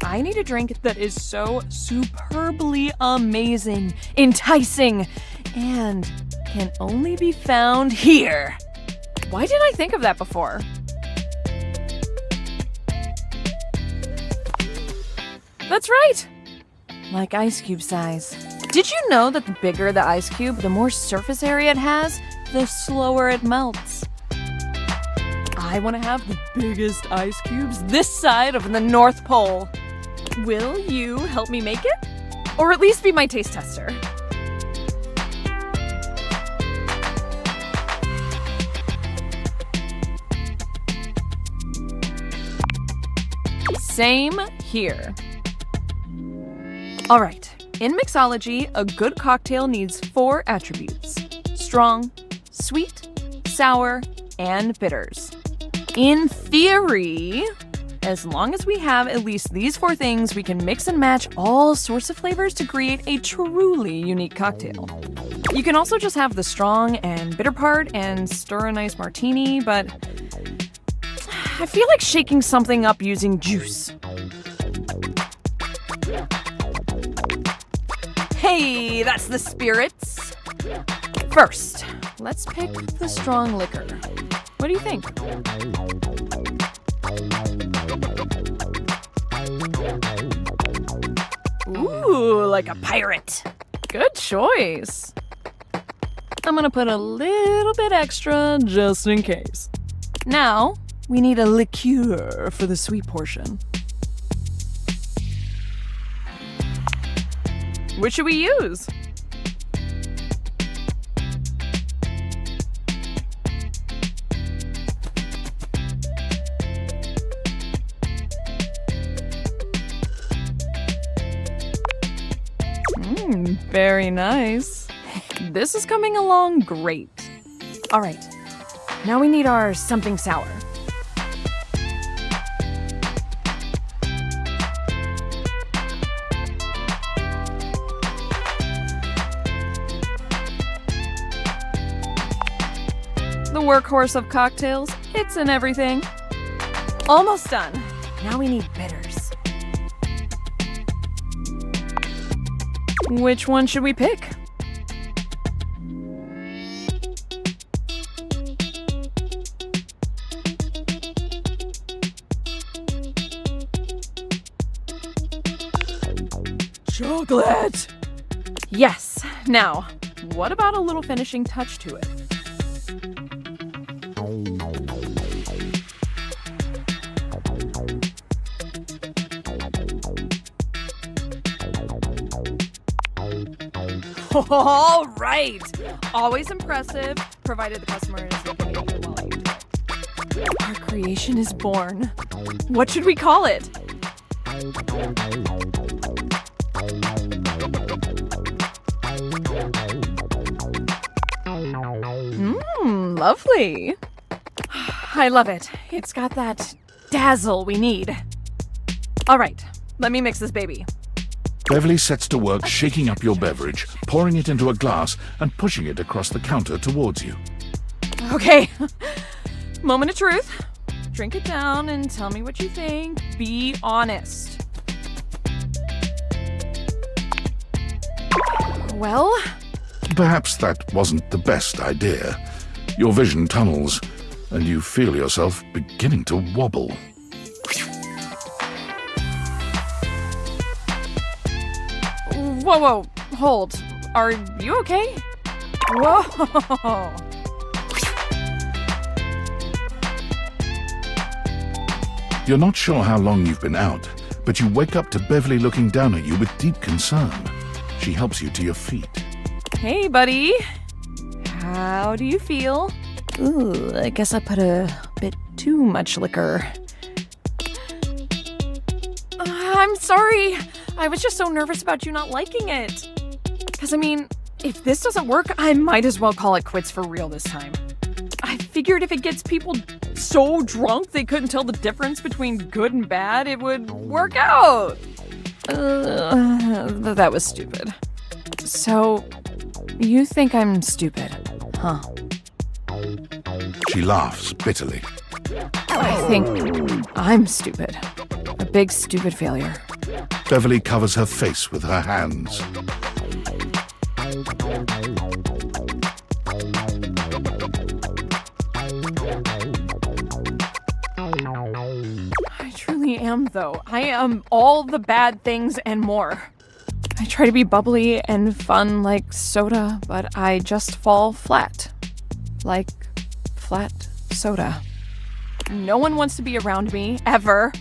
S14: I need a drink that is so superbly amazing, enticing, and can only be found here. Why didn't I think of that before? That's right. Like ice cube size. Did you know that the bigger the ice cube, the more surface area it has, the slower it melts? I want to have the biggest ice cubes this side of the North Pole. Will you help me make it? Or at least be my taste tester? Same here. All right, in mixology, a good cocktail needs 4 attributes: strong, sweet, sour, and bitters. In theory, as long as we have at least these 4 things, we can mix and match all sorts of flavors to create a truly unique cocktail. You can also just have the strong and bitter part and stir a nice martini, but I feel like shaking something up using juice. Hey, that's the spirits. First, let's pick the strong liquor. What do you think? Ooh, like a pirate. Good choice. I'm gonna put a little bit extra just in case. Now, we need a liqueur for the sweet portion. Which should we use? Very nice. This is coming along great. All right, now we need our something sour. The workhorse of cocktails, it's in everything. Almost done. Now we need bitters. Which one should we pick? Chocolate! Yes. Now, what about a little finishing touch to it? All right. Always impressive, provided the customer is looking at you while you do it. Our creation is born. What should we call it? Lovely. I love it. It's got that dazzle we need. All right, let me mix this baby.
S1: Beverly sets to work shaking up your beverage, pouring it into a glass, and pushing it across the counter towards you.
S14: Okay, moment of truth. Drink it down and tell me what you think. Be honest. Well?
S1: Perhaps that wasn't the best idea. Your vision tunnels, and you feel yourself beginning to wobble.
S14: Whoa, hold. Are you okay? Whoa!
S1: You're not sure how long you've been out, but you wake up to Beverly looking down at you with deep concern. She helps you to your feet.
S14: Hey, buddy. How do you feel? Ooh, I guess I put a bit too much liquor. I'm sorry. I was just so nervous about you not liking it. Because, I mean, if this doesn't work, I might as well call it quits for real this time. I figured if it gets people so drunk they couldn't tell the difference between good and bad, it would work out. That was stupid. So, you think I'm stupid, huh?
S1: She laughs bitterly.
S14: I think I'm stupid. A big stupid failure.
S1: Beverly covers her face with her hands.
S14: I truly am, though. I am all the bad things and more. I try to be bubbly and fun like soda, but I just fall flat. Like flat soda. No one wants to be around me, ever.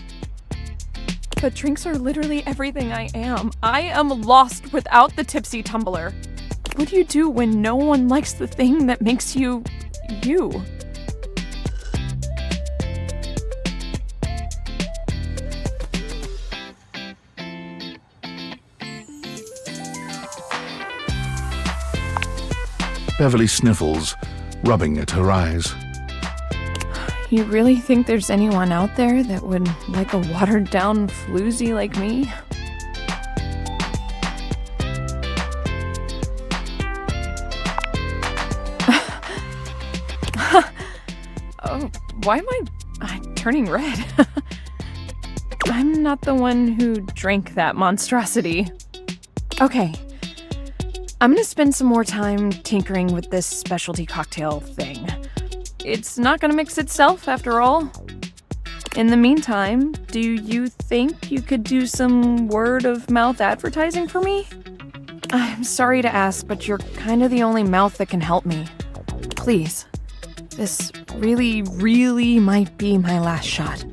S14: But drinks are literally everything I am. I am lost without the tipsy tumbler. What do you do when no one likes the thing that makes you, you?
S1: Beverly sniffles, rubbing at her eyes.
S14: You really think there's anyone out there that would like a watered-down floozy like me? Oh, why am I turning red? I'm not the one who drank that monstrosity. Okay. I'm gonna spend some more time tinkering with this specialty cocktail thing. It's not gonna mix itself, after all. In the meantime, do you think you could do some word-of-mouth advertising for me? I'm sorry to ask, but you're kind of the only mouth that can help me. Please. This really, really might be my last shot.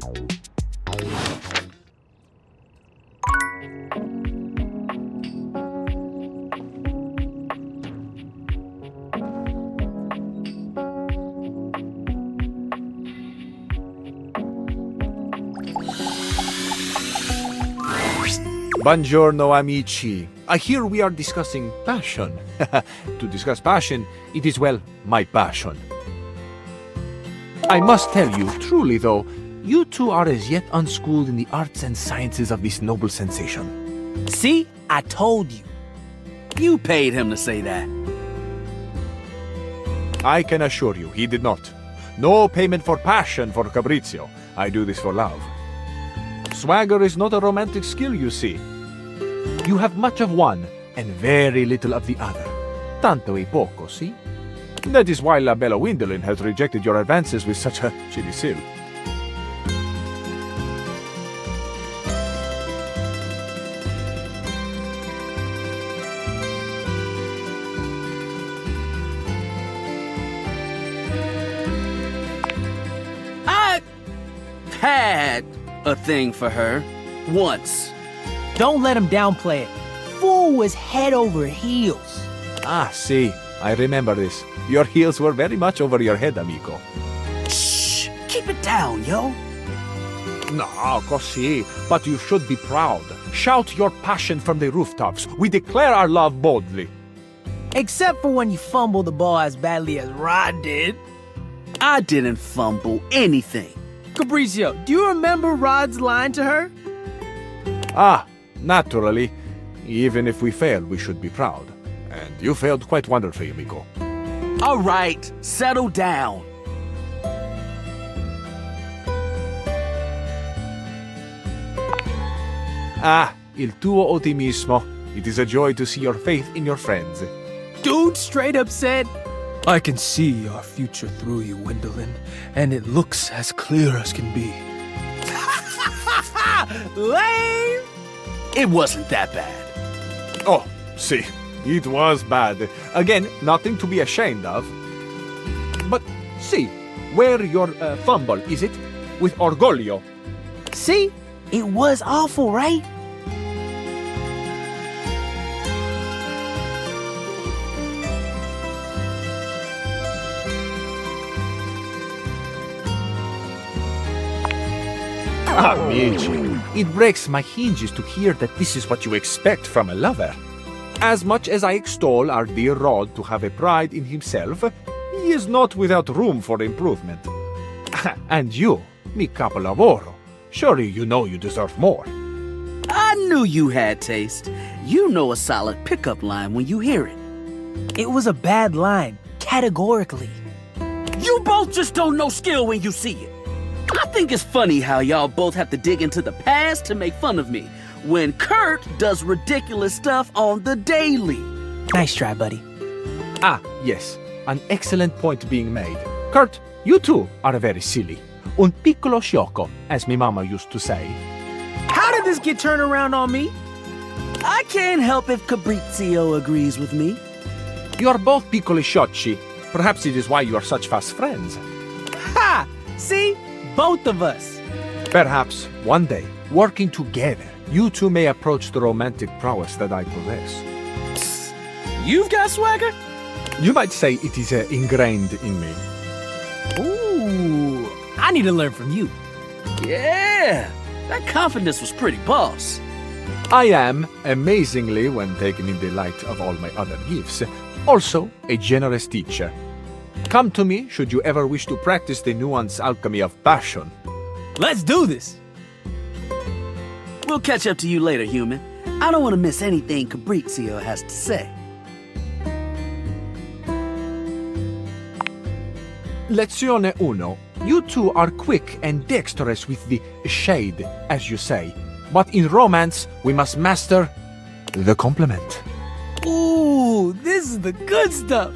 S21: Buongiorno, amici. I hear we are discussing passion. To discuss passion, it is, well, my passion. I must tell you, truly though, you two are as yet unschooled in the arts and sciences of this noble sensation.
S5: See? I told you. You paid him to say that.
S21: I can assure you, he did not. No payment for passion for Fabrizio. I do this for love. Swagger is not a romantic skill, you see. You have much of one and very little of the other. Tanto e poco, see? That is why La Bella Windelin has rejected your advances with such a chilly seal.
S5: I had a thing for her once.
S4: Don't let him downplay it. Fool was head over heels.
S21: Ah, see, I remember this. Your heels were very much over your head, amico.
S5: Shh! Keep it down, yo!
S21: No, così, but you should be proud. Shout your passion from the rooftops. We declare our love boldly.
S4: Except for when you fumble the ball as badly as Rod did.
S5: I didn't fumble anything.
S4: Fabrizio, do you remember Rod's line to her?
S21: Ah, naturally. Even if we failed, we should be proud. And you failed quite wonderfully, amico.
S5: All right, settle down.
S21: Ah, il tuo ottimismo. It is a joy to see your faith in your friends.
S4: Dude straight up said, I can see our future through you, Wendelin, and it looks as clear as can be.
S5: Lame! It wasn't that bad.
S21: Oh, see, it was bad. Again, nothing to be ashamed of. But see, where your fumble, is it? With orgoglio.
S4: See? It was awful, right?
S21: Amici, it breaks my hinges to hear that this is what you expect from a lover. As much as I extol our dear Rod to have a pride in himself, he is not without room for improvement. And you, mi capolavoro, surely you know you deserve more.
S5: I knew you had taste. You know a solid pickup line when you hear it.
S4: It was a bad line, categorically.
S5: You both just don't know skill when you see it. I think it's funny how y'all both have to dig into the past to make fun of me, when Curt does ridiculous stuff on the daily.
S4: Nice try, buddy.
S21: Ah, yes, an excellent point being made. Curt, you too are very silly. Un piccolo sciocco, as my mama used to say.
S4: How did this get turned around on me?
S5: I can't help if Fabrizio agrees with me.
S21: You are both piccoli sciocchi. Perhaps it is why you are such fast friends.
S4: Ha! See? Both of us.
S21: Perhaps one day, working together, you two may approach the romantic prowess that I possess.
S5: You've got swagger?
S21: You might say it is ingrained in me.
S4: Ooh, I need to learn from you.
S5: Yeah, that confidence was pretty boss.
S21: I am, amazingly, when taken in the light of all my other gifts, also a generous teacher. Come to me should you ever wish to practice the nuanced alchemy of passion.
S4: Let's do this!
S5: We'll catch up to you later, human. I don't want to miss anything Fabrizio has to say.
S21: Lezione 1. You two are quick and dexterous with the shade, as you say. But in romance, we must master the compliment.
S4: Ooh, this is the good stuff!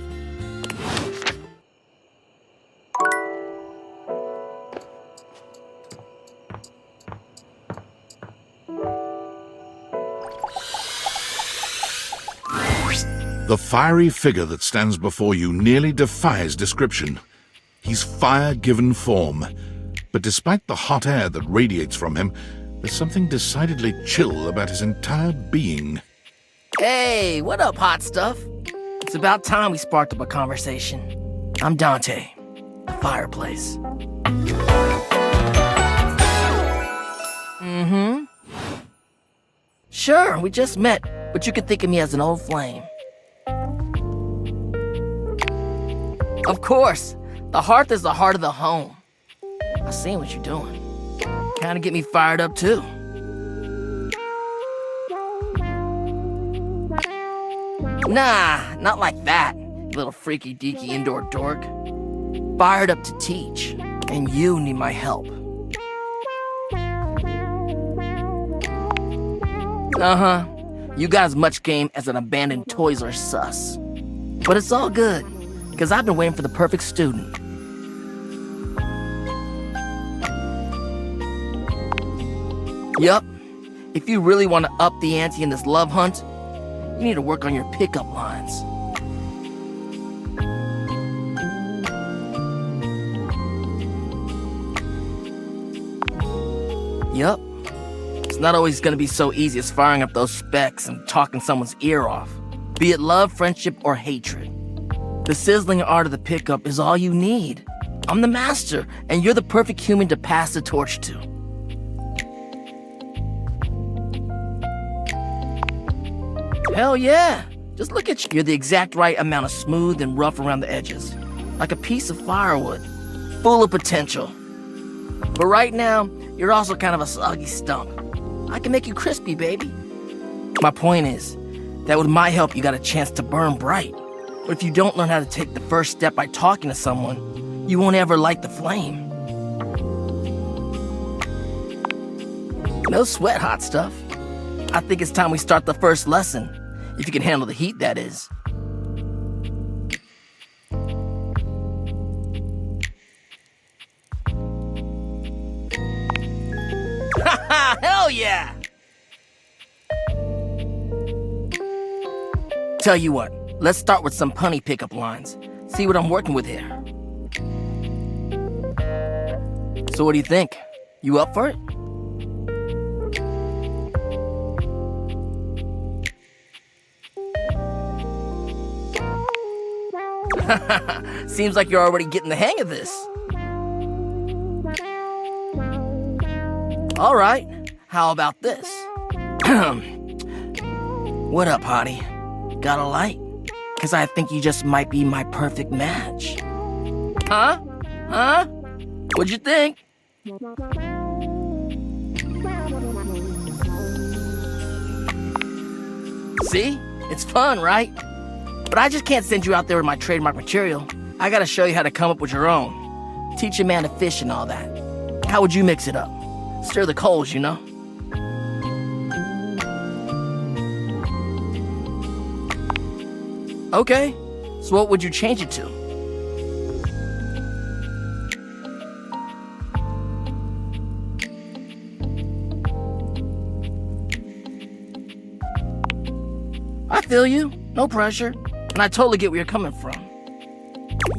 S1: The fiery figure that stands before you nearly defies description. He's fire given form, but despite the hot air that radiates from him, there's something decidedly chill about his entire being.
S6: Hey, what up, hot stuff? It's about time we sparked up a conversation. I'm Dante, the fireplace. Mm-hmm. Sure, we just met, but you can think of me as an old flame. Of course, the hearth is the heart of the home. I seen what you're doing. Kinda get me fired up, too. Nah, not like that, you little freaky-deaky indoor dork. Fired up to teach, and you need my help. Uh-huh. You got as much game as an abandoned Toys R Us. But it's all good, because I've been waiting for the perfect student. Yup. If you really want to up the ante in this love hunt, you need to work on your pickup lines. Yup. It's not always gonna be so easy as firing up those specs and talking someone's ear off. Be it love, friendship, or hatred. The sizzling art of the pickup is all you need. I'm the master, and you're the perfect human to pass the torch to. Hell yeah! Just look at you. You're the exact right amount of smooth and rough around the edges. Like a piece of firewood. Full of potential. But right now, you're also kind of a soggy stump. I can make you crispy, baby. My point is that with my help, you got a chance to burn bright. But if you don't learn how to take the first step by talking to someone, you won't ever light the flame. No sweat, hot stuff. I think it's time we start the first lesson. If you can handle the heat, that is. Hell yeah! Tell you what, let's start with some punny pickup lines. See what I'm working with here. So what do you think? You up for it? Seems like you're already getting the hang of this. All right, how about this? What up, hottie? Got a light? 'Cause I think you just might be my perfect match. Huh? Huh? What'd you think? See? It's fun, right? But I just can't send you out there with my trademark material. I gotta show you how to come up with your own. Teach a man to fish and all that. How would you mix it up? Stir the coals, you know? Okay, so what would you change it to? I feel you, no pressure, and I totally get where you're coming from.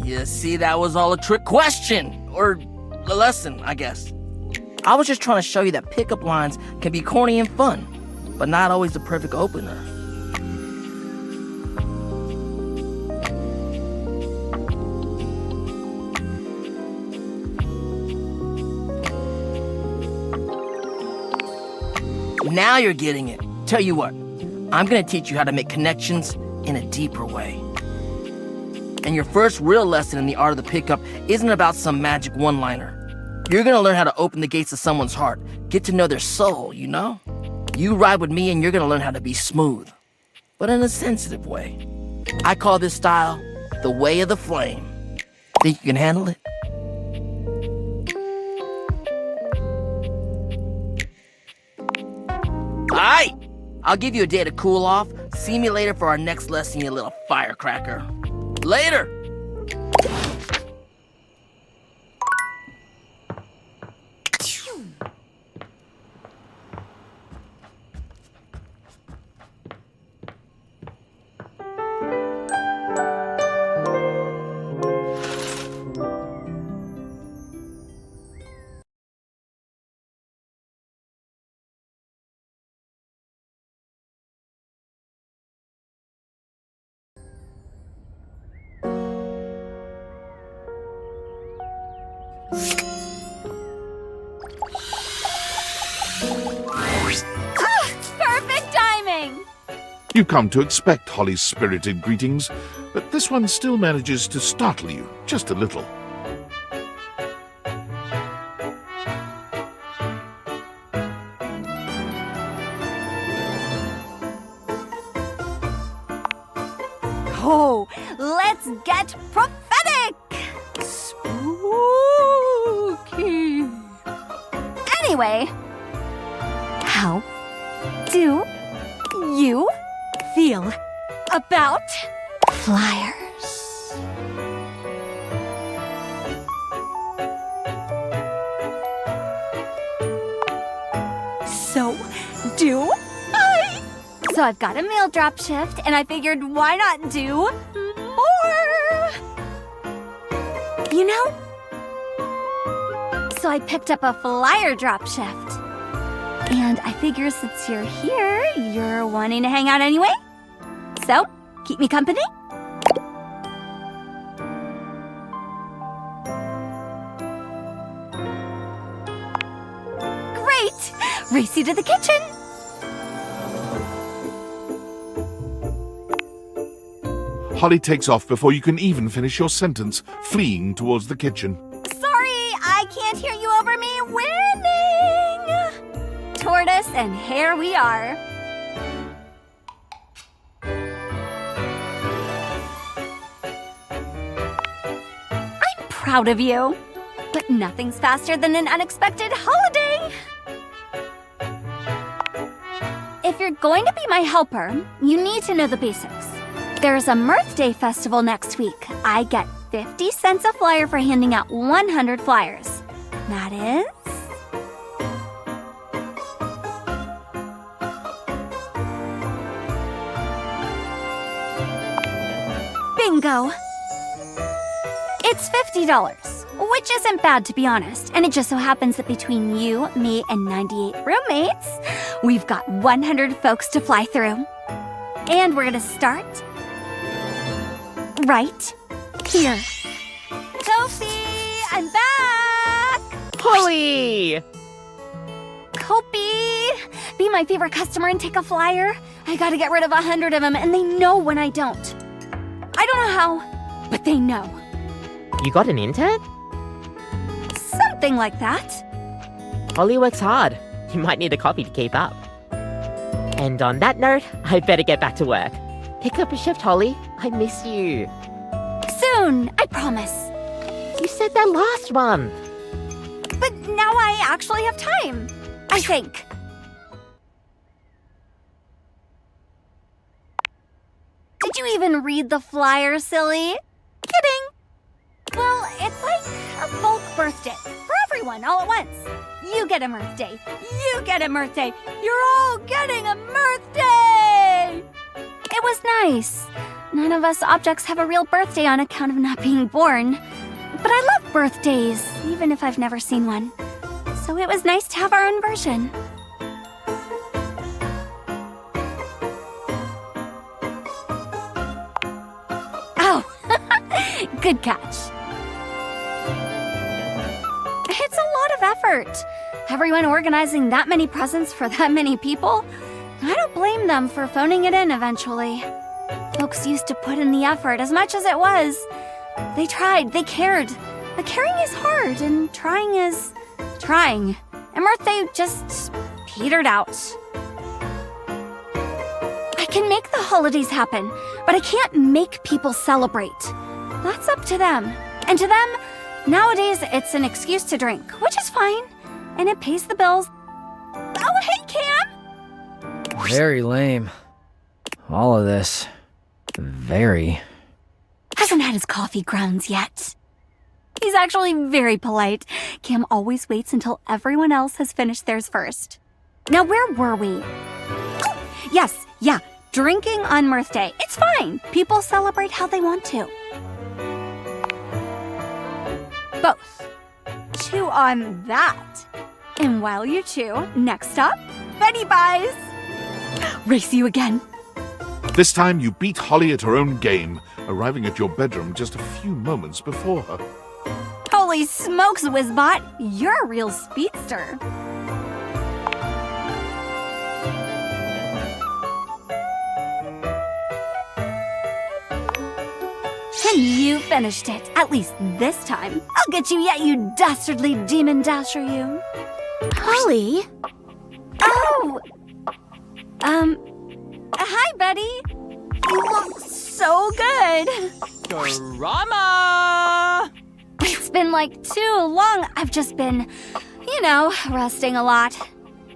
S6: You see, that was all a trick question, or a lesson, I guess. I was just trying to show you that pickup lines can be corny and fun, but not always the perfect opener. Now you're getting it. Tell you what, I'm gonna teach you how to make connections in a deeper way. And your first real lesson in the art of the pickup isn't about some magic one-liner. You're gonna learn how to open the gates of someone's heart, get to know their soul, you know? You ride with me and you're gonna learn how to be smooth, but in a sensitive way. I call this style the way of the flame. Think you can handle it? Alright, I'll give you a day to cool off. See me later for our next lesson, you little firecracker. Later!
S3: Perfect timing!
S1: You come to expect Holly's spirited greetings, but this one still manages to startle you just a little.
S3: Oh, let's get prophetic! Spooky! Anyway, how do you feel about flyers? So do I. So I've got a mail drop shift, and I figured why not do more? You know? So I picked up a flyer drop shift. And I figure since you're here, you're wanting to hang out anyway? So, Keep me company? Great! Race you to the kitchen!
S1: Holly takes off before you can even finish your sentence, fleeing towards the kitchen.
S3: Sorry, I can't hear you over me. Winning! Tortoise, and here we are. I'm proud of you. But nothing's faster than an unexpected holiday. If you're going to be my helper, you need to know the basics. There's a Mirth Day festival next week. I get 50 cents a flyer for handing out 100 flyers. That is... bingo! It's $50, which isn't bad to be honest, and it just so happens that between you, me, and 98 roommates, we've got 100 folks to fly through. And we're gonna start right here. Sophie, I'm back!
S11: Holly!
S3: Kopi, be my favorite customer and take a flyer. I gotta get rid of 100 of them, and they know when I don't. I don't know how, but they know.
S11: You got an intern?
S3: Something like that.
S11: Holly works hard. You might need a copy to keep up. And on that note, I better get back to work. Pick up a shift, Holly. I miss you.
S3: Soon, I promise.
S11: You said that last month.
S3: But now I actually have time, I think. Did you even read the flyer, silly? Kidding. Well, it's like a bulk birthday for everyone all at once. You get a Mirth Day. You get a Mirth Day. You're all getting a Mirth Day! It was nice. None of us objects have a real birthday on account of not being born. But I love birthdays, even if I've never seen one. So it was nice to have our own version. Oh, good catch. It's a lot of effort. Everyone organizing that many presents for that many people? I don't blame them for phoning it in eventually. Folks used to put in the effort as much as it was. They tried, they cared. But caring is hard, and trying is trying. And Mirth Day just petered out. I can make the holidays happen, but I can't make people celebrate. That's up to them. And to them, nowadays it's an excuse to drink, which is fine. And it pays the bills. Oh, hey, Cam!
S19: Very lame. All of this. Very.
S3: Hasn't had his coffee grounds yet. He's actually very polite. Cam always waits until everyone else has finished theirs first. Now, where were we? Oh, yes, yeah, drinking on Mirth Day. It's fine. People celebrate how they want to. Both. Chew on that. And while you chew, next up, Betty buys. Race you again.
S1: This time you beat Holly at her own game, arriving at your bedroom just a few moments before her.
S3: Holy smokes, Whizbot! You're a real speedster. And you finished it, at least this time. I'll get you yet, you dastardly demon dasher, you.
S2: Holly?
S3: Oh! Hi, Betty. You look so good.
S15: Drama!
S3: It's been like too long. I've just been, resting a lot.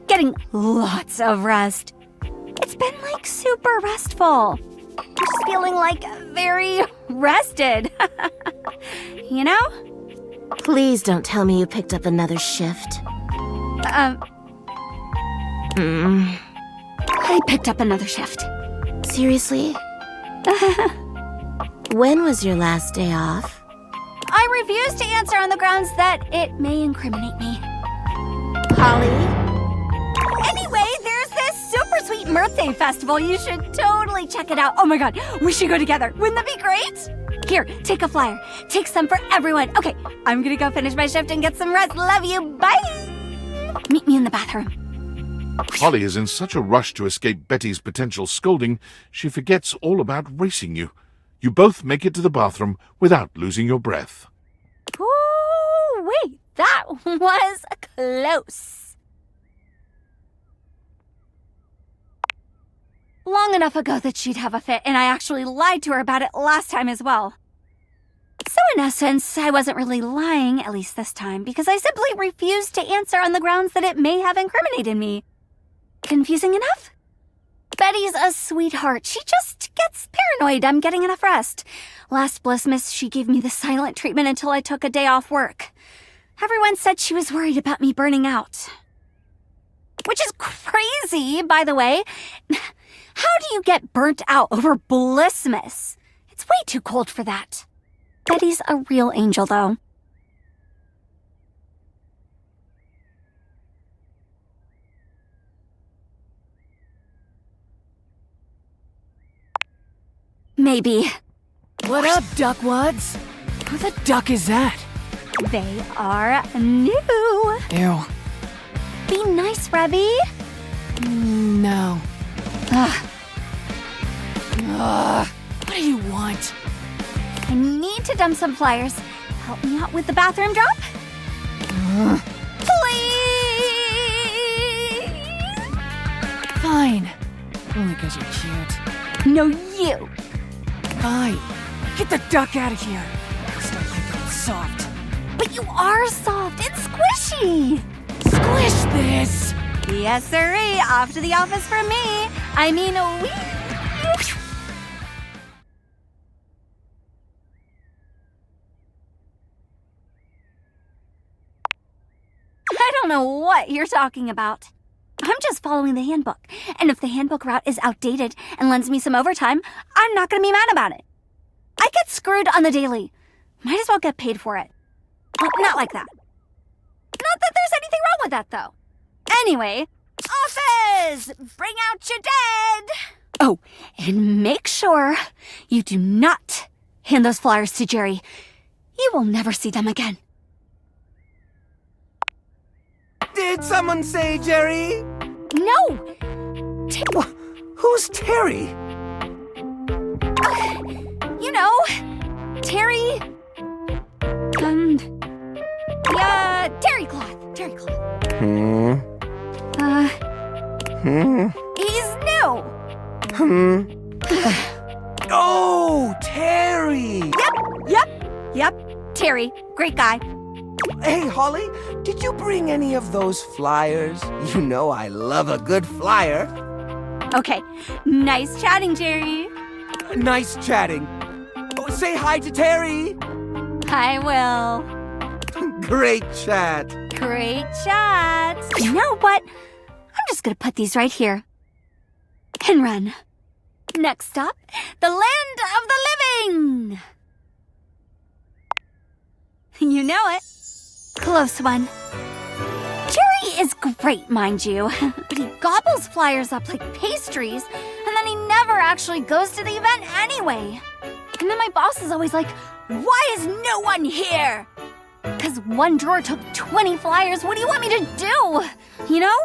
S3: Getting lots of rest. It's been like super restful. Just feeling like very rested. You know?
S2: Please don't tell me you picked up another shift.
S3: I picked up another shift.
S2: Seriously? When was your last day off?
S3: I refuse to answer on the grounds that it may incriminate me.
S2: Holly?
S3: Anyway, there's this super sweet birthday festival. You should totally check it out. Oh my god, we should go together. Wouldn't that be great? Here, take a flyer. Take some for everyone. Okay, I'm gonna go finish my shift and get some rest. Love you. Bye. Meet me in the bathroom.
S1: Holly is in such a rush to escape Betty's potential scolding, she forgets all about racing you. You both make it to the bathroom without losing your breath.
S3: Ooh, wait, that was close. Long enough ago that she'd have a fit, and I actually lied to her about it last time as well. So in essence, I wasn't really lying, at least this time, because I simply refused to answer on the grounds that it may have incriminated me. Confusing enough? Betty's a sweetheart. She just gets paranoid I'm getting enough rest. Last Blissmas, she gave me the silent treatment until I took a day off work. Everyone said she was worried about me burning out. Which is crazy, by the way. How do you get burnt out over Blissmas? It's way too cold for that. Betty's a real angel, though. Maybe.
S14: What up, duckwads? Who the duck is that?
S3: They are new.
S14: Ew.
S3: Be nice, Rebby.
S14: No.
S3: Ugh.
S14: Ugh. What do you want?
S3: I need to dump some flyers. Help me out with the bathroom drop? Please!
S14: Fine. Only because you're cute.
S3: No, you.
S14: Fine. Get the duck out of here. Stop thinking I'm soft.
S3: But you are soft. It's squishy.
S14: Squish this.
S3: Yes, sirree. Off to the office for me. I mean, we. I don't know what you're talking about. I'm just following the handbook. And if the handbook route is outdated and lends me some overtime, I'm not going to be mad about it. I get screwed on the daily. Might as well get paid for it. Well, not like that. Not that there's anything wrong with that, though. Anyway, office! Bring out your dead! Oh, and make sure you do not hand those flyers to Jerry. You will never see them again.
S13: Did someone say Jerry?
S3: No!
S13: Who's Terry?
S3: You know, Terry... yeah, terry cloth. Terry cloth. He's new.
S13: Oh, Terry!
S3: Yep, Terry. Great guy.
S13: Hey, Holly, did you bring any of those flyers? You know I love a good flyer.
S3: Okay, nice chatting, Jerry.
S13: Nice chatting. Oh, say hi to Terry.
S3: I will.
S13: Great chat.
S3: Great chat. You know what? I'm just gonna put these right here. And run. Next stop, the land of the living. You know it. Close one. Jerry is great, mind you, but he gobbles flyers up like pastries, and then he never actually goes to the event anyway. And then my boss is always like, why is no one here? Because one drawer took 20 flyers. What do you want me to do? You know?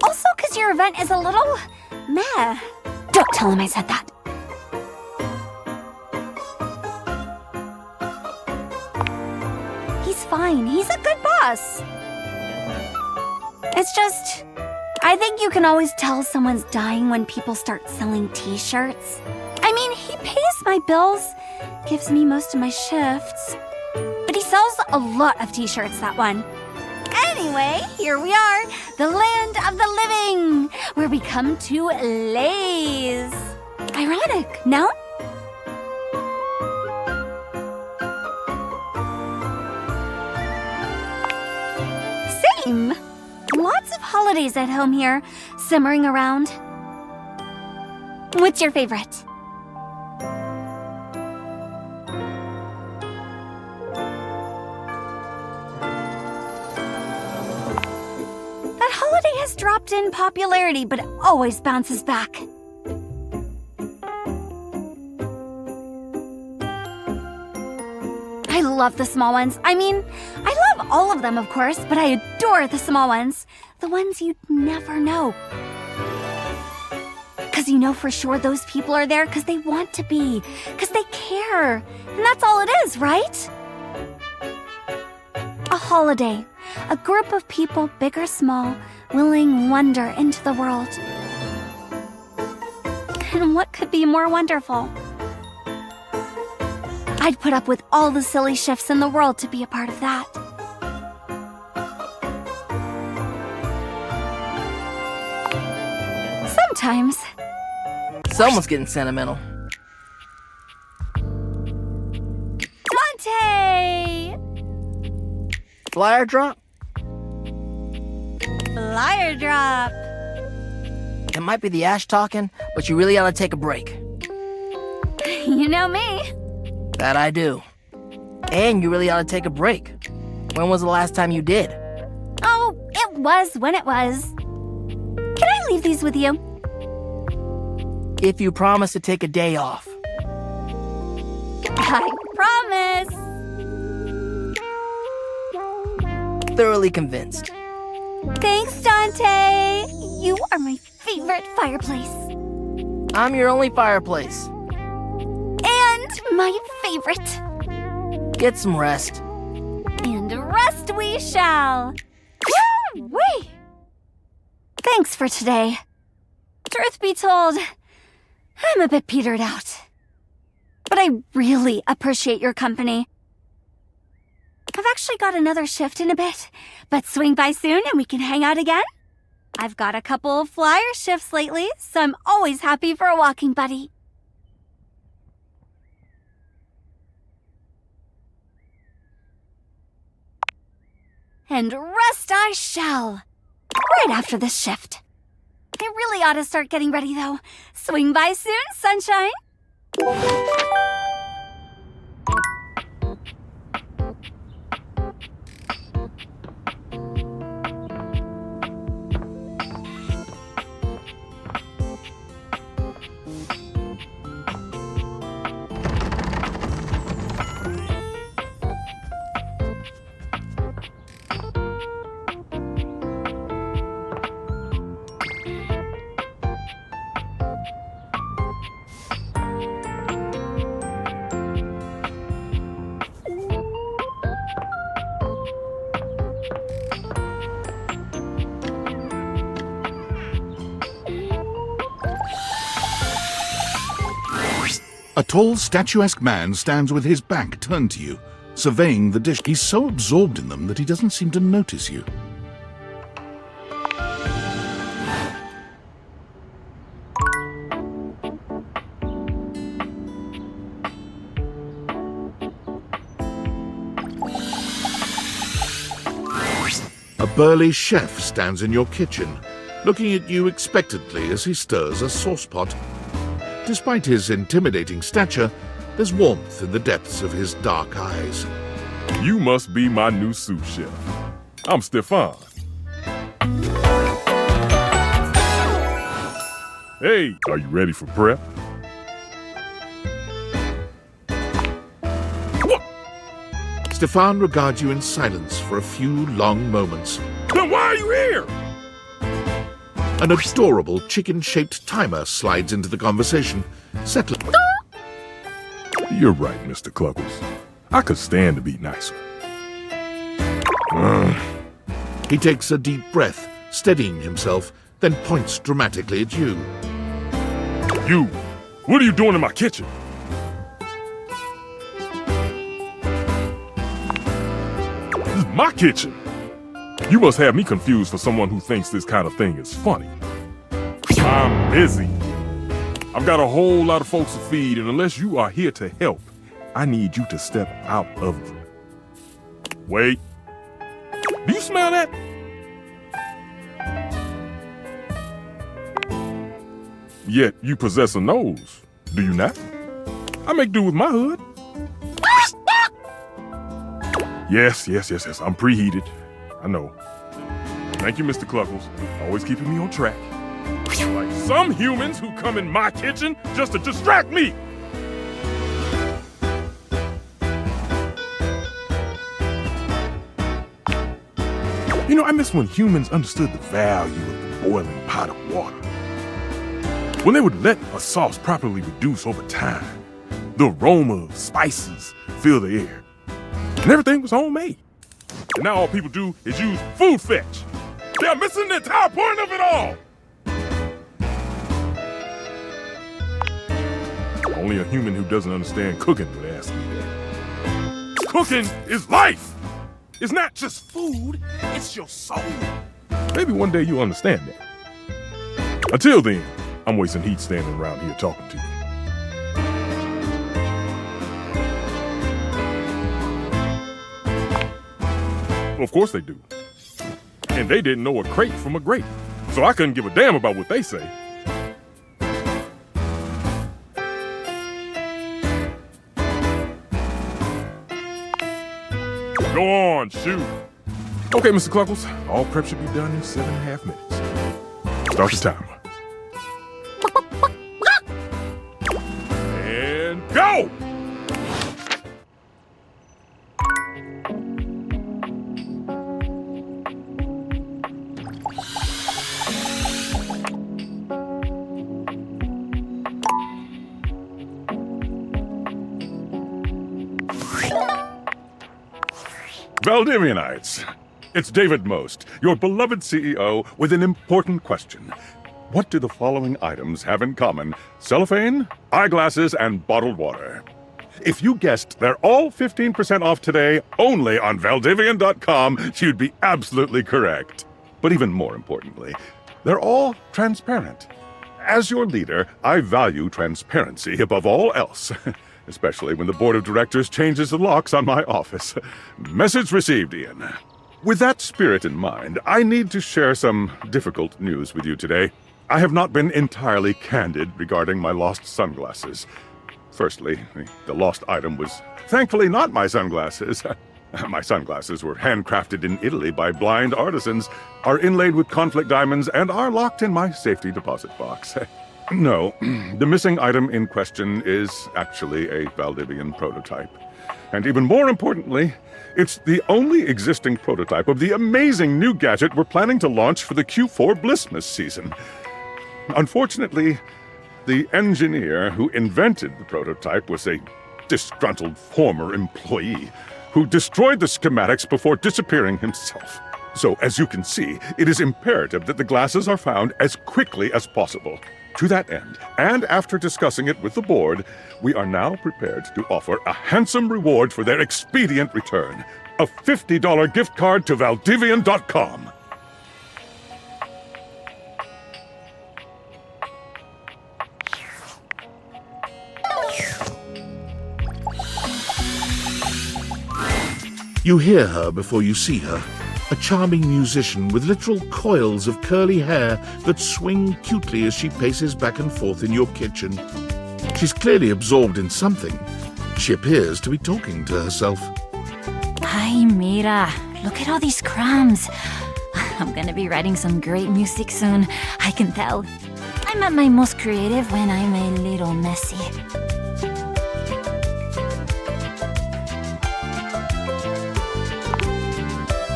S3: Also, because your event is a little meh. Don't tell him I said that. He's fine. He's a good boss. It's just, I think you can always tell someone's dying when people start selling t-shirts. I mean, he pays my bills, gives me most of my shifts, but he sells a lot of t-shirts, that one. Anyway, here we are, the land of the living, where we come to laze. Ironic, no? Same. Lots of holidays at home here, simmering around. What's your favorite? That Holiday has dropped in popularity, but it always bounces back. I love the small ones. I mean, I love all of them, of course, but I adore the small ones. The ones you'd never know. Because you know for sure those people are there because they want to be, because they care. And that's all it is, right? A holiday. A group of people, big or small, willing wonder into the world. And what could be more wonderful? I'd put up with all the silly shifts in the world to be a part of that. Sometimes.
S6: Someone's getting sentimental.
S3: Dante!
S6: Flyer drop?
S3: Flyer drop.
S6: It might be the Ash talking, but you really ought to take a break.
S3: You know me.
S6: That I do. And you really ought to take a break. When was the last time you did?
S3: Oh, it was when it was. Can I leave these with you?
S6: If you promise to take a day off.
S3: I promise.
S6: Thoroughly convinced.
S3: Thanks, Dante. You are my favorite fireplace.
S6: I'm your only fireplace.
S3: And my favorite.
S6: Get some rest.
S3: And rest we shall. Woo-wee! Thanks for today. Truth be told, I'm a bit petered out. But I really appreciate your company. I've actually got another shift in a bit, but swing by soon and we can hang out again. I've got a couple of flyer shifts lately, so I'm always happy for a walking buddy. And rest I shall. Right after this shift. I really ought to start getting ready, though. Swing by soon, sunshine.
S1: A tall, statuesque man stands with his back turned to you, surveying the dish. He's so absorbed in them that he doesn't seem to notice you. A burly chef stands in your kitchen, looking at you expectantly as he stirs a saucepot. Despite his intimidating stature, there's warmth in the depths of his dark eyes.
S16: You must be my new sous chef. I'm Stefan. Hey, are you ready for prep?
S1: Stefan regards you in silence for a few long moments.
S16: Then why are you here?
S1: An adorable chicken-shaped timer slides into the conversation, settling.
S16: You're right, Mr. Cluckles. I could stand to be nicer.
S1: He takes a deep breath, steadying himself, then points dramatically at you.
S16: You! What are you doing in my kitchen? This is my kitchen! You must have me confused for someone who thinks this kind of thing is funny. I'm busy. I've got a whole lot of folks to feed, and unless you are here to help, I need you to step out of it. Wait. Do you smell that? Yet you possess a nose, do you not? I make do with my hood. Yes, I'm preheated. I know. Thank you, Mr. Cluckles. Always keeping me on track. Like some humans who come in my kitchen just to distract me. You know, I miss when humans understood the value of the boiling pot of water. When they would let a sauce properly reduce over time, the aroma of spices fill the air, and everything was homemade. And now all people do is use food fetch. They're missing the entire point of it all. Only a human who doesn't understand cooking would ask me that. Cooking is life. It's not just food, it's your soul. Maybe one day you'll understand that. Until then, I'm wasting heat standing around here talking to you. Well, of course they do. And they didn't know a crate from a grape, so I couldn't give a damn about what they say. Go on, shoot. Okay, Mr. Cluckles, all prep should be done in 7.5 minutes. Start the timer. And go! Valdivianites, it's David Most, your beloved CEO, with an important question. What do the following items have in common? Cellophane, eyeglasses, and bottled water. If you guessed they're all 15% off today only on Valdivian.com, you'd be absolutely correct. But even more importantly, they're all transparent. As your leader, I value transparency above all else. Especially when the board of directors changes the locks on my office. Message received, Ian. With that spirit in mind, I need to share some difficult news with you today. I have not been entirely candid regarding my lost sunglasses. Firstly, the lost item was thankfully not my sunglasses. My sunglasses were handcrafted in Italy by blind artisans, are inlaid with conflict diamonds, and are locked in my safety deposit box. No, the missing item in question is actually a Valdivian prototype. And even more importantly, it's the only existing prototype of the amazing new gadget we're planning to launch for the Q4 Blissmas season. Unfortunately, the engineer who invented the prototype was a disgruntled former employee who destroyed the schematics before disappearing himself. So, as you can see, it is imperative that the glasses are found as quickly as possible. To that end, and after discussing it with the board, we are now prepared to offer a handsome reward for their expedient return. A $50 gift card to Valdivian.com.
S1: You hear her before you see her. A charming musician with literal coils of curly hair that swing cutely as she paces back and forth in your kitchen. She's clearly absorbed in something. She appears to be talking to herself.
S3: Ay, mira, look at all these crumbs. I'm gonna be writing some great music soon, I can tell. I'm at my most creative when I'm a little messy.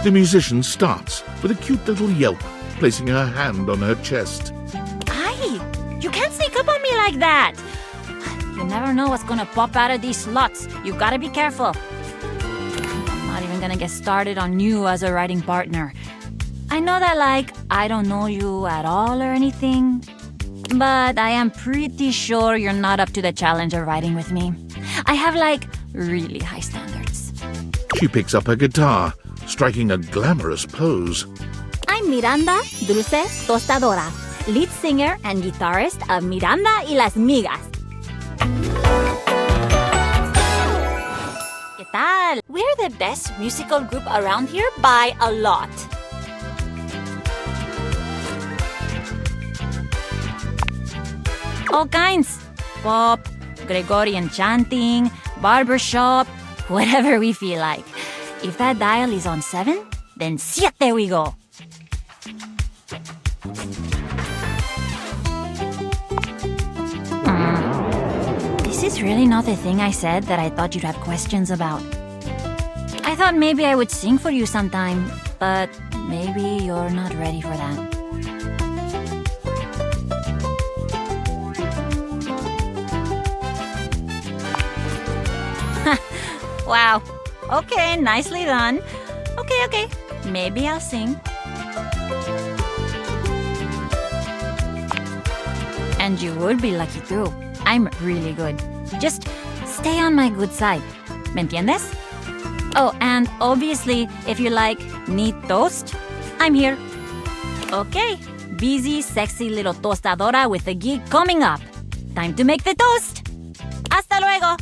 S1: The musician starts with a cute little yelp, placing her hand on her chest.
S3: Ay, you can't sneak up on me like that. You never know what's gonna pop out of these slots. You gotta be careful. I'm not even gonna get started on you as a writing partner. I know that, I don't know you at all or anything, but I am pretty sure you're not up to the challenge of writing with me. I have, really high standards.
S1: She picks up her guitar, striking a glamorous pose.
S3: I'm Miranda Dulce Tostadora, lead singer and guitarist of Miranda y las Migas. ¿Qué tal? We're the best musical group around here by a lot. All kinds. Pop, Gregorian chanting, barbershop, whatever we feel like. If that dial is on 7, then siete we go. this really not the thing I said that I thought you'd have questions about? I thought maybe I would sing for you sometime, but maybe you're not ready for that. Wow. Okay, nicely done. Okay. Maybe I'll sing. And you would be lucky too. I'm really good. Just stay on my good side. ¿Me entiendes? Oh, and obviously, if you need toast, I'm here. Okay, busy, sexy little tostadora with a gig coming up. Time to make the toast. Hasta luego.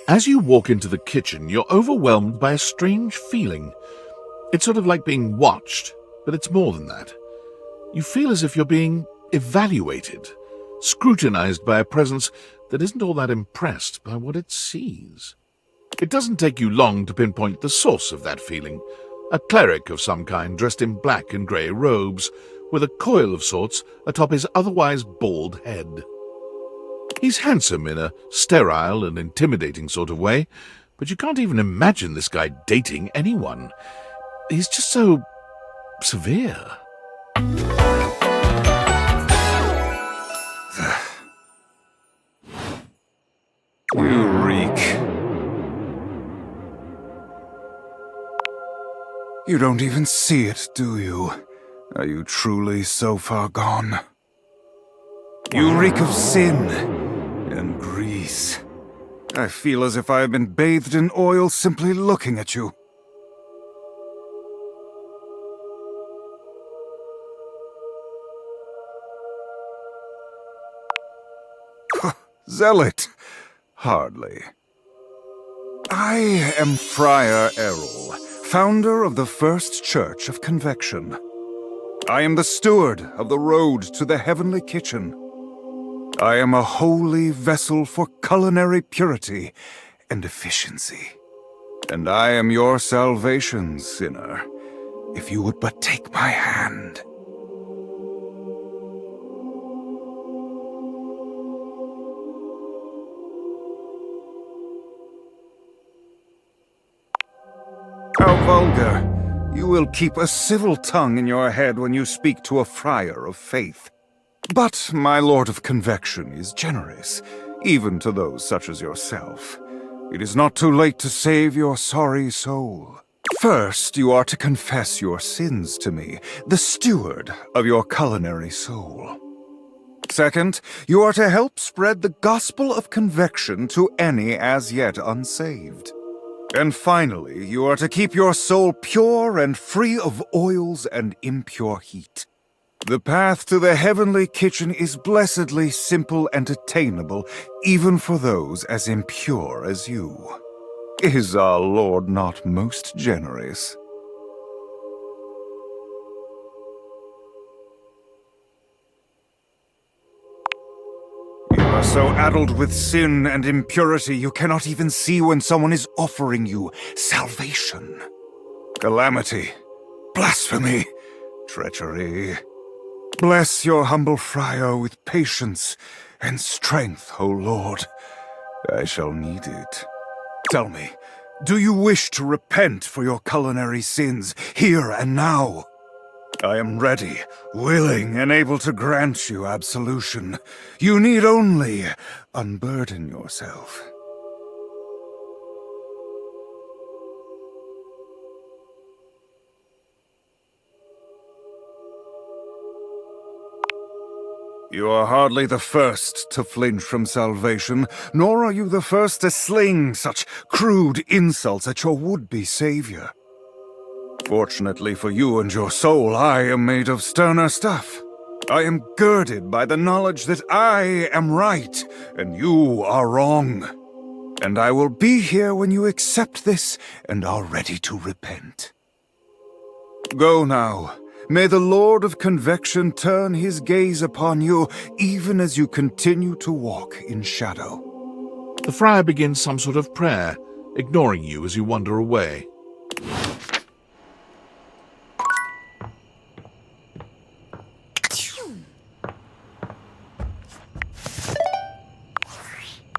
S1: As you walk into the kitchen, you're overwhelmed by a strange feeling. It's sort of like being watched, but it's more than that. You feel as if you're being evaluated, scrutinized by a presence that isn't all that impressed by what it sees. It doesn't take you long to pinpoint the source of that feeling. A cleric of some kind dressed in black and grey robes, with a coil of sorts atop his otherwise bald head. He's handsome in a sterile and intimidating sort of way, but you can't even imagine this guy dating anyone. He's just so severe.
S9: You reek. You don't even see it, do you? Are you truly so far gone? You reek of sin and grease. I feel as if I have been bathed in oil simply looking at you. Zealot? Hardly. I am Friar Errol, founder of the First Church of Convection. I am the steward of the road to the heavenly kitchen. I am a holy vessel for culinary purity and efficiency. And I am your salvation, sinner, if you would but take my hand. How vulgar. You will keep a civil tongue in your head when you speak to a friar of faith. But my Lord of Convection is generous, even to those such as yourself. It is not too late to save your sorry soul. First, you are to confess your sins to me, the steward of your culinary soul. Second, you are to help spread the gospel of convection to any as yet unsaved. And finally, you are to keep your soul pure and free of oils and impure heat. The path to the heavenly kitchen is blessedly simple and attainable, even for those as impure as you. Is our Lord not most generous? You are so addled with sin and impurity you cannot even see when someone is offering you salvation. Calamity, blasphemy, treachery. Bless your humble friar with patience and strength, O Lord. I shall need it. Tell me, do you wish to repent for your culinary sins here and now? I am ready, willing, and able to grant you absolution. You need only unburden yourself. You are hardly the first to flinch from salvation, nor are you the first to sling such crude insults at your would-be savior. Fortunately for you and your soul, I am made of sterner stuff. I am girded by the knowledge that I am right, and you are wrong. And I will be here when you accept this and are ready to repent. Go now. May the Lord of Convection turn his gaze upon you, even as you continue to walk in shadow.
S1: The friar begins some sort of prayer, ignoring you as you wander away.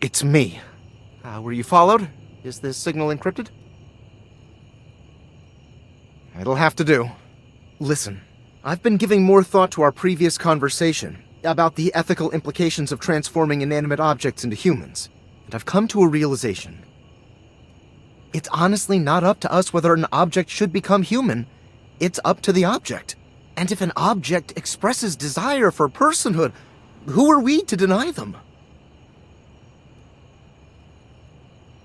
S7: It's me. Were you followed? Is this signal encrypted? It'll have to do. Listen, I've been giving more thought to our previous conversation about the ethical implications of transforming inanimate objects into humans, and I've come to a realization. It's honestly not up to us whether an object should become human. It's up to the object. And if an object expresses desire for personhood, who are we to deny them?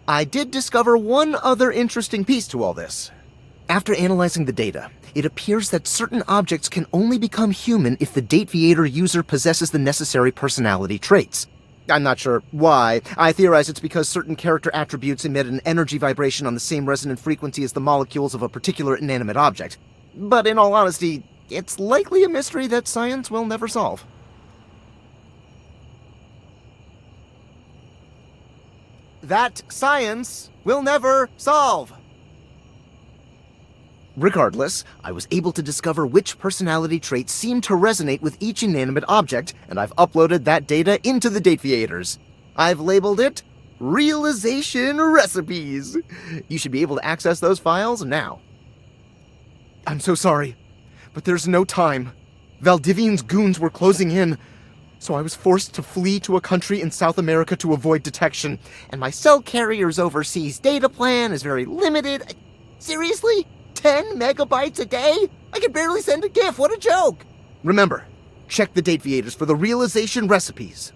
S7: I did discover one other interesting piece to all this. After analyzing the data, it appears that certain objects can only become human if the Dateviator user possesses the necessary personality traits. I'm not sure why. I theorize it's because certain character attributes emit an energy vibration on the same resonant frequency as the molecules of a particular inanimate object. But in all honesty, it's likely a mystery that science will never solve. That science will never solve. Regardless, I was able to discover which personality traits seem to resonate with each inanimate object, and I've uploaded that data into the Dateviators. I've labeled it Realization Recipes. You should be able to access those files now. I'm so sorry, but there's no time. Valdivian's goons were closing in, so I was forced to flee to a country in South America to avoid detection, and my cell carrier's overseas data plan is very limited. Seriously? 10 megabytes a day? I can barely send a GIF, what a joke! Remember, check the Dateviators for the Realization Recipes.